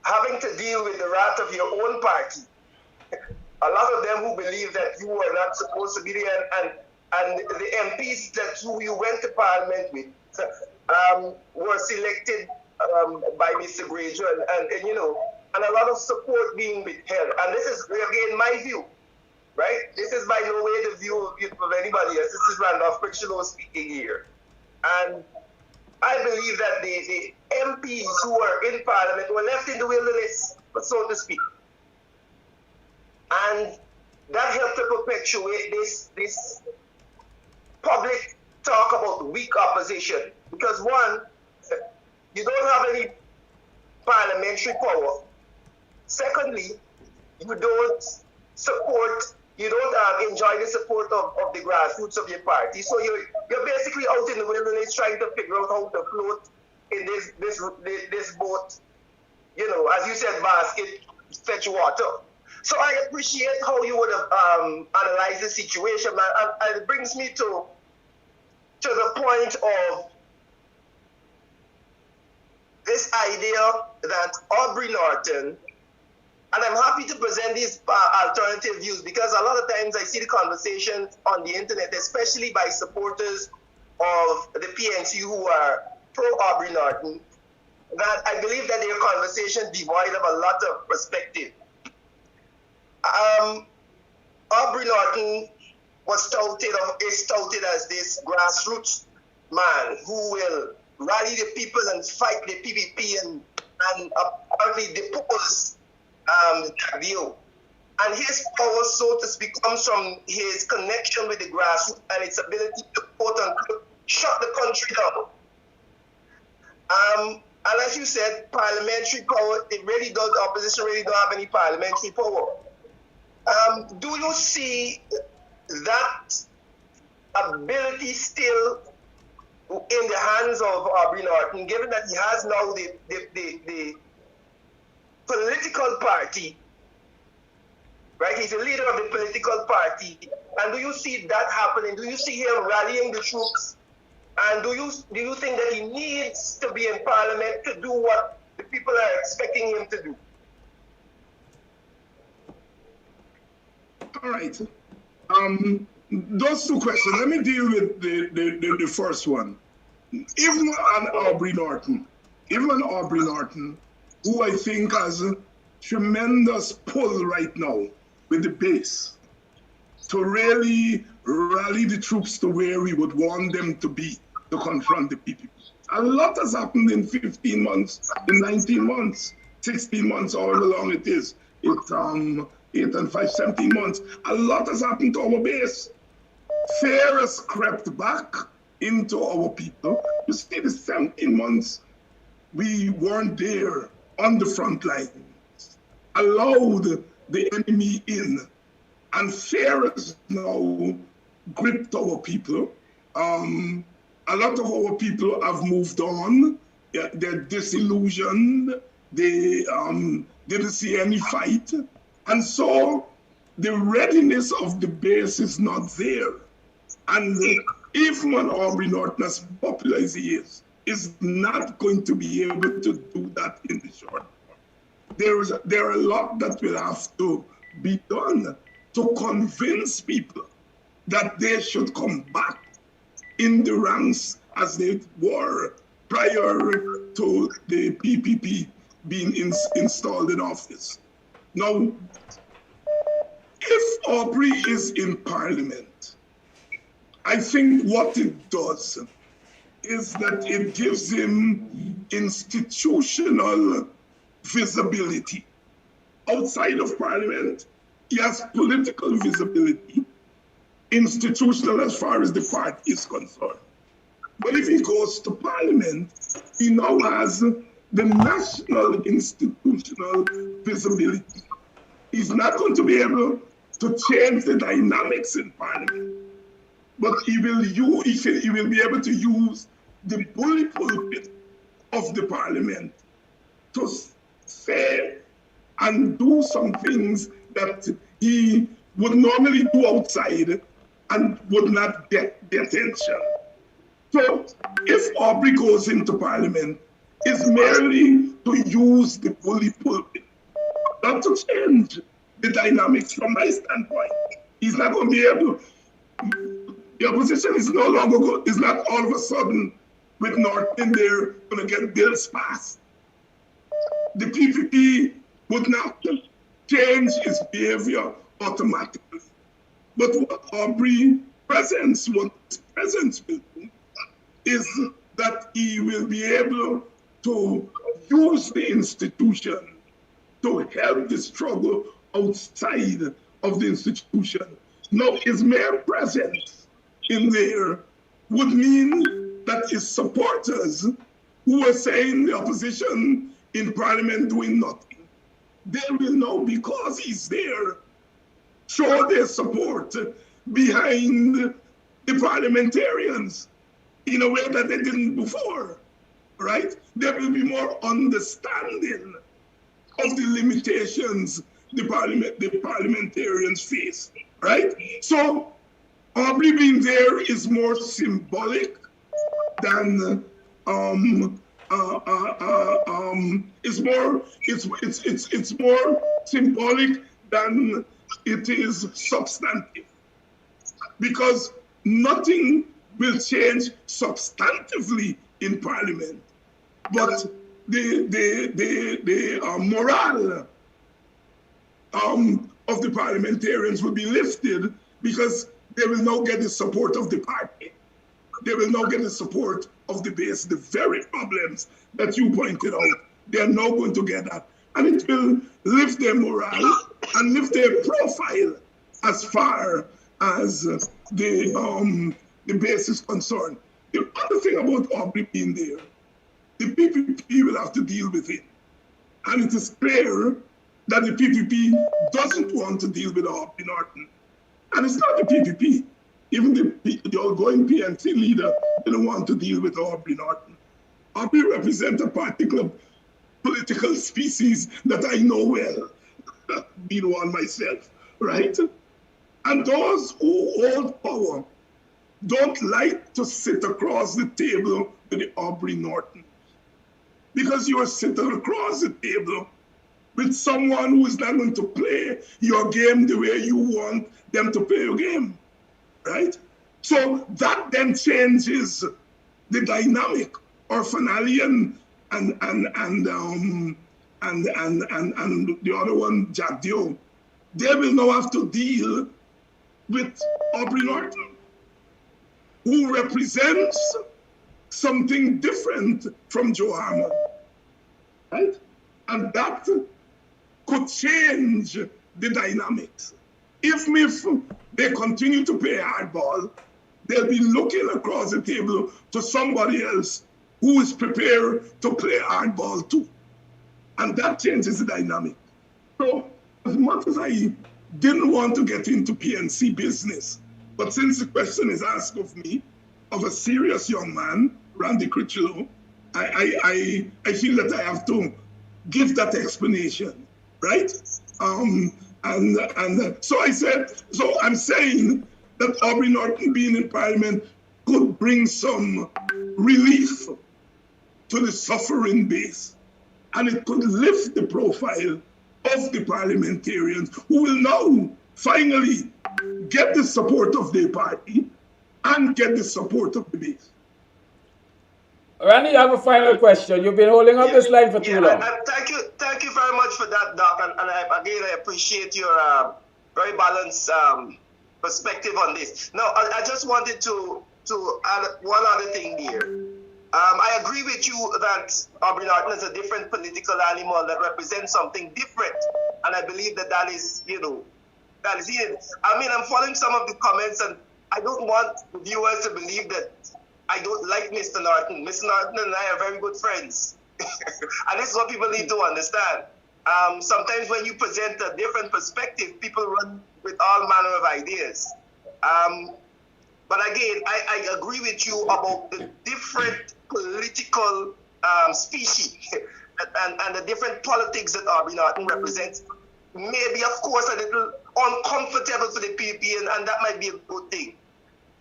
having to deal with the wrath of your own party. A lot of them who believe that you were not supposed to be there, and the MPs that you went to parliament with were selected by Mr. Granger, and a lot of support being withheld. And this is, again, my view. Right? This is by no way the view of anybody else. This is Randolph Critchlow speaking here. And I believe that the MPs who were in Parliament were left in the wilderness, so to speak. And that helped to perpetuate this public talk about weak opposition. Because one, you don't have any parliamentary power. Secondly, you don't enjoy the support of the grassroots of your party. So you're basically out in the wilderness trying to figure out how to float in this boat, as you said, basket, fetch water. So I appreciate how you would have analyzed the situation, and it brings me to the point of this idea that Aubrey Norton, and I'm happy to present these alternative views because a lot of times I see the conversations on the internet, especially by supporters of the PNC who are pro-Aubrey Norton, that I believe that their conversation devoid of a lot of perspective. Aubrey Norton is touted as this grassroots man who will rally the people and fight the PPP and apparently depose view. And his power, so to speak, comes from his connection with the grassroots and its ability to, quote unquote, shut the country down. And as you said, parliamentary power, the opposition really don't have any parliamentary power. Do you see that ability still in the hands of Aubrey Norton, given that he has now the political party, right? He's a leader of the political party. And do you see that happening? Do you see him rallying the troops? And do you think that he needs to be in parliament to do what the people are expecting him to do? All right. Those two questions. Let me deal with the first one. Even an Aubrey Norton, who I think has a tremendous pull right now with the base to really rally the troops to where we would want them to be to confront the PPP. A lot has happened in 15 months, in 19 months, 16 months, however long it is. It's 8 and 5, 17 months. A lot has happened to our base. Fear has crept back into our people. You see, the 17 months we weren't there on the front lines, allowed the enemy in, and fear has now gripped our people. A lot of our people have moved on. Yeah, they're disillusioned. They didn't see any fight. And so the readiness of the base is not there. And even when Aubrey Norton, as popular as he is not going to be able to do that in the short term. There are a lot that will have to be done to convince people that they should come back in the ranks as they were prior to the PPP being installed in office. Now, if Aubrey is in Parliament, I think what it does is that it gives him institutional visibility. Outside of Parliament, he has political visibility, institutional as far as the party is concerned. But if he goes to Parliament, he now has the national institutional visibility. He's not going to be able to change the dynamics in Parliament, but he will be able to use the bully pulpit of the Parliament to say and do some things that he would normally do outside and would not get the attention. So if Aubrey goes into Parliament, it's merely to use the bully pulpit, not to change the dynamics from my standpoint. He's not going to be able, the opposition is no longer good, is not all of a sudden with Norton there going to get bills passed. The PPP would not change its behavior automatically. But what Aubrey presents, what his presence will do, is that he will be able to use the institution to help the struggle outside of the institution. Now, his mere presence in there would mean that his supporters, who are saying the opposition in Parliament doing nothing, they will now, because he's there, show their support behind the parliamentarians in a way that they didn't before, right? There will be more understanding of the limitations the parliamentarians face, right? So Aubrey being there is more symbolic than it's more symbolic than it is substantive, because nothing will change substantively in Parliament, but the morale of the parliamentarians will be lifted because they will now get the support of the party. They will now get the support of the base. The very problems that you pointed out, they are now going to get that. And it will lift their morale and lift their profile as far as the base is concerned. The other thing about Aubrey being there, the PPP will have to deal with it. And it is clear that the PPP doesn't want to deal with Aubrey Norton. And it's not the PPP. Even the outgoing PNC leader didn't want to deal with Aubrey Norton. Aubrey represents a particular political species that I know well, being one myself, right? And those who hold power don't like to sit across the table with the Aubrey Norton, because you are sitting across the table with someone who is not going to play your game the way you want them to play your game, right? So that then changes the dynamic. Orfanali and the other one, Jack Dio, they will now have to deal with Aubrey Norton, who represents something different from Joe Harmon, right? And that could change the dynamics. If they continue to play hardball, they'll be looking across the table to somebody else who is prepared to play hardball too. And that changes the dynamic. So as much as I didn't want to get into PNC business, but since the question is asked of me, of a serious young man, Randy Critchlow, I feel that I have to give that explanation, right? So I said, so I'm saying that Aubrey Norton being in Parliament could bring some relief to the suffering base, and it could lift the profile of the parliamentarians who will now finally get the support of their party and get the support of the base. Randy, you have a final question. You've been holding up this line for too long. Thank you very much for that, Doc. And I appreciate your very balanced perspective on this. Now, I just wanted to add one other thing here. I agree with you that Aubrey Norton is a different political animal that represents something different. And I believe that is, that is it. I mean, I'm following some of the comments, and I don't want viewers to believe that I don't like Mr. Norton. Mr. Norton and I are very good friends. And this is what people need to understand. Sometimes when you present a different perspective, people run with all manner of ideas. But again, I agree with you about the different political species and the different politics that Aubrey Norton represents. Maybe, of course, a little uncomfortable for the PPP, and that might be a good thing.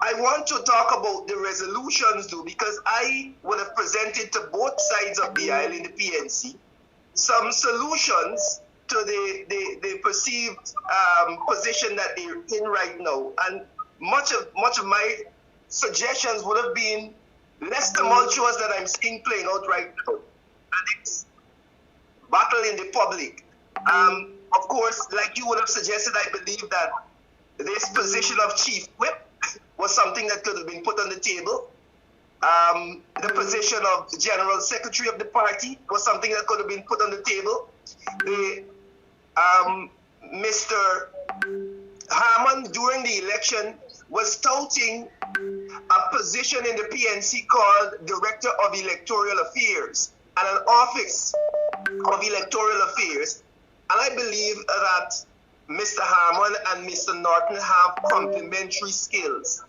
I want to talk about the resolutions, though, because I would have presented to both sides of the aisle in the PNC some solutions to the perceived position that they're in right now. And much of my suggestions would have been less tumultuous than I'm seeing playing out right now. And it's battle in the public. Of course, like you would have suggested, I believe that this position of chief whip was something that could have been put on the table. The position of general secretary of the party was something that could have been put on the table. Mr. Harmon, during the election, was touting a position in the PNC called Director of Electoral Affairs and an Office of Electoral Affairs. And I believe that Mr. Harmon and Mr. Norton have complementary skills,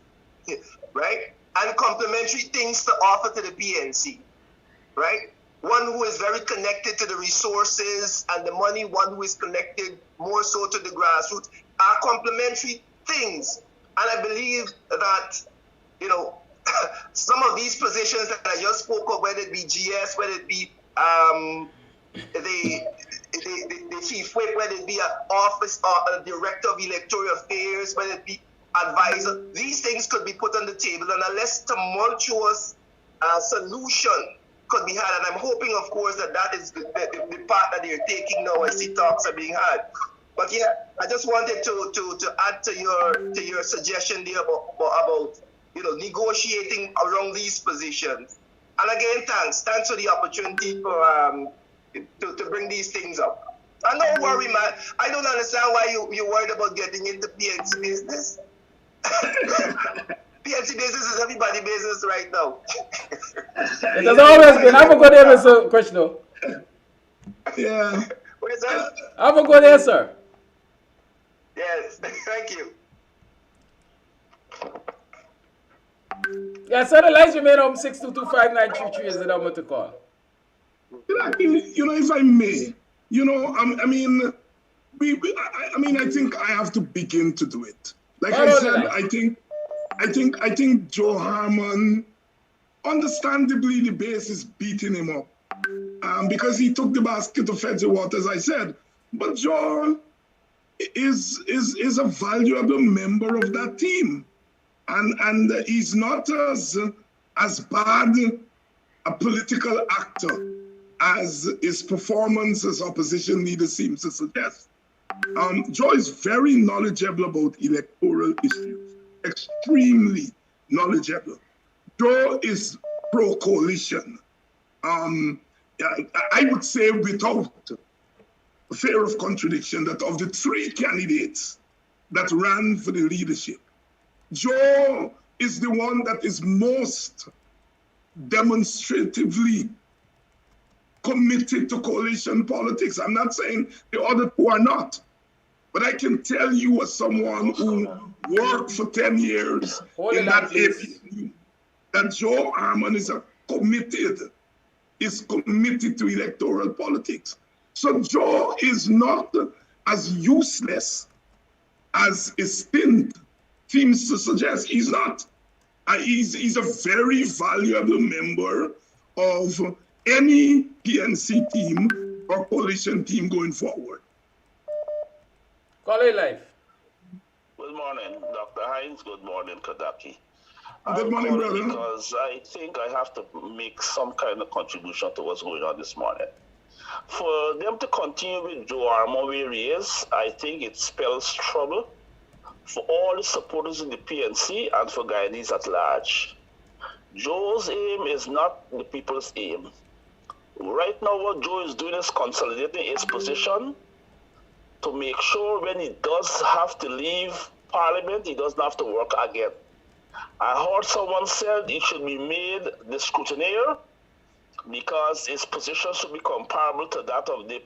right? And complementary things to offer to the PNC, right? One who is very connected to the resources and the money, one who is connected more so to the grassroots, are complementary things. And I believe that, some of these positions that I just spoke of, whether it be GS, whether it be the chief whip, whether it be an office or a director of electoral affairs, whether it be advisor, these things could be put on the table, and a less tumultuous solution could be had. And I'm hoping, of course, that is the part that they're taking now as the talks are being had. But yeah, I just wanted to add to your suggestion there about negotiating around these positions. And again, thanks for the opportunity for to bring these things up. And don't worry, man. I don't understand why you're worried about getting into PNC business. PNC business is everybody's business right now. It has always been. Have a good day, Mr. Krishna. Yeah. What is that? Have a good day, sir. Yes, thank you. Yeah, so the lines remain on 6225933 is the number to call. If I may, I think I have to begin to do it. Like I said, I think Joe Harmon, understandably, the base is beating him up because he took the basket of Federal Water, as I said. But Joe is a valuable member of that team, and he's not as bad a political actor as his performance as opposition leader seems to suggest. Joe is very knowledgeable about electoral issues, extremely knowledgeable. Joe is pro-coalition. I would say without fear of contradiction that of the three candidates that ran for the leadership, Joe is the one that is most demonstratively committed to coalition politics. I'm not saying the other two are not, but I can tell you as someone who worked for 10 years in that APC, that Joe Harmon is committed to electoral politics. So Joe is not as useless as his stint seems to suggest. He's not. He's a very valuable member of any PNC team or coalition team going forward. Call it live. Good morning, Dr. Hinds. Good morning, Kadaki. Good morning, brother. Because I think I have to make some kind of contribution to what's going on this morning. For them to continue with Joe Harmon where he is, I think it spells trouble for all the supporters in the PNC and for Guyanese at large. Joe's aim is not the people's aim. Right now, what Joe is doing is consolidating his position to make sure when he does have to leave Parliament, he doesn't have to work again. I heard someone said he should be made the scrutineer because his position should be comparable to that of the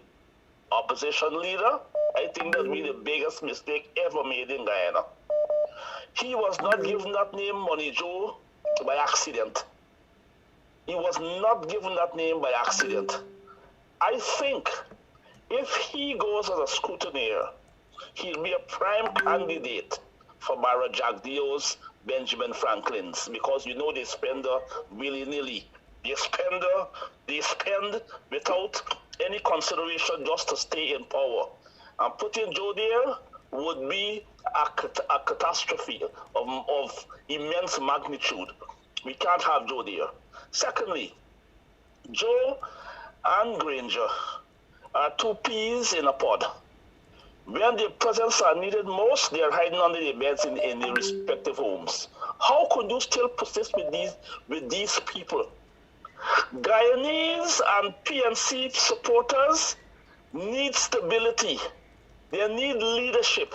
opposition leader. I think that would be the biggest mistake ever made in Guyana. He was not given that name, Money Joe, by accident. He was not given that name by accident. I think if he goes as a scrutineer, he'll be a prime candidate for Barra Jagdio's Benjamin Franklin's, because you know they spend willy-nilly. They spend without any consideration just to stay in power. And putting Joe there would be a catastrophe of immense magnitude. We can't have Joe there. Secondly, Joe and Granger are two peas in a pod. When their presence are needed most, they are hiding under their beds in their respective homes. How could you still persist with these people? Guyanese and PNC supporters need stability. They need leadership.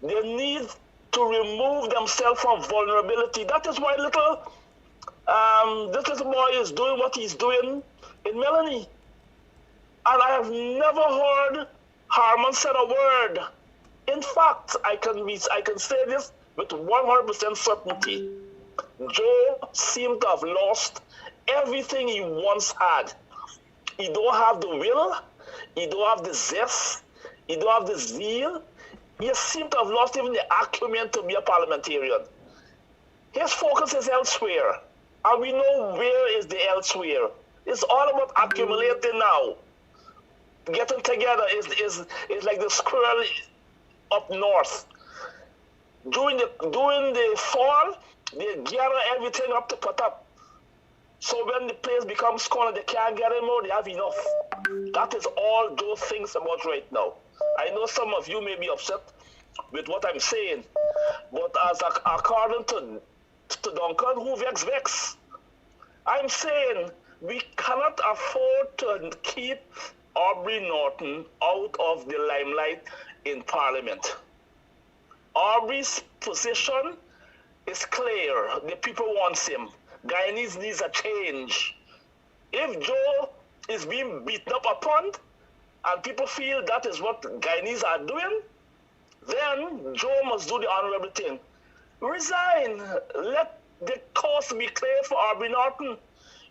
They need to remove themselves from vulnerability. That is why this little boy is doing what he's doing in Melanie. And I have never heard Harmon said a word. In fact, I can say this with 100% certainty. Joe seemed to have lost everything he once had. He don't have the will, he don't have the zest, he don't have the zeal. He seemed to have lost even the acumen to be a parliamentarian. His focus is elsewhere, and we know where is the elsewhere. It's all about accumulating now. Getting together is like the squirrel up north. During the fall, they gather everything up to put up. So when the place becomes corner, they can't get anymore, they have enough. That is all Joe thinks about right now. I know some of you may be upset with what I'm saying, but as according to Duncan, who vex? I'm saying we cannot afford to keep Aubrey Norton out of the limelight in Parliament. Aubrey's position is clear. The people want him. Guyanese needs a change. If Joe is being beaten up upon and people feel that is what Guyanese are doing, then Joe must do the honorable thing. Resign. Let the course be clear for Aubrey Norton.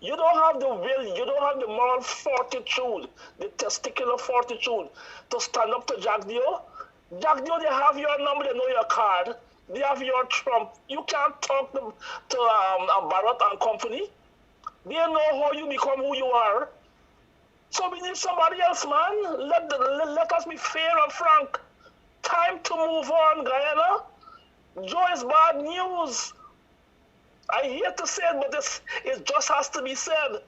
You don't have the will, you don't have the moral fortitude, the testicular fortitude to stand up to Jagdio. Jagdio, they have your number, they know your card, they have your trump. You can't talk to Barrett and company. They know how you become who you are. So we need somebody else, man. Let us be fair and frank. Time to move on, Guyana. Joe is bad news. I hate to say it, but it just has to be said.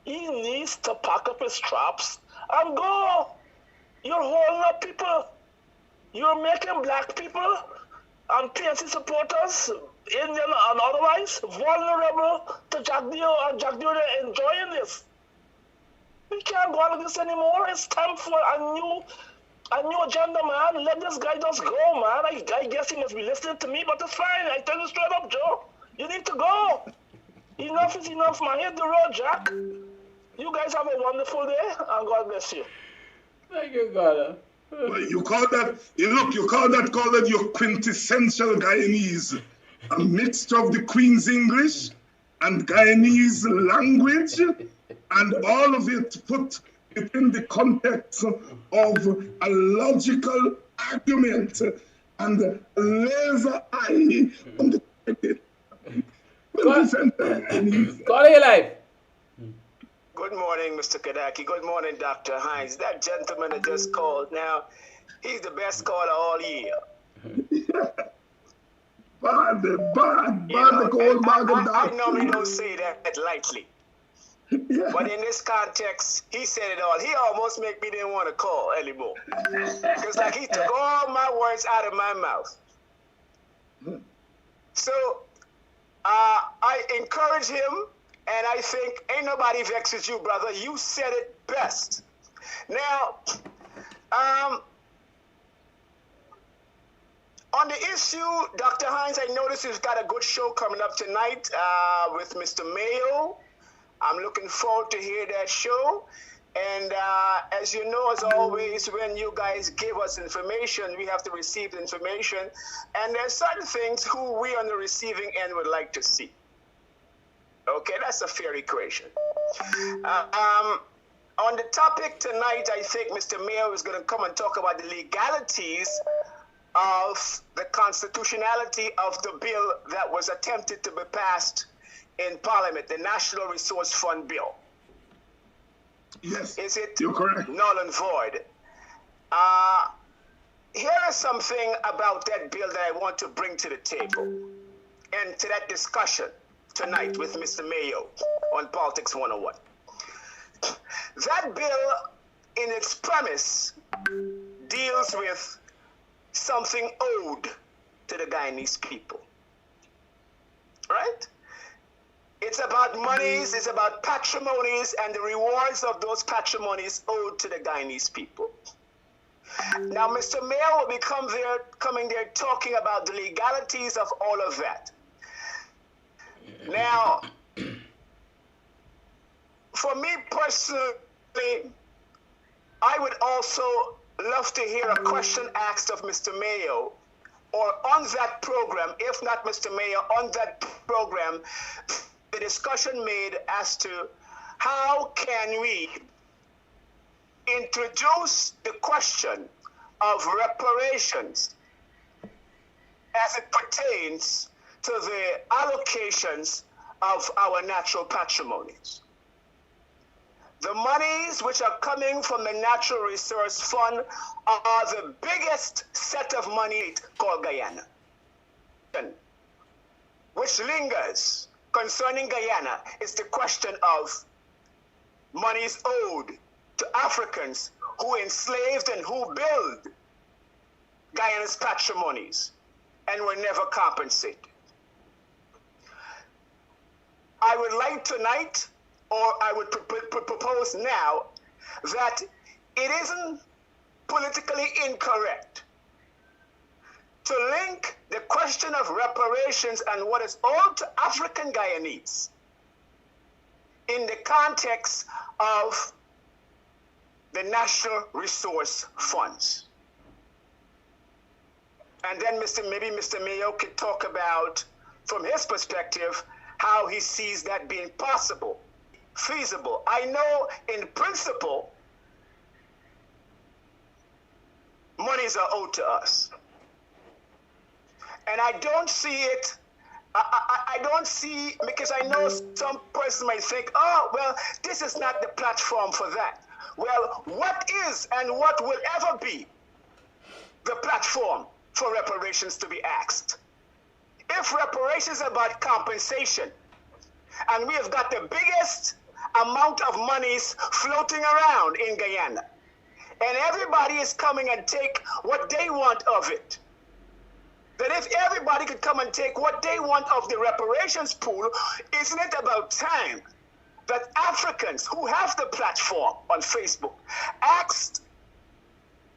He needs to pack up his traps and go. You're holding up people. You're making black people and PNC supporters, Indian and otherwise, vulnerable to Jack Dio, and Jack Dio enjoying this. We can't go on with this anymore. It's time for a new agenda, man. Let this guy just go, man. I guess he must be listening to me, but it's fine. I tell you straight up, Joe. You need to go. Enough is enough, man. Hit the road, Jack. You guys have a wonderful day, and God bless you. Thank you, God. Well, you call that your quintessential Guyanese, a mixture of the Queen's English and Guyanese language, and all of it put within the context of a logical argument and a laser eye on the target. Call your life. Good morning, Mr. Kadaki. Good morning, Dr. Hinds. That gentleman that just called now, he's the best caller all year. Bad, I normally don't say that lightly. Yeah. But in this context, he said it all. He almost made me didn't want to call anymore. Because like he took all my words out of my mouth. So I encourage him, and I think ain't nobody vexes you, brother. You said it best. Now, on the issue, Dr. Hinds, I noticed you've got a good show coming up tonight with Mr. Mayo. I'm looking forward to hear that show. And as you know, as always, when you guys give us information, we have to receive the information. And there's certain things who we on the receiving end would like to see. Okay, that's a fair equation. On the topic tonight, I think Mr. Mayo is going to come and talk about the legalities of the constitutionality of the bill that was attempted to be passed in Parliament, the National Resource Fund Bill. Yes, is it you're correct. Null and void? Here is something about that bill that I want to bring to the table and to that discussion tonight with Mr. Mayo on Politics 101. That bill, in its premise, deals with something owed to the Guyanese people. Right? It's about monies, it's about patrimonies, and the rewards of those patrimonies owed to the Guyanese people. Now, Mr. Mayor will be coming there talking about the legalities of all of that. Now, for me personally, I would also love to hear a question asked of Mr. Mayo, or on that program, if not Mr. Mayo, on that program, the discussion made as to how can we introduce the question of reparations as it pertains to the allocations of our natural patrimonies. The monies which are coming from the Natural Resource Fund are the biggest set of money called Guyana, which lingers concerning Guyana is the question of monies owed to Africans who enslaved and who built Guyana's patrimonies and were never compensated. I would like tonight, or I would propose now, that it isn't politically incorrect to link the question of reparations and what is owed to African Guyanese in the context of the National Resource Funds. And then maybe Mr. Mayo could talk about, from his perspective, how he sees that being possible, feasible. I know in principle, monies are owed to us. And I don't see it, I don't see, because I know some person might think, oh, well, this is not the platform for that. Well, what is and what will ever be the platform for reparations to be asked? If reparations are about compensation, and we have got the biggest amount of monies floating around in Guyana, and everybody is coming and take what they want of it. That if everybody could come and take what they want of the reparations pool, isn't it about time that Africans who have the platform on Facebook asked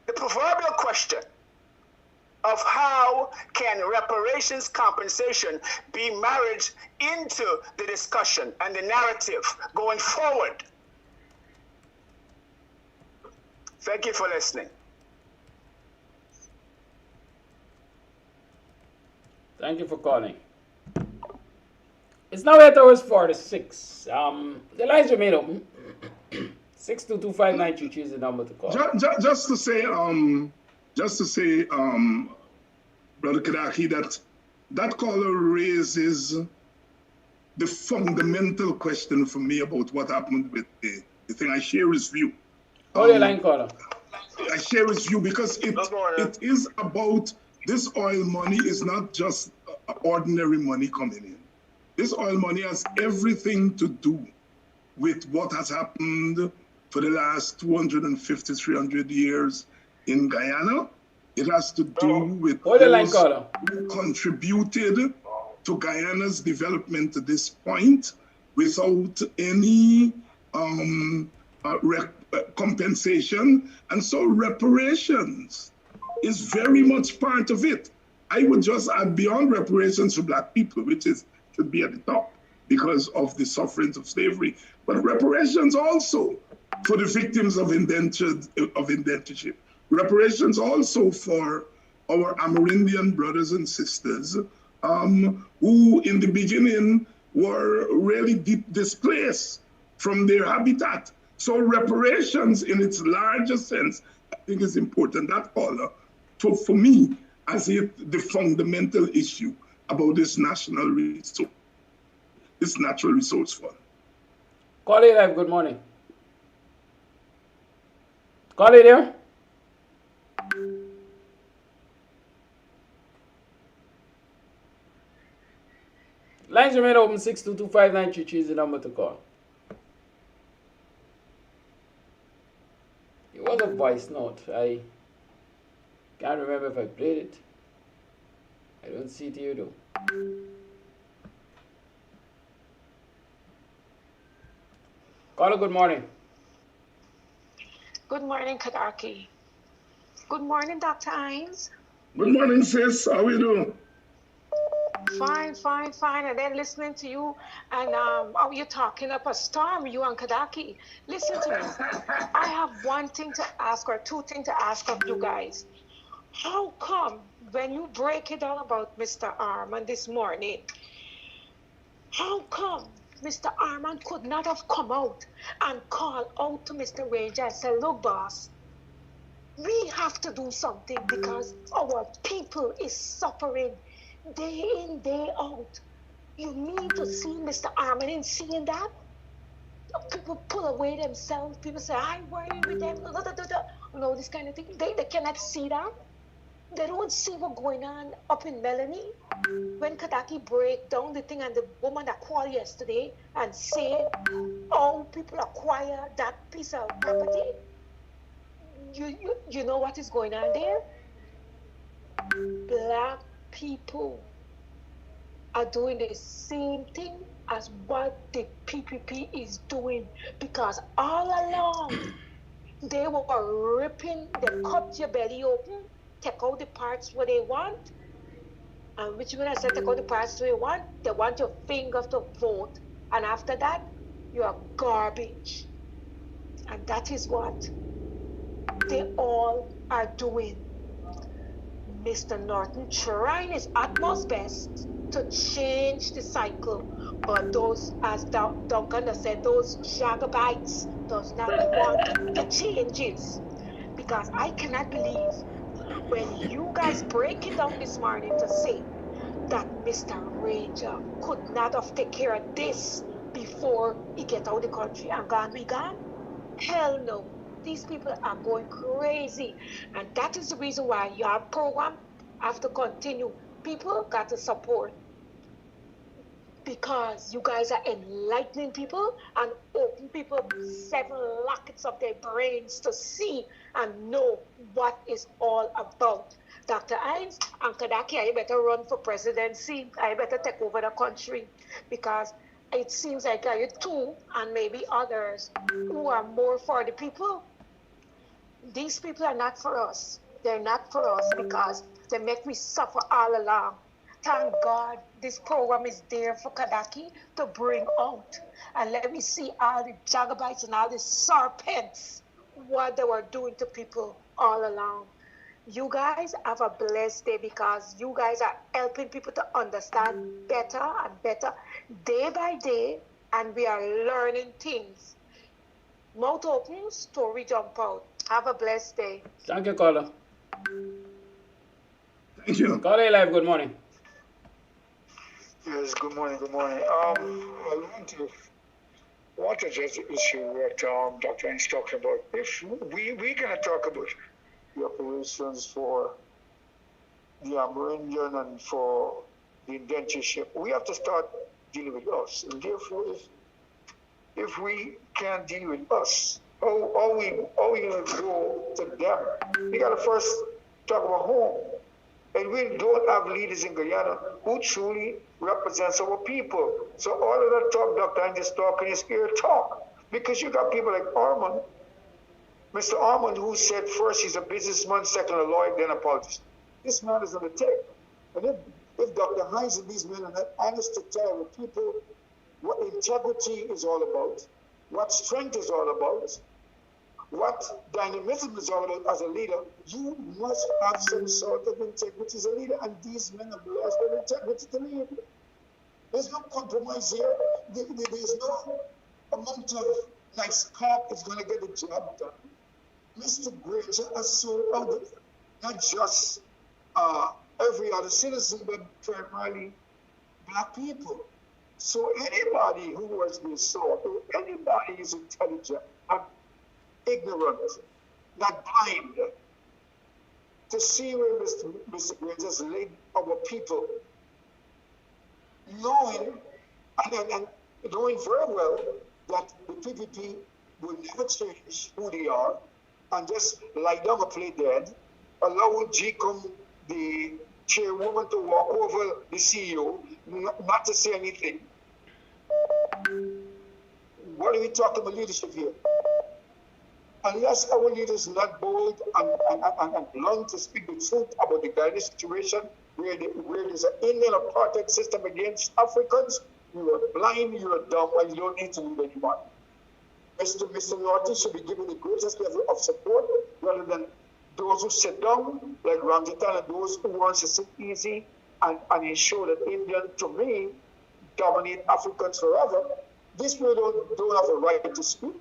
the proverbial question of how can reparations compensation be married into the discussion and the narrative going forward? Thank you for listening. Thank you for calling. It's now 8 hours 46. The lines remain open. 6225923 is the number to call. Just to say, Brother Kadaki, that caller raises the fundamental question for me about what happened with the thing. I share his view. Hold your line, caller. I share his view because it is about this oil money is not just ordinary money coming in. This oil money has everything to do with what has happened for the last 250, 300 years in Guyana. It has to do with those who contributed to Guyana's development to this point without any compensation. And so reparations is very much part of it. I would just add beyond reparations for Black people, which should be at the top because of the sufferings of slavery, but reparations also for the victims of indentureship. Reparations also for our Amerindian brothers and sisters who in the beginning were really displaced from their habitat. So reparations in its larger sense, I think is important. That caller, for me, as the fundamental issue about this national resource, this natural resource fund. Call it live, good morning. Call it there. Lines remain open. 6225923 is the number to call. It was a voice note. I can't remember if I played it. I don't see it here though. Caller, good morning. Good morning, Kadaki. Good morning, Dr. Hinds. Good morning, sis. How are you doing? Fine. And then listening to you and you're talking up a storm, you and Kadaki. Listen to me. I have one thing to ask or two things to ask of you guys. How come when you break it down about Mr. Armand this morning, how come Mr. Armand could not have come out and call out to Mr. Ranger and say, look, boss, we have to do something because our people is suffering day in, day out. You need to see Mr. Armand in seeing that. People pull away themselves. People say, I worry with them. No, this kind of thing. They cannot see that. They don't see what's going on up in Melanie. When Kadaki break down the thing and the woman that called yesterday and say, oh, people acquire that piece of property. You know what is going on there? Black people are doing the same thing as what the PPP is doing, because all along they were ripping, they cut your belly open, take out the parts where they want, and which when I say take out the parts where they want your finger to vote, and after that you are garbage. And that is what they all are doing. Mr. Norton trying his utmost best to change the cycle, but those, as Duncan said, those Jacobites does not want the changes. Because I cannot believe when you guys break it down this morning to say that Mr. Ranger could not have taken care of this before he get out of the country and be gone. Hell no. These people are going crazy. And that is the reason why your program have to continue. People got to support. because you guys are enlightening people and open people 7 lockets of their brains to see and know what it's all about. Dr. Hinds and Kadaki, I better run for presidency. I better take over the country because it seems like you two and maybe others who are more for the people. These people are not for us. They're not for us because they make me suffer all along. Thank God this program is there for Kadaki to bring out. And let me see all the Jagabites and all the serpents, what they were doing to people all along. You guys have a blessed day because you guys are helping people to understand better and better day by day, and we are learning things. Mouth open, story jump out. Have a blessed day. Thank you, caller. Thank you. Caller Live, good morning. Yes, good morning, good morning. I want to address the issue what Dr. Hinds talking about. If we're going to talk about the operations for the Amerindian and for the indentureship, we have to start dealing with us. And therefore, if we can't deal with us, how are we going to go to them? We got to first talk about home. And we don't have leaders in Guyana who truly represents our people. So all of that talk, Dr. Hinds is talking is ear talk. Because you got people like Armand, Mr. Armand, who said first he's a businessman, second a lawyer, then a politician. This man is on the tape. And if Dr. Hinds and these men are not honest to tell the people what integrity is all about, what strength is all about, what dynamism is all about as a leader, you must have some sort of integrity as a leader, and these men have lost their integrity to lead. There's no compromise here. There's no amount of nice talk is going to get the job done. Mr. Granger has sold out not just every other citizen, but primarily black people. So anybody who has been sold, anybody is intelligent, not ignorant, not blind, to see where Mr. Granger has led our people, knowing and knowing very well that the PPP will never change who they are and just lie down and play dead, allow GCOM, the chairwoman, to walk over the CEO, not to say anything. What are we talking about leadership here? Unless our leaders are not bold and blunt to speak the truth about the Guyana situation, where there's an Indian apartheid system against Africans, you are blind, you are dumb, and you don't need to lead anyone. Mr. Norton should be given the greatest level of support rather than those who sit down, like Ramjitan, and those who want to sit easy and ensure that Indian, to me, dominate Africans forever. These people don't have a right to speak.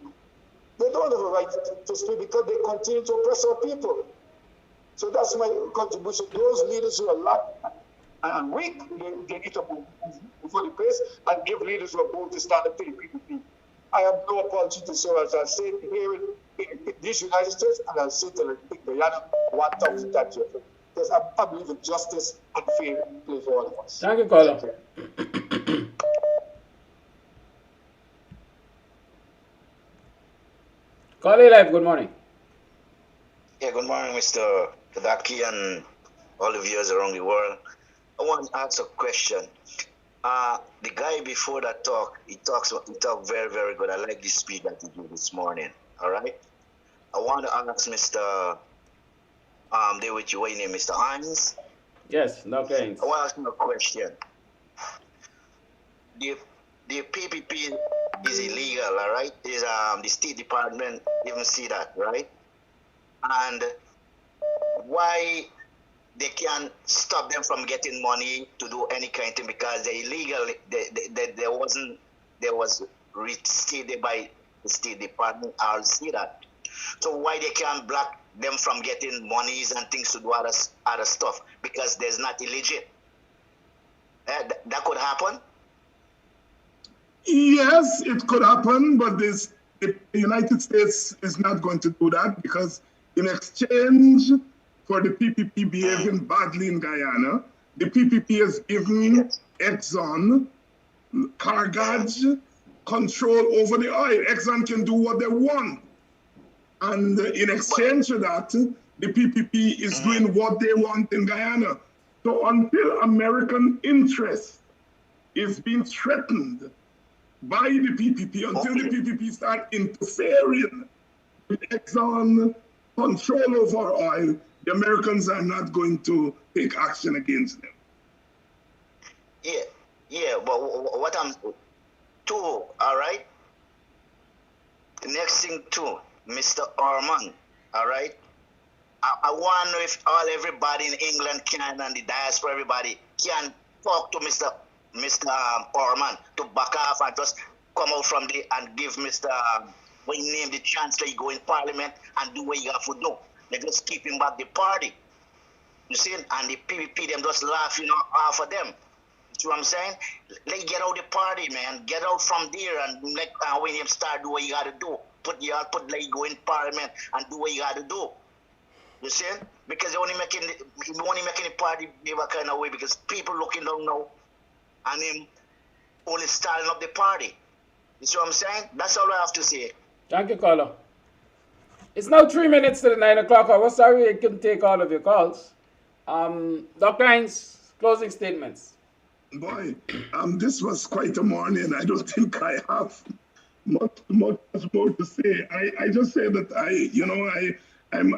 They don't have a right to speak because they continue to oppress our people. So that's my contribution. Those leaders who are lack and weak, they need to move before the pace and give leaders who are bold to stand up to the PPP. I have no apology to show, as I said here in this United States, and I'll say it in Guyana 1,000 times over. Because I believe in justice and fair play for all of us. Thank you, caller. Caller Live, good morning. Yeah, good morning, Mr. Kadaki and all the viewers around the world. I want to ask a question. The guy before that talk, he talked very, very good. I like the speech that he did this morning. All right. I want to ask Mr. David, your name, Mr. Hinds. Yes, Dr. Hinds. I want to ask him a question. The PPP is illegal, all right? Is the State Department even see that, right? And why they can't stop them from getting money to do any kind of thing because they're illegal. There was restated by the State Department. I'll see that. So why they can't block them from getting monies and things to do other stuff because there's not illegit. That could happen. Yes, it could happen, but the United States is not going to do that because in exchange for the PPP behaving badly in Guyana, the PPP has given Exxon cargoes, control over the oil. Exxon can do what they want. And in exchange for that, the PPP is doing what they want in Guyana. So until American interest is being threatened by the PPP, until the PPP start interfering with Exxon control over oil, the Americans are not going to take action against them. Yeah, but what I'm too, all right? The next thing too, Mr. Orman, all right? I want to know if everybody in England can, and the diaspora, everybody can talk to Mr. Orman to back off and just come out from there and give Mr. When you name the chancellor, you go in parliament and do what you have to do. They just keep him back the party. You see? And the PPP, them just laughing off of them. See what I'm saying? Like, get out the party, man. Get out from there and let when him start do what you got to do. Go in parliament and do what you got to do. You see? Because they're only making the party behave a kind of way because people looking down now and him only starting up the party. You see what I'm saying? That's all I have to say. Thank you, caller. It's now 3 minutes to the 9 o'clock hour. Sorry I couldn't take all of your calls. Dr. Hinds, closing statements. Boy, this was quite a morning. I don't think I have much more to say. I just say that I'm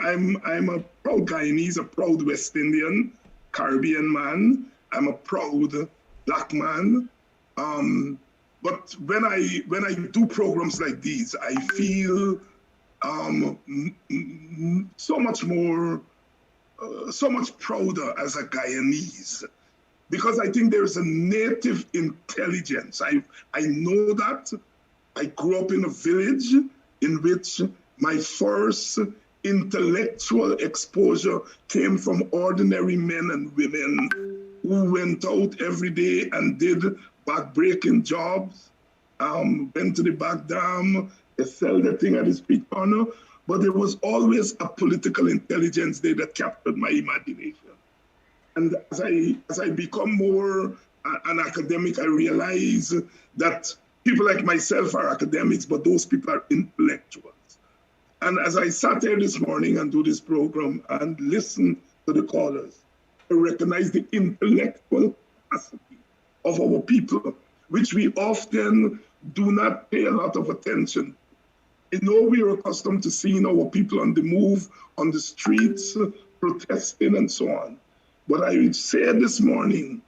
a proud Guyanese, a proud West Indian, Caribbean man. I'm a proud black man. But when I do programs like these, I feel so much prouder as a Guyanese, because I think there is a native intelligence. I know that. I grew up in a village in which my first intellectual exposure came from ordinary men and women who went out every day and did back-breaking jobs, went to the back dam, they sell the thing at the street corner, but there was always a political intelligence there that captured my imagination. And as I become more an academic, I realize that people like myself are academics, but those people are intellectuals. And as I sat here this morning and do this program and listen to the callers, I recognize the intellectual capacity of our people, which we often do not pay a lot of attention. I know we are accustomed to seeing our people on the move, on the streets, protesting and so on. But I would say this morning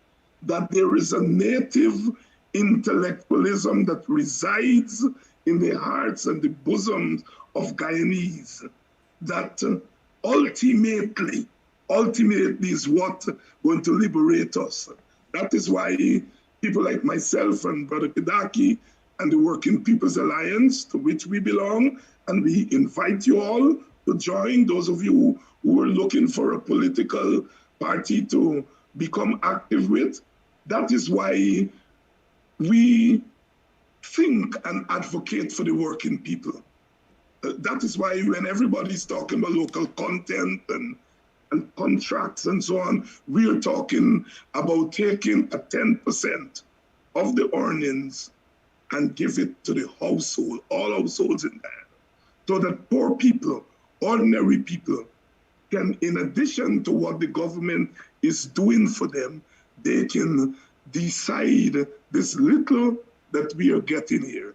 that there is a native intellectualism that resides in the hearts and the bosoms of Guyanese that ultimately is what going to liberate us. That is why people like myself and Brother Kidaki and the Working People's Alliance, to which we belong, and we invite you all to join, those of you who are looking for a political party to become active with. That is why we think and advocate for the working people. That is why when everybody's talking about local content and contracts and so on, we're talking about taking a 10% of the earnings and give it to the household, all households in there, so that poor people, ordinary people, can, in addition to what the government is doing for them, they can decide this little that we are getting here,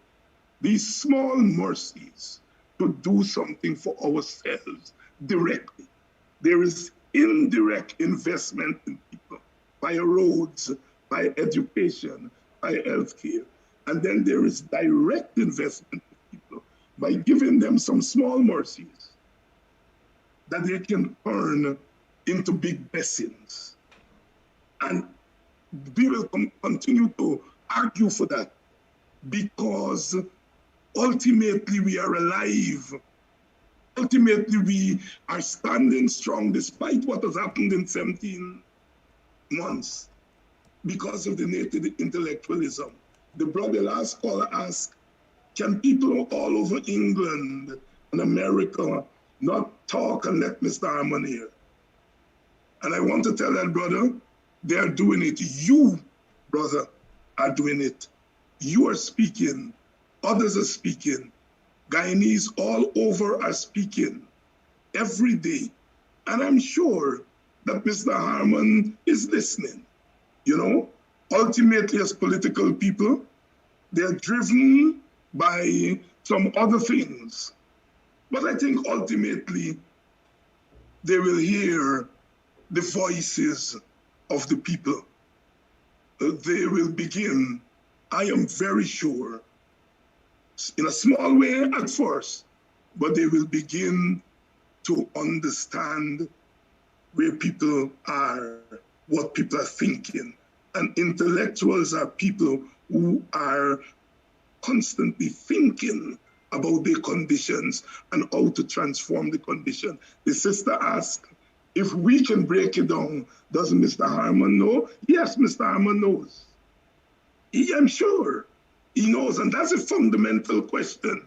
these small mercies, to do something for ourselves directly. There is indirect investment in people, by roads, by education, by healthcare. And then there is direct investment in people by giving them some small mercies that they can turn into big blessings. And we will continue to argue for that, because ultimately we are alive. Ultimately we are standing strong despite what has happened in 17 months because of the native intellectualism. The brother last caller asked, can people all over England and America not talk and let Mr. Harmon hear? And I want to tell that brother, they are doing it. You, brother, are doing it. You are speaking, others are speaking, Guyanese all over are speaking every day. And I'm sure that Mr. Harmon is listening. You know, ultimately as political people, they're driven by some other things. But I think ultimately they will hear the voices of the people. They will begin, I am very sure, in a small way at first, but they will begin to understand where people are, what people are thinking. And intellectuals are people who are constantly thinking about their conditions and how to transform the condition. The sister asked, if we can break it down, does Mr. Harmon know? Yes, Mr. Harmon knows. I'm sure he knows, and that's a fundamental question,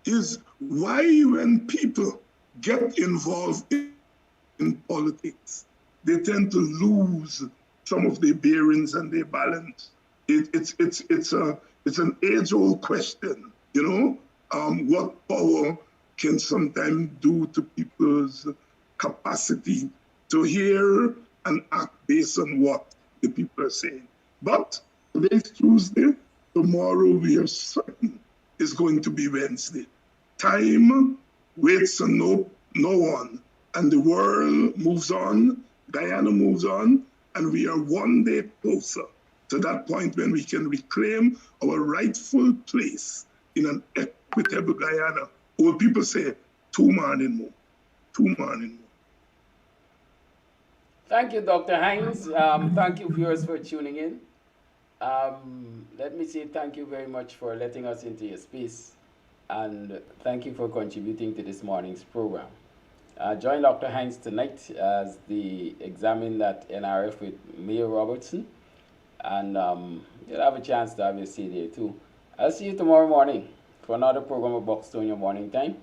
is why when people get involved in politics, they tend to lose some of their bearings and their balance. It's an age-old question, you know, what power can sometimes do to people's capacity to hear and act based on what the people are saying. But today's Tuesday, tomorrow we are certain is going to be Wednesday. Time waits on no one, and the world moves on, Guyana moves on, and we are one day closer to that point when we can reclaim our rightful place in an equitable Guyana. Old people say, two morning more. Thank you, Dr. Hinds. Thank you, viewers, for tuning in. Let me say thank you very much for letting us into your space, and thank you for contributing to this morning's program. Join Dr. Hinds tonight as they examine that NRF with Mayor Robertson, and you'll have a chance to have your say there too. I'll see you tomorrow morning for another program of BUXTONIAN Morning Time.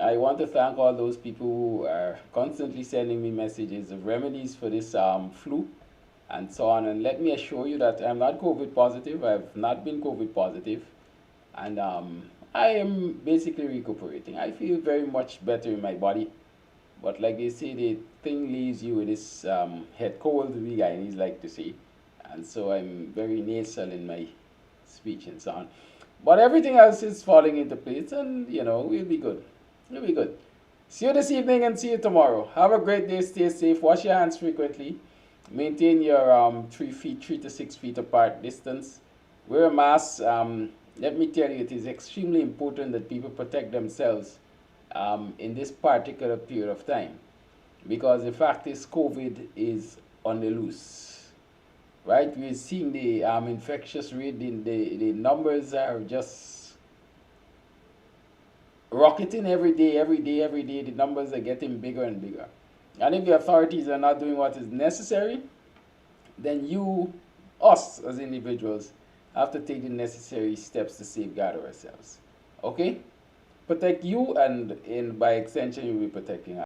I want to thank all those people who are constantly sending me messages of remedies for this flu and so on. And let me assure you that I'm not COVID positive. I've not been COVID positive. And I am basically recuperating. I feel very much better in my body. But like they say, the thing leaves you with this head cold, we Guyanese like to say. And so I'm very nasal in my speech and so on. But everything else is falling into place, and you know, we'll be good. We'll be good. See you this evening and see you tomorrow. Have a great day. Stay safe. Wash your hands frequently. Maintain your 3 to 6 feet apart distance. Wear a mask. Let me tell you, it is extremely important that people protect themselves in this particular period of time, because the fact is COVID is on the loose. Right? We're seeing the infectious rate, the numbers are just rocketing every day. The numbers are getting bigger and bigger. And if the authorities are not doing what is necessary, then us as individuals, have to take the necessary steps to safeguard ourselves. Okay? Protect you, and by extension, you'll be protecting us.